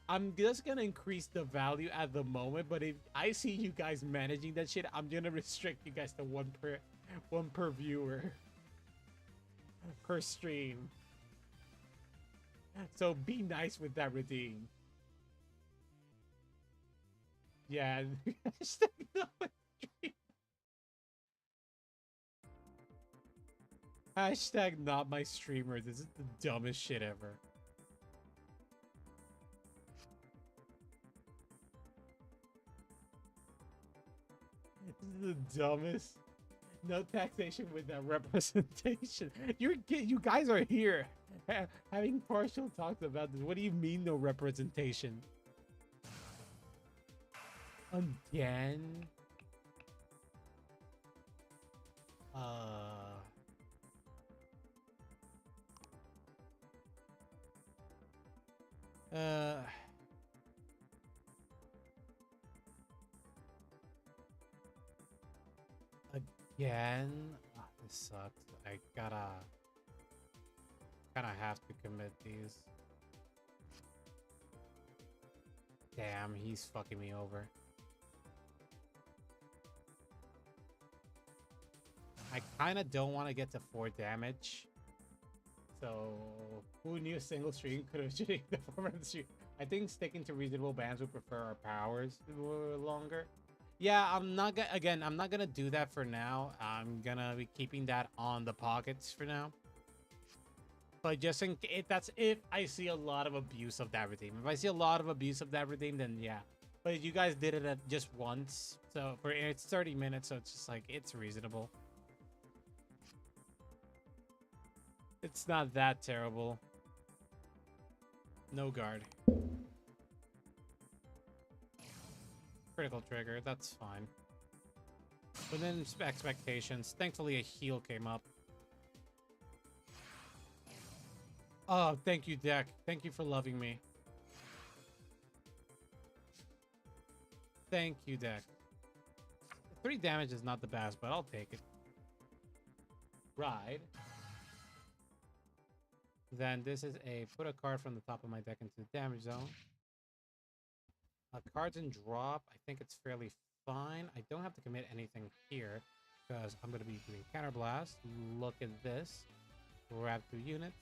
I'm just gonna increase the value at the moment, but if I see you guys managing that shit, I'm gonna restrict you guys to one per viewer per stream. So be nice with that redeem. Yeah. Hashtag not my streamer. This is the dumbest shit ever. This is the dumbest. No taxation with that representation. You guys are here having partial talks about this. What do you mean no representation? Again? Again? Oh, this sucks. I kinda have to commit these. Damn, he's fucking me over. I kinda don't want to get to 4 damage. So who knew a single stream could have changed the format of the stream? I think sticking to reasonable bands would prefer our powers longer. Yeah, I'm not gonna do that for now. I'm gonna be keeping that on the pockets for now. But just in case, that's if I see a lot of abuse of that redeem. If I see a lot of abuse of that redeem, then yeah. But you guys did it at just once, so it's 30 minutes, so it's just like it's reasonable. It's not that terrible. No guard. Critical trigger, that's fine. Within expectations. Thankfully a heal came up. Oh, thank you, Deck. Thank you for loving me. Thank you, Deck. 3 damage is not the best, but I'll take it. Ride. Then this is a put a card from the top of my deck into the damage zone. Cards and drop, I think it's fairly fine. I don't have to commit anything here because I'm going to be doing counterblast. Look at this. Grab 2 units.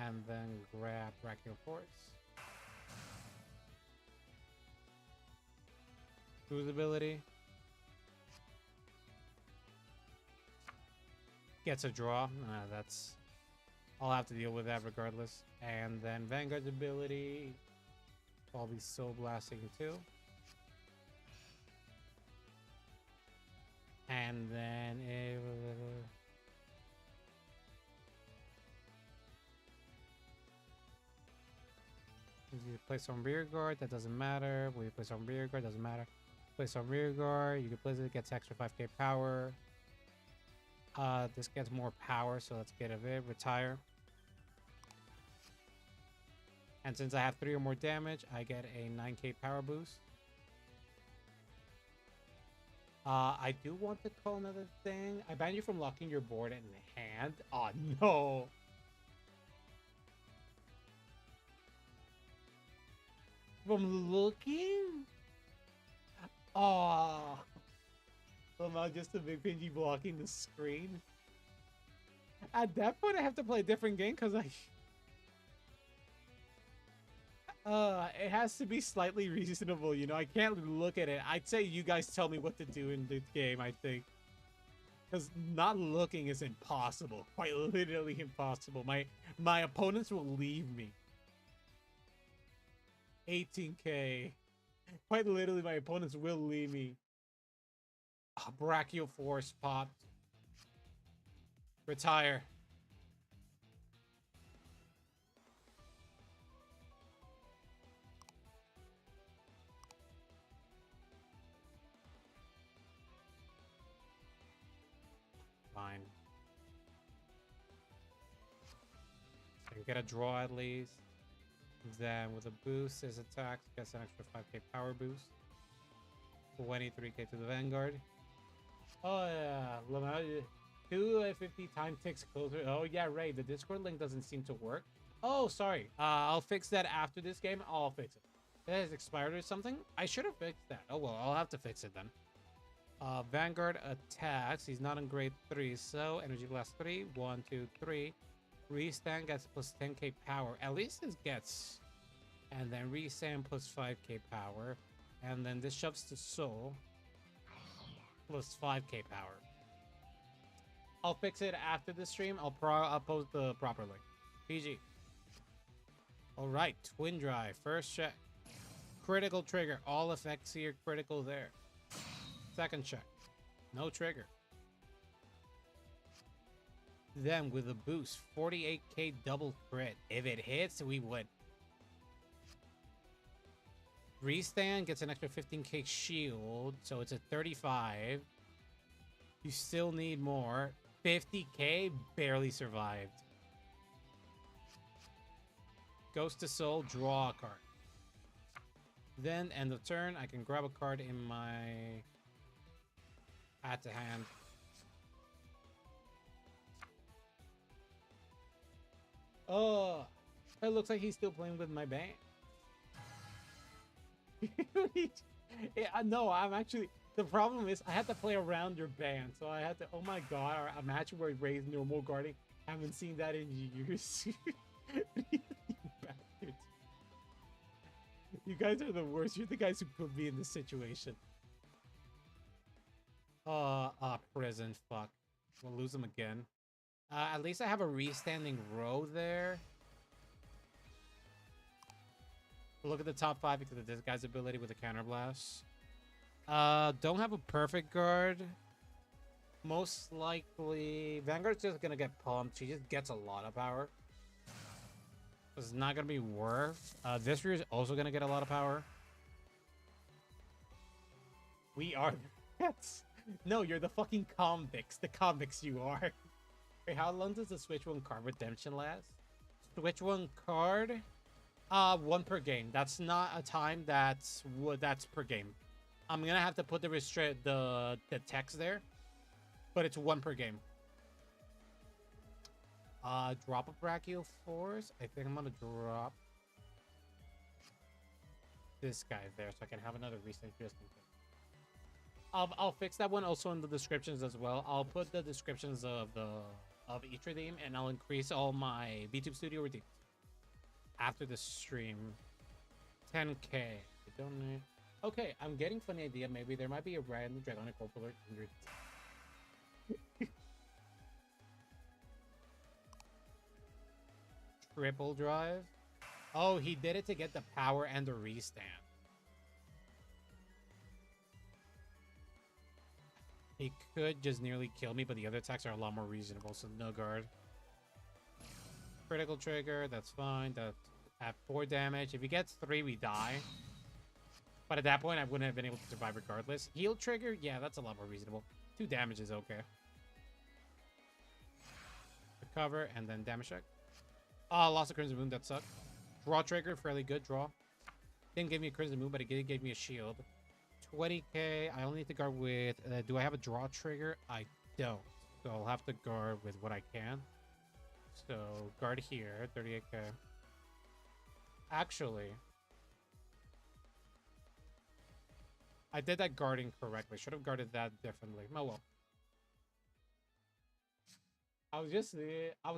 And then grab Brachial Force. Cruise ability. Gets a draw. That's... I'll have to deal with that regardless. And then Vanguard's ability. I'll be Soul Blasting too. And then you place on rear guard, that doesn't matter. When you place on rear guard, doesn't matter. Place on rear guard, you can place it, gets extra 5k power. This gets more power, so let's get it. Retire. And since I have 3 or more damage, I get a 9k power boost. I do want to call another thing. I ban you from locking your board in hand. Oh, no. From looking? Oh. Somehow just a big pingy blocking the screen. At that point, I have to play a different game because it has to be slightly reasonable, you know. I can't look at it. I'd say you guys tell me what to do in the game, I think. Because not looking is impossible. Quite literally impossible. My opponents will leave me. 18k. Quite literally, my opponents will leave me. Oh, Brachial Force popped. Retire. Fine. I can get a draw at least. Then with a boost, his attacks gets an extra 5k power boost. 23k to the Vanguard. Oh yeah, 250 time ticks closer. Oh yeah, Ray, the Discord link doesn't seem to work. Oh, sorry. I'll fix that after this game. I'll fix it. It has expired or something. I should have fixed that. Oh well, I'll have to fix it then. Vanguard attacks. He's not on grade 3, so energy blast 3. 1, 2, 3. Restand gets plus 10k power. At least this gets. And then restand plus 5k power. And then this shoves to soul plus 5k power. I'll fix it after the stream. I'll post the proper link. PG. All right, twin drive. First check. Critical trigger. All effects here. Critical there. Second check. No trigger. Then with a boost, 48k double crit. If it hits, we win. Restand gets an extra 15k shield, so it's a 35. You still need more. 50k, barely survived. Ghost to Soul, draw a card. Then, end of turn, I can grab a card in my add to hand. Oh, it looks like he's still playing with my band. Yeah, no, I'm actually. The problem is I had to play around your band, so I had to. Oh my god, a match where he raised normal guarding. Haven't seen that in years. You bastards. You guys are the worst. You're the guys who put me in this situation. Prison. Fuck. We'll lose him again. At least I have a restanding row there. Look at the top 5 because of this guy's ability with the counterblast. Don't have a perfect guard. Most likely, Vanguard's just gonna get pumped. She just gets a lot of power. It's not gonna be worth. This rear is also gonna get a lot of power. We are. No, you're the fucking convicts. The convicts you are. Wait, how long does the Switch 1 card redemption last? Switch 1 card? 1 per game. That's not a time. That's per game. I'm gonna have to put the text there, but it's 1 per game. Drop a Brachial Force. I think I'm gonna drop this guy there so I can have another reset just in case. I'll fix that one also in the descriptions as well. I'll put the descriptions of each redeem, and I'll increase all my VTube Studio redeems after the stream. 10k. I don't need. Okay, I'm getting funny idea. Maybe there might be a random Dragonic Corporal under. Triple drive. Oh, he did it to get the power and the restand. He could just nearly kill me, but the other attacks are a lot more reasonable, so no guard. Critical trigger, that's fine. That at 4 damage. If he gets 3, we die. But at that point, I wouldn't have been able to survive regardless. Heal trigger, yeah, that's a lot more reasonable. 2 damage is okay. Recover, and then damage check. Lost a Crimson Moon, that sucked. Draw trigger, fairly good draw. Didn't give me a Crimson Moon, but it gave me a shield. 20k, I only need to guard with... do I have a draw trigger? I don't. So I'll have to guard with what I can. So, guard here, 38k. Actually... I did that guarding correctly. Should have guarded that differently. Oh well. I was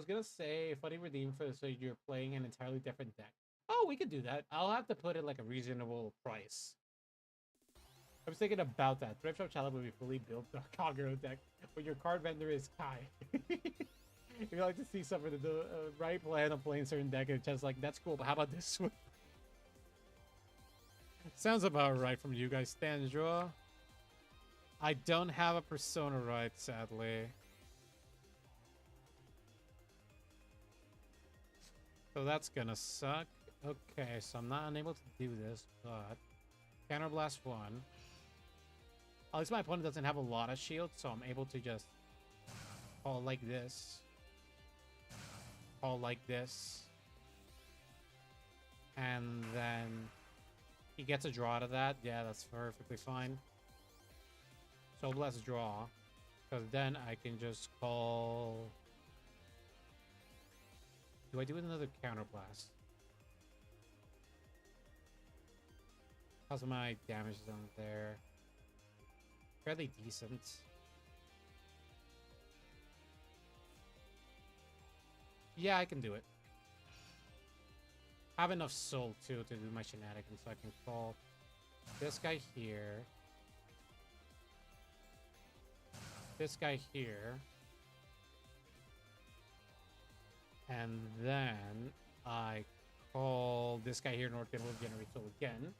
gonna say funny redeem for so you're playing an entirely different deck. Oh, we could do that. I'll have to put it like a reasonable price. I was thinking about that. Thrift Shop challenge would be fully built the Kagero deck, but your card vendor is Kai. If you like to see some of the right plan of playing certain deck, it's just like that's cool. But how about this one? Sounds about right from you guys, Stanjua. I don't have a persona right, sadly. So that's gonna suck. Okay, so I'm not unable to do this, but Counterblast 1. At least my opponent doesn't have a lot of shield, so I'm able to just call like this. Call like this. And then he gets a draw out of that. Yeah, that's perfectly fine. So let's draw. Because then I can just call... Do I do another Counterblast? How's my damage zone there? Fairly decent. Yeah, I can do it. I have enough soul too to do my shenanigans, so I can call this guy here. This guy here. And then I call this guy here in order to generate soul again.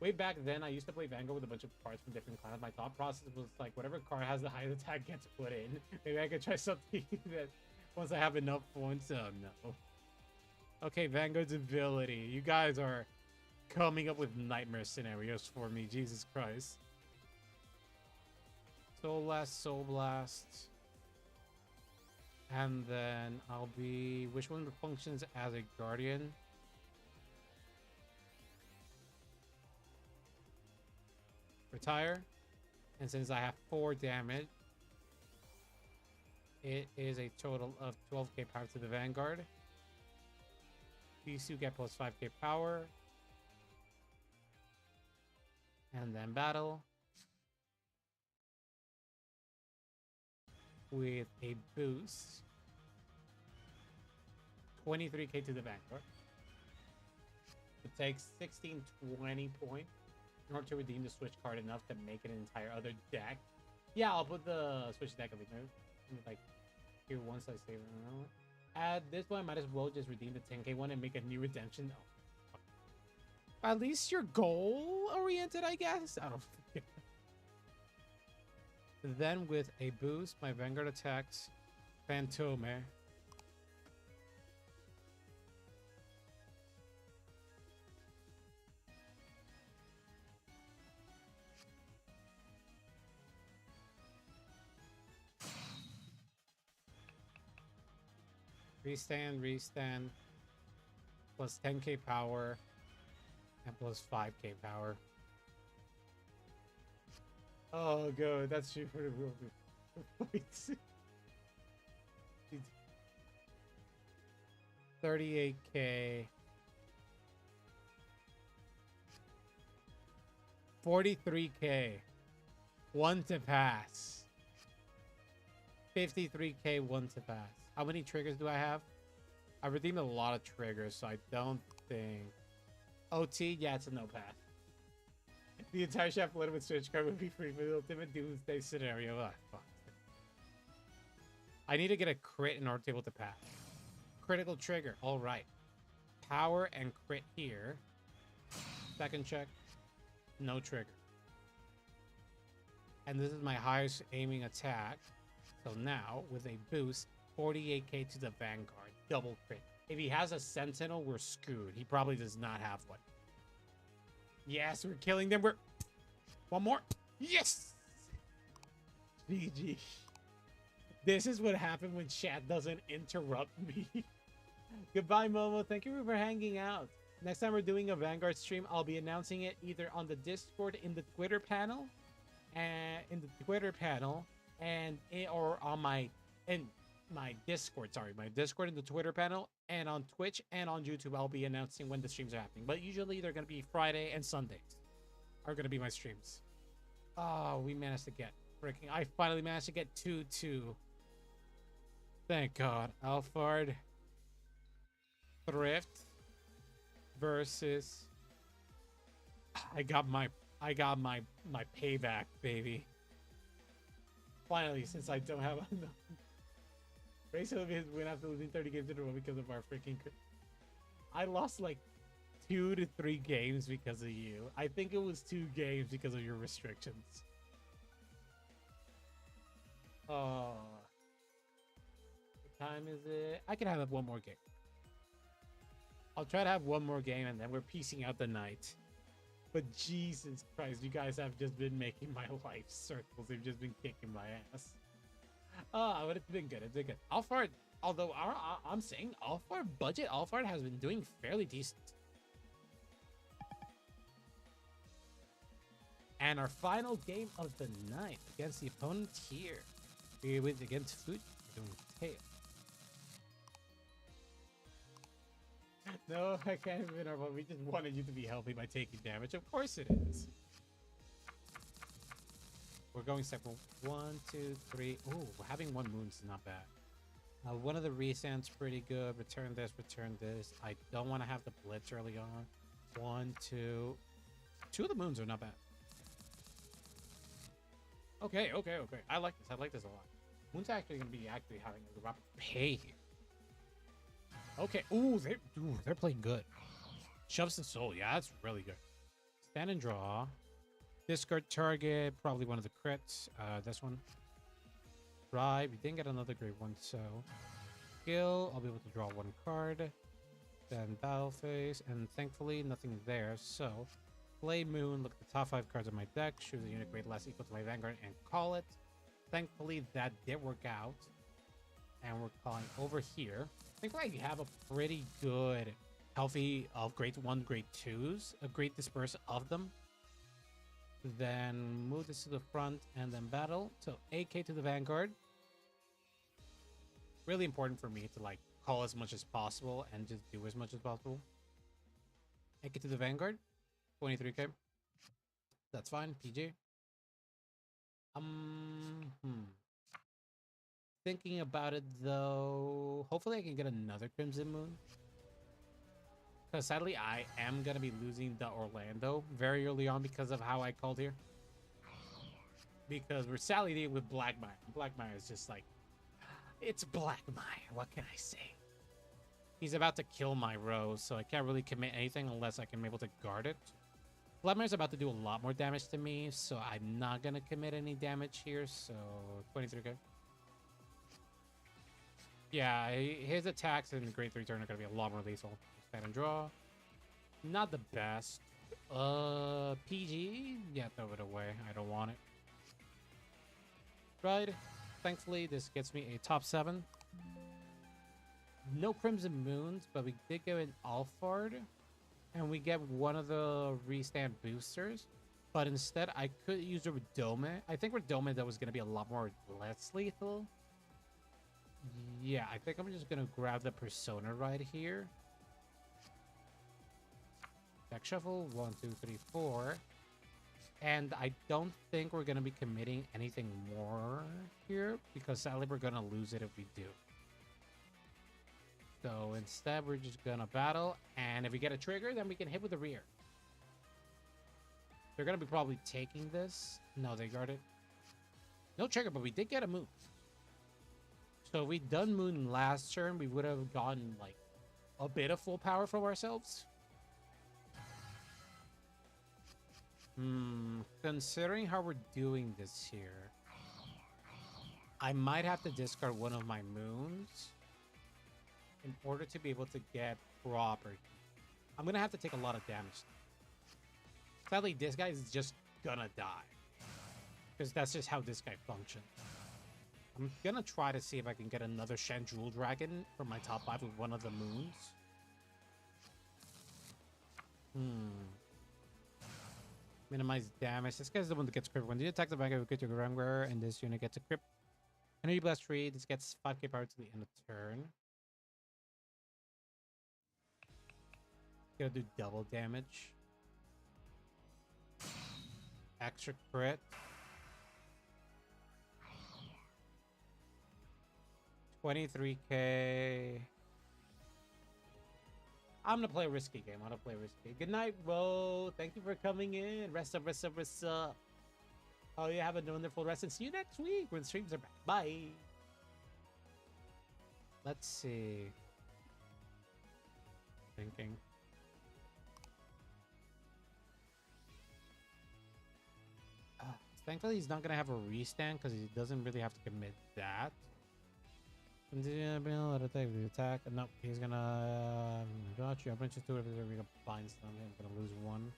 Way back then, I used to play Vanguard with a bunch of cards from different classes. My thought process was like, whatever card has the highest attack gets put in. Maybe I could try something that once I have enough points. Oh no. Okay, Vanguard's ability. You guys are coming up with nightmare scenarios for me. Jesus Christ. Soul Blast, Soul Blast. And then I'll be... Which one functions as a Guardian? Retire. And since I have 4 damage, it is a total of 12k power to the Vanguard. These two get plus 5k power. And then battle. With a boost. 23k to the Vanguard. It takes 16-20 points in order to redeem the switch card enough to make an entire other deck. Yeah, I'll put the switch deck like here once I save it. At this point, I might as well just redeem the 10k one and make a new redemption. Oh, at least you're goal oriented, I guess. I don't know. Then with a boost, my Vanguard attacks Phantome. Restand. Plus 10k power. And plus 5k power. Oh, good. That's true for the real. 38k. 43k. 1 to pass. 53k, 1 to pass. How many triggers do I have? I redeemed a lot of triggers, so I don't think... OT? Yeah, it's a no pass. The entire chef lit with switch card would be free for the ultimate doomsday scenario. Ah, fuck. I need to get a crit in order to be able to pass. Critical trigger. All right. Power and crit here. Second check. No trigger. And this is my highest aiming attack. So now, with a boost, 48k to the Vanguard. Double crit. If he has a Sentinel, we're screwed. He probably does not have one. Yes, we're killing them. We're... One more. Yes! GG. This is what happened when chat doesn't interrupt me. Goodbye, Momo. Thank you for hanging out. Next time we're doing a Vanguard stream, I'll be announcing it either on the Discord in the Twitter panel, or on my Discord. Sorry, my Discord in the Twitter panel, and on Twitch and on YouTube. I'll be announcing when the streams are happening. But usually they're gonna be Friday and Sundays. Are gonna be my streams. Oh, we managed to get freaking. I finally managed to get 2-2. Thank God. Alphard. Thrift versus. I got my payback, baby. Finally, since I don't have enough. Ray his win after losing 30 games in a row because of our freaking. I lost like 2 to 3 games because of you. I think it was 2 games because of your restrictions. Oh. What time is it? I can have one more game. I'll try to have one more game and then we're piecing out the night. But Jesus Christ, you guys have just been making my life circles. They've just been kicking my ass. But it's been good. It's been good. Alphard, although I'm saying Alphard budget, Alphard has been doing fairly decent. And our final game of the night against the opponent here. We're with against Food, doing tail. No, I can't win our one. We just wanted you to be healthy by taking damage. Of course it is. We're going separate. 1, 2, 3. Ooh, having 1 moon's not bad. One of the resends pretty good. Return this, return this. I don't want to have the blitz early on. 1, 2. 2 of the moons are not bad. Okay. I like this. I like this a lot. Moon's actually going to be having a rapid pay here. Okay. Ooh, they're playing good. Shoves and soul. Yeah, that's really good. Stand and draw. Discard target. Probably one of the crits. This one. Right. We didn't get another great one, so skill. I'll be able to draw 1 card. Then battle phase, and thankfully nothing there. So play moon. Look at the top 5 cards of my deck. Choose a unit grade less equal to my Vanguard and call it. Thankfully that did work out, and we're calling over here. I think I have a pretty good, healthy of grade 1, grade 2s, a great disperse of them. Then move this to the front and then battle. So AK to the Vanguard. Really important for me to like call as much as possible and just do as much as possible. AK to the Vanguard. 23k. That's fine. PG. Thinking about it though, hopefully I can get another Crimson Moon. Because sadly I am going to be losing the Orlando very early on because of how I called here. Because we're sadly dealing with Black Mire. Black Mire is just like, it's Black Mire. What can I say? He's about to kill my Rose, so I can't really commit anything unless I can be able to guard it. Black Mire's about to do a lot more damage to me, so I'm not going to commit any damage here. So 23k. Yeah, his attacks in the grade 3 turn are going to be a lot more lethal. Stand and draw. Not the best. PG? Yeah, throw it away. I don't want it. Right. Thankfully, this gets me a top 7. No Crimson Moons, but we did get an Alphard. And we get one of the restand boosters. But instead, I could use a Redome. I think Redome, that was going to be a lot more less lethal. Yeah, I think I'm just going to grab the Persona right here. Deck shuffle. 1, 2, 3, 4. And I don't think we're going to be committing anything more here, because sadly we're going to lose it if we do. So instead, we're just going to battle. And if we get a trigger, then we can hit with the rear. They're going to be probably taking this. No, they guard it. No trigger, but we did get a move. So if we'd done Moon last turn, we would have gotten like a bit of full power from ourselves. Considering how we're doing this here, I might have to discard one of my moons in order to be able to get property. I'm going to have to take a lot of damage. Sadly, this guy is just gonna die, because that's just how this guy functions. I'm gonna try to see if I can get another Chandrul Dragon from my top 5 with one of the moons. Minimize damage. This guy's the one that gets crit. When you attack the Vanguard, you get your Vanguard, and this unit gets a crit. Energy Blast 3. This gets 5k power to the end of turn. Gonna do double damage. Extra crit. 23k. I'm gonna play a risky game. I'm gonna play risky. Good night, bro. Thank you for coming in. Rest up, rest up, rest up. Oh, you have a wonderful rest, and see you next week when streams are back. Bye. Let's see. Thinking. Thankfully, he's not going to have a restand because he doesn't really have to commit that. Continue to be able to take the attack. No, he's going to dodge you. I'm going to just do it if we're going to blind stun him. I'm going to lose one.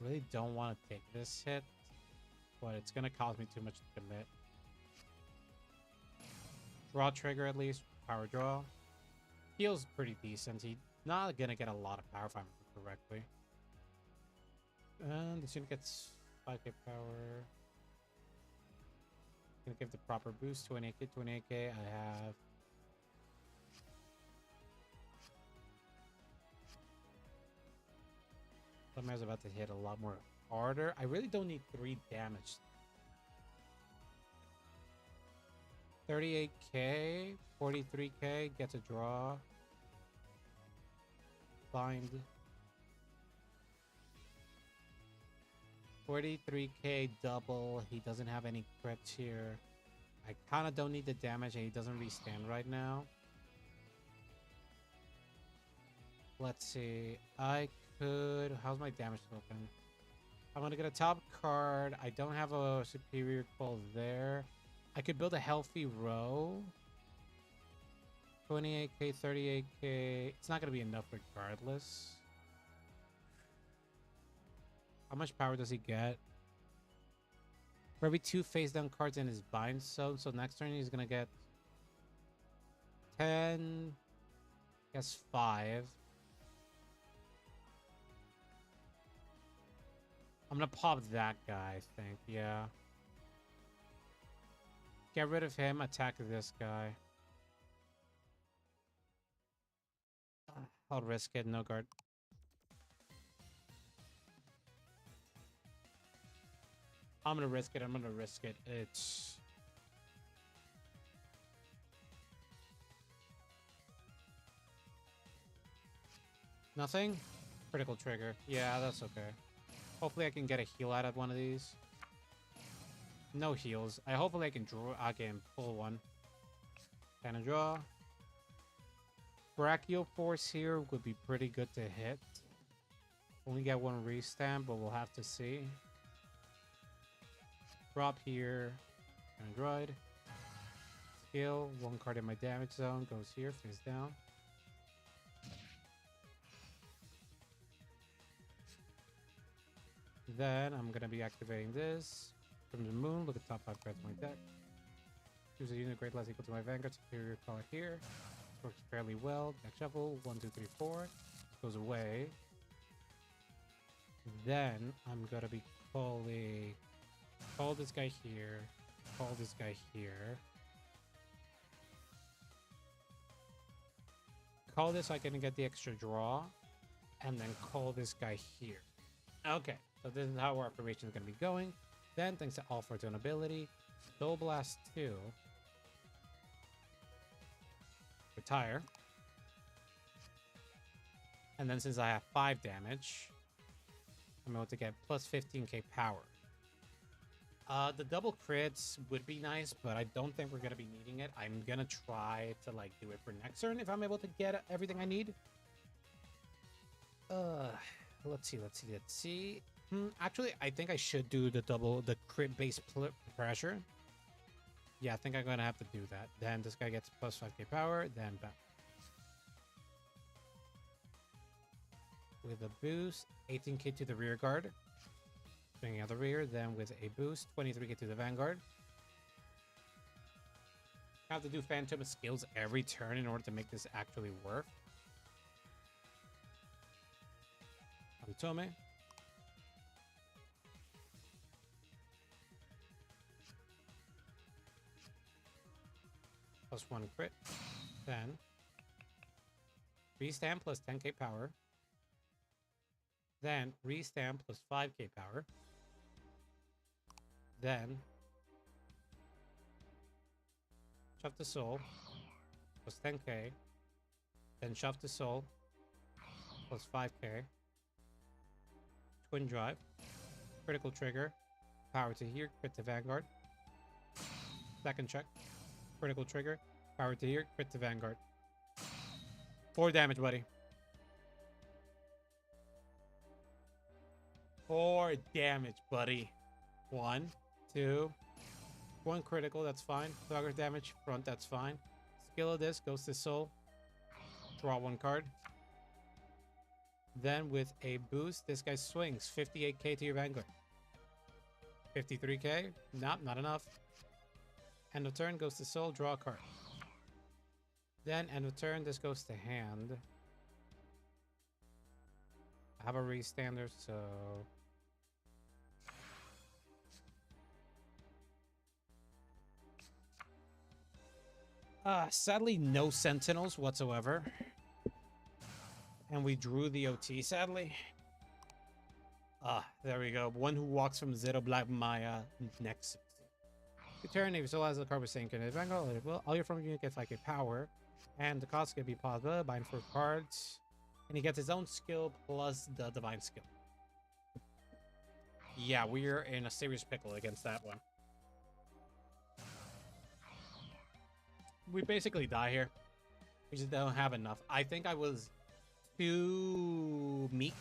Really don't want to take this hit, but it's going to cost me too much to commit. Draw trigger at least. Power draw. Feels pretty decent. He's not going to get a lot of power if I remember correctly. And this unit gets 5k power. Gonna give the proper boost. 28k, 28k. I have... Somebody's about to hit a lot more harder. I really don't need 3 damage. 38k, 43k, gets a draw. Bind. 43k double. He doesn't have any crits here. I kind of don't need the damage and he doesn't restand right now. Let's see. I could... How's my damage looking? I'm going to get a top card. I don't have a superior call there. I could build a healthy row. 28k, 38k. It's not going to be enough regardless. How much power does he get? For every 2 face down cards in his bind zone. So next turn he's going to get 10. I guess 5. I'm going to pop that guy, I think. Yeah. Get rid of him. Attack this guy. I'll risk it. No guard. I'm gonna risk it. I'm gonna risk it. It's... Nothing? Critical trigger. Yeah, that's okay. Hopefully I can get a heal out of one of these. No heals. Hopefully I can draw. I can pull one. Cannon draw. Brachial Force here would be pretty good to hit. Only get 1 restand, but we'll have to see. Drop here. Android. Skill. 1 card in my damage zone. Goes here. Face down. Then I'm going to be activating this. From the moon. Look at top 5 cards of my deck. Choose a unit grade less equal to my Vanguard. Superior color here. This works fairly well. Deck shuffle. 1, 2, 3, 4. Goes away. Then I'm going to be calling... Call this guy here. Call this guy here. Call this so I can get the extra draw. And then call this guy here. Okay, so this is how our formation is going to be going. Then, thanks to Alphard's own ability, Soul Blast 2. Retire. And then since I have 5 damage, I'm able to get plus 15k power. The double crits would be nice, but I don't think we're going to be needing it. I'm going to try to like do it for next turn if I'm able to get everything I need. Let's see. Actually, I think I should do the crit base pressure. Yeah, I think I'm going to have to do that. Then this guy gets plus 5k power, then back. With a boost, 18k to the rear guard. Bringing out the rear, then with a boost, 23k to the Vanguard. I have to do Phantom skills every turn in order to make this actually work. Tome. Plus 1 crit. Then restand plus 10k power. Then restand plus 5k power. Then shove the soul plus 10k. Then shove the soul plus 5k. Twin drive. Critical trigger. Power to here. Crit to Vanguard. Second check. Critical trigger. Power to here. Crit to Vanguard. 4 damage, buddy. 4 damage, buddy. 1, 2, 1 critical, that's fine. Dogger damage, front, that's fine. Skill of this goes to soul. Draw 1 card. Then with a boost, this guy swings 58k to your Vanguard. 53k? Nope, not enough. End of turn goes to soul, draw a card. Then end of turn, this goes to hand. I have a restander, so sadly no sentinels whatsoever. And we drew the OT, sadly. There we go. One who walks from Zero Black Maya next. Your turn, if you still has the card with Saint in Vanguard, all your from unit gets like a power. And the cost can be positive, bind 4 cards. And he gets his own skill plus the divine skill. Yeah, we're in a serious pickle against that one. We basically die here. We just don't have enough. I think I was too meek.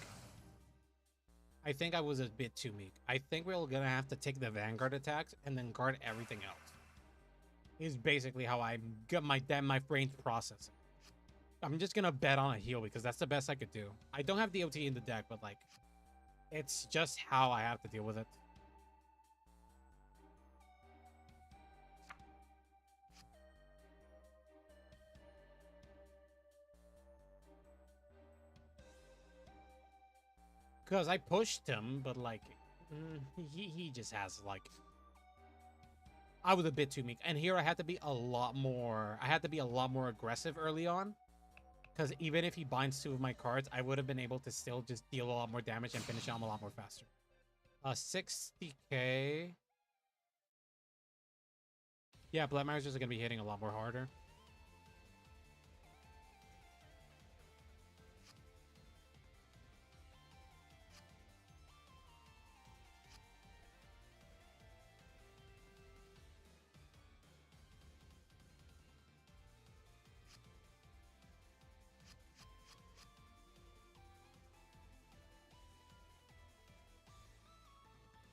I think I was a bit too meek. I think we're gonna have to take the Vanguard attacks and then guard everything else. Is basically how I got my brain's processing. I'm just gonna bet on a heal because that's the best I could do. I don't have the OT in the deck, but like, it's just how I have to deal with it. Because I pushed him, but like, he just has like, I was a bit too meek. And here I had to be a lot more, aggressive early on. Because even if he binds 2 of my cards, I would have been able to still just deal a lot more damage and finish him a lot more faster. 60k. Yeah, Black Magic's are going to be hitting a lot more harder.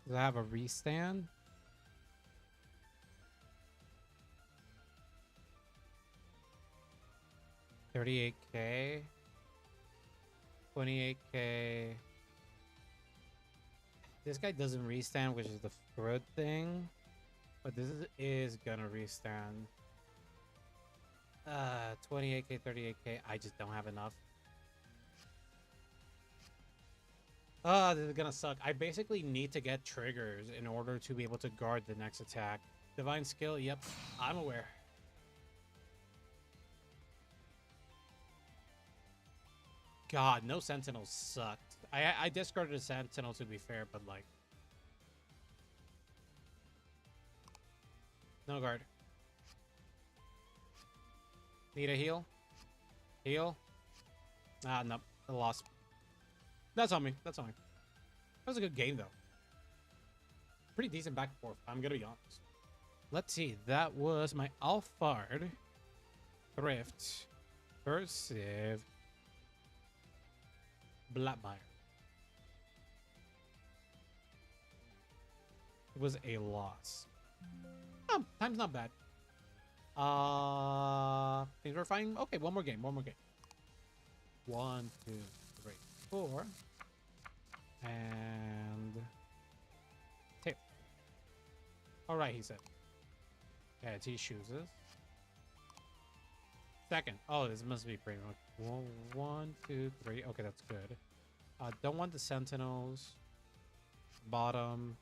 Does I have a restand? $38k. $28k. This guy doesn't restand, which is the good thing. But this is gonna restand. 28k, 38k. I just don't have enough. This is gonna suck. I basically need to get triggers in order to be able to guard the next attack. Divine skill, yep, I'm aware. God, no sentinels sucked. I discarded a sentinel to be fair, but like, no guard. Need a heal? Heal? Ah, no, I lost. That's on me. That's on me. That was a good game, though. Pretty decent back and forth. I'm gonna be honest. Let's see. That was my Alphard Thrift versus Blackmire. It was a loss. Oh, time's not bad. Things are fine. Okay, one more game. One more game. 1, 2, 3, 4. And 2. All right, he said. Yeah, he chooses. Second. Oh, this must be pretty much 1, 2, 3. Okay, that's good. Don't want the sentinels. Bottom.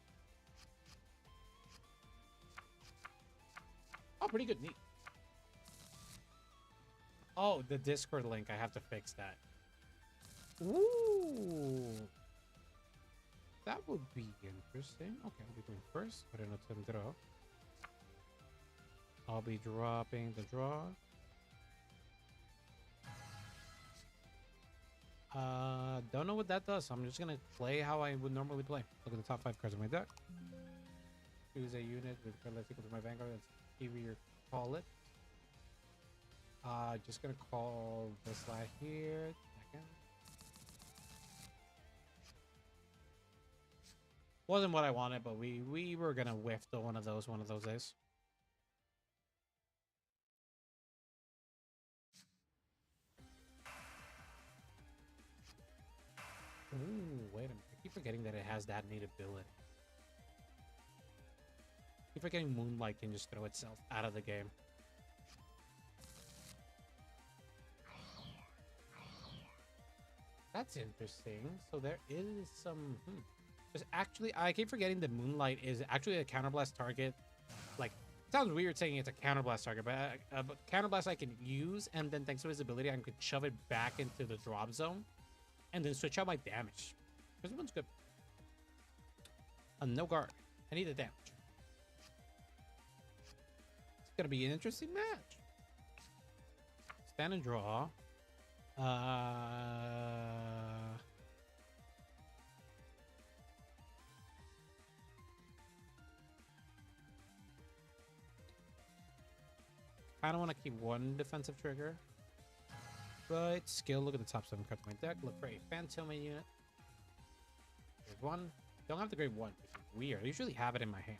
Oh, pretty good. Neat. Oh, the Discord link. I have to fix that. Ooh. That would be interesting. Okay, I'll be doing first. Put in a turn draw. I'll be dropping the draw. Don't know what that does. So I'm just gonna play how I would normally play. Look at the top 5 cards of my deck. Choose a unit with card less equal to my Vanguard. That's easier. Call it. Just gonna call this guy here. Second. Wasn't what I wanted, but we were gonna whiff to one of those days. Ooh, wait a minute. I keep forgetting that it has that neat ability. I keep forgetting Moonlight can just throw itself out of the game. That's interesting. So there is some... There's actually... I keep forgetting that Moonlight is actually a counterblast target. Like, it sounds weird saying it's a counterblast target, but counterblast I can use, and then thanks to his ability, I could shove it back into the drop zone, and then switch out my damage. This one's good. No guard. I need the damage. It's gonna be an interesting match. Stand and draw. I don't want to keep one defensive trigger. But skill, look at the top 7 cards of my deck. Look for a Phantom unit. Grade 1. Don't have the grade 1, which is weird. I usually have it in my hand.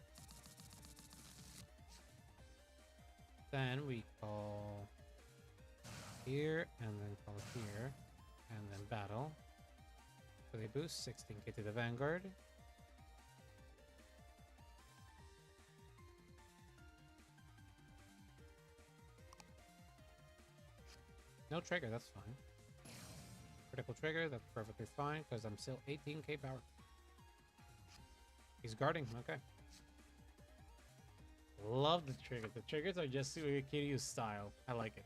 Then we call here, and then call here, and then battle. So they boost 16k to the Vanguard. No trigger, that's fine. Critical trigger, that's perfectly fine, because I'm still 18k power. He's guarding, okay. Love the triggers. The triggers are just Kiryu style. I like it.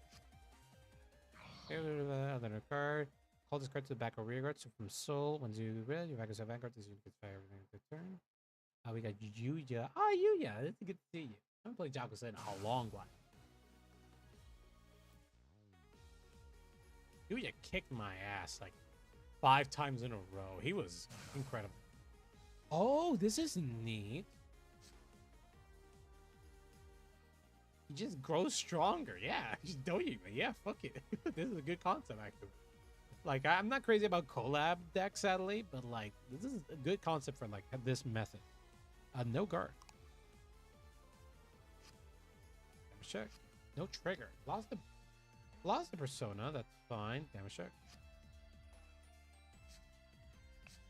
Another card. Call this card to the back or rear guard. So from Soul, when you read, your Vanguard Vanguard is you can fire everything in turn. We got Yuya. Oh, Yuya. It's good to see you. I haven't played Jakusa in a long while. Yuya kicked my ass like 5 times in a row. He was incredible. Oh, this is neat. He just grows stronger. Yeah, just don't you? Yeah, fuck it. This is a good concept, actually. Like, I'm not crazy about collab decks, sadly, but like, this is a good concept for like this method. No guard. Damage check. No trigger. Lost the persona. That's fine. Damage check.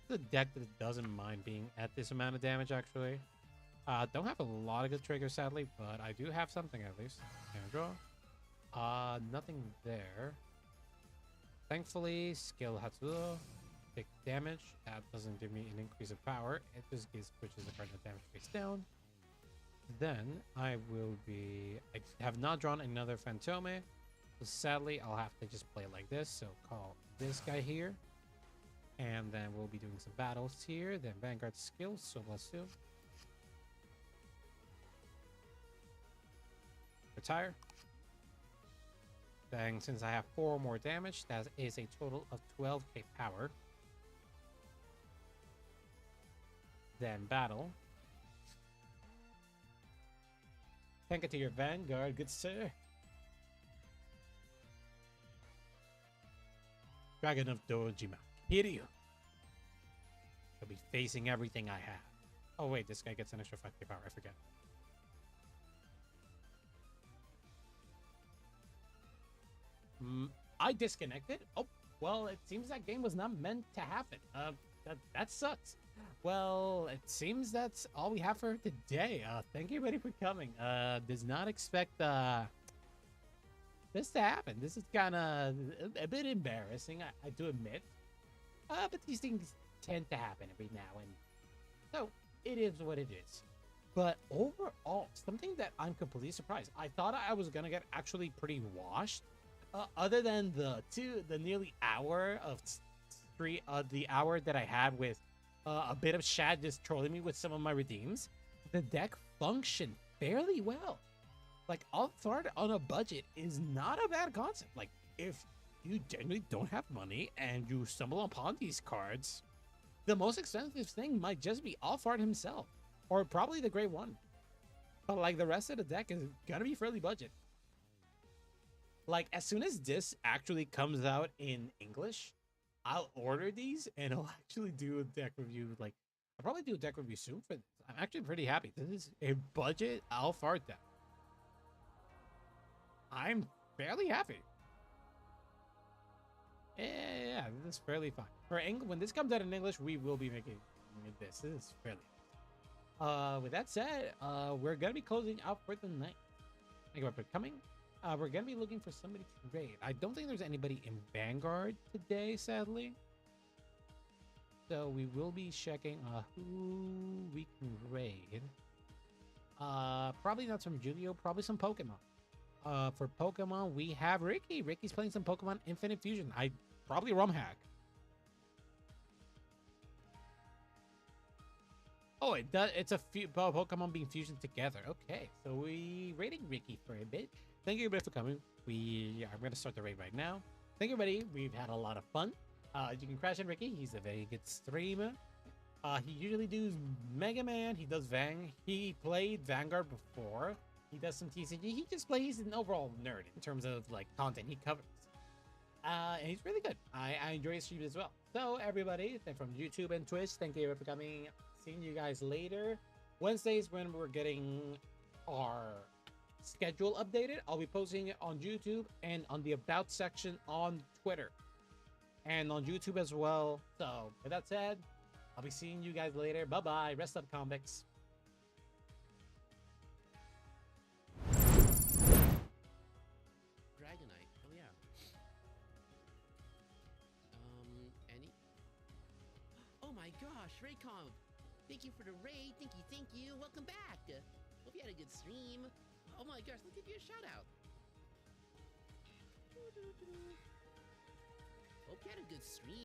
The deck that doesn't mind being at this amount of damage, actually. Don't have a lot of good triggers, sadly, but I do have something at least. Damage draw. Nothing there. Thankfully, skill Hatsuo. Take damage. That doesn't give me an increase of power. It just pushes the card damage face down. Then I will be... I have not drawn another Phantome. So sadly, I'll have to just play it like this. So call this guy here. And then we'll be doing some battles here. Then Vanguard skills. So let's do. Retire. Then since I have 4 more damage, that is a total of 12k power. Then battle. Tank it to your Vanguard, good sir. Dragon of Dojima. Kiryu. He'll be facing everything I have. Oh wait, this guy gets an extra 5k power, I forget. I disconnected. Oh, well, it seems that game was not meant to happen. That sucks. Well, it seems that's all we have for today. Thank you, everybody, for coming. Does not expect this to happen. This is kind of a bit embarrassing, I do admit. But these things tend to happen every now and so it is what it is. But overall, something that I'm completely surprised. I thought I was gonna get actually pretty washed. Other than the nearly hour of the hour that I had with a bit of Shad just trolling me with some of my redeems, the deck functioned fairly well. Like, Alphard on a budget is not a bad concept. Like, if you genuinely don't have money and you stumble upon these cards, the most expensive thing might just be Alphard himself, or probably the Grey One. But like, the rest of the deck is gonna be fairly budget. Like, as soon as this actually comes out in English, I'll order these and I'll actually do a deck review. Like, I'll probably do a deck review soon for this. I'm actually pretty happy. This is a budget Alphard deck. I'm fairly happy. Yeah, this is fairly fine. For English, when this comes out in English, we will be making this. This is fairly. With that said, we're gonna be closing out for the night. Thank you for coming. We're gonna be looking for somebody to raid. I don't think there's anybody in Vanguard today, sadly. So we will be checking who we can raid. Probably not some Yu-Gi-Oh, probably some Pokemon. For Pokemon, we have Ricky. Ricky's playing some Pokemon Infinite Fusion. Probably ROM hack. Oh, it does. It's a Pokemon being fusioned together. Okay, so we raiding Ricky for a bit. Thank you everybody for coming. I'm gonna start the raid right now. Thank you everybody. We've had a lot of fun. You can crash in Ricky. He's a very good streamer. He usually does Mega Man. He does He played Vanguard before. He does some TCG. He's an overall nerd in terms of like content he covers. And he's really good. I enjoy his streams as well. So everybody from YouTube and Twitch, thank you for coming. Seeing you guys later. Wednesdays when we're getting our schedule updated. I'll be posting it on YouTube and on the About section on Twitter. And on YouTube as well. So with that said, I'll be seeing you guys later. Bye-bye. Rest up, convicts. Dragonite. Oh yeah. Any? Oh my gosh, Ray-Kon. Thank you for the raid. Thank you. Welcome back. Hope you had a good stream. Oh my gosh, let's give you a shout out. Hope you had a good stream.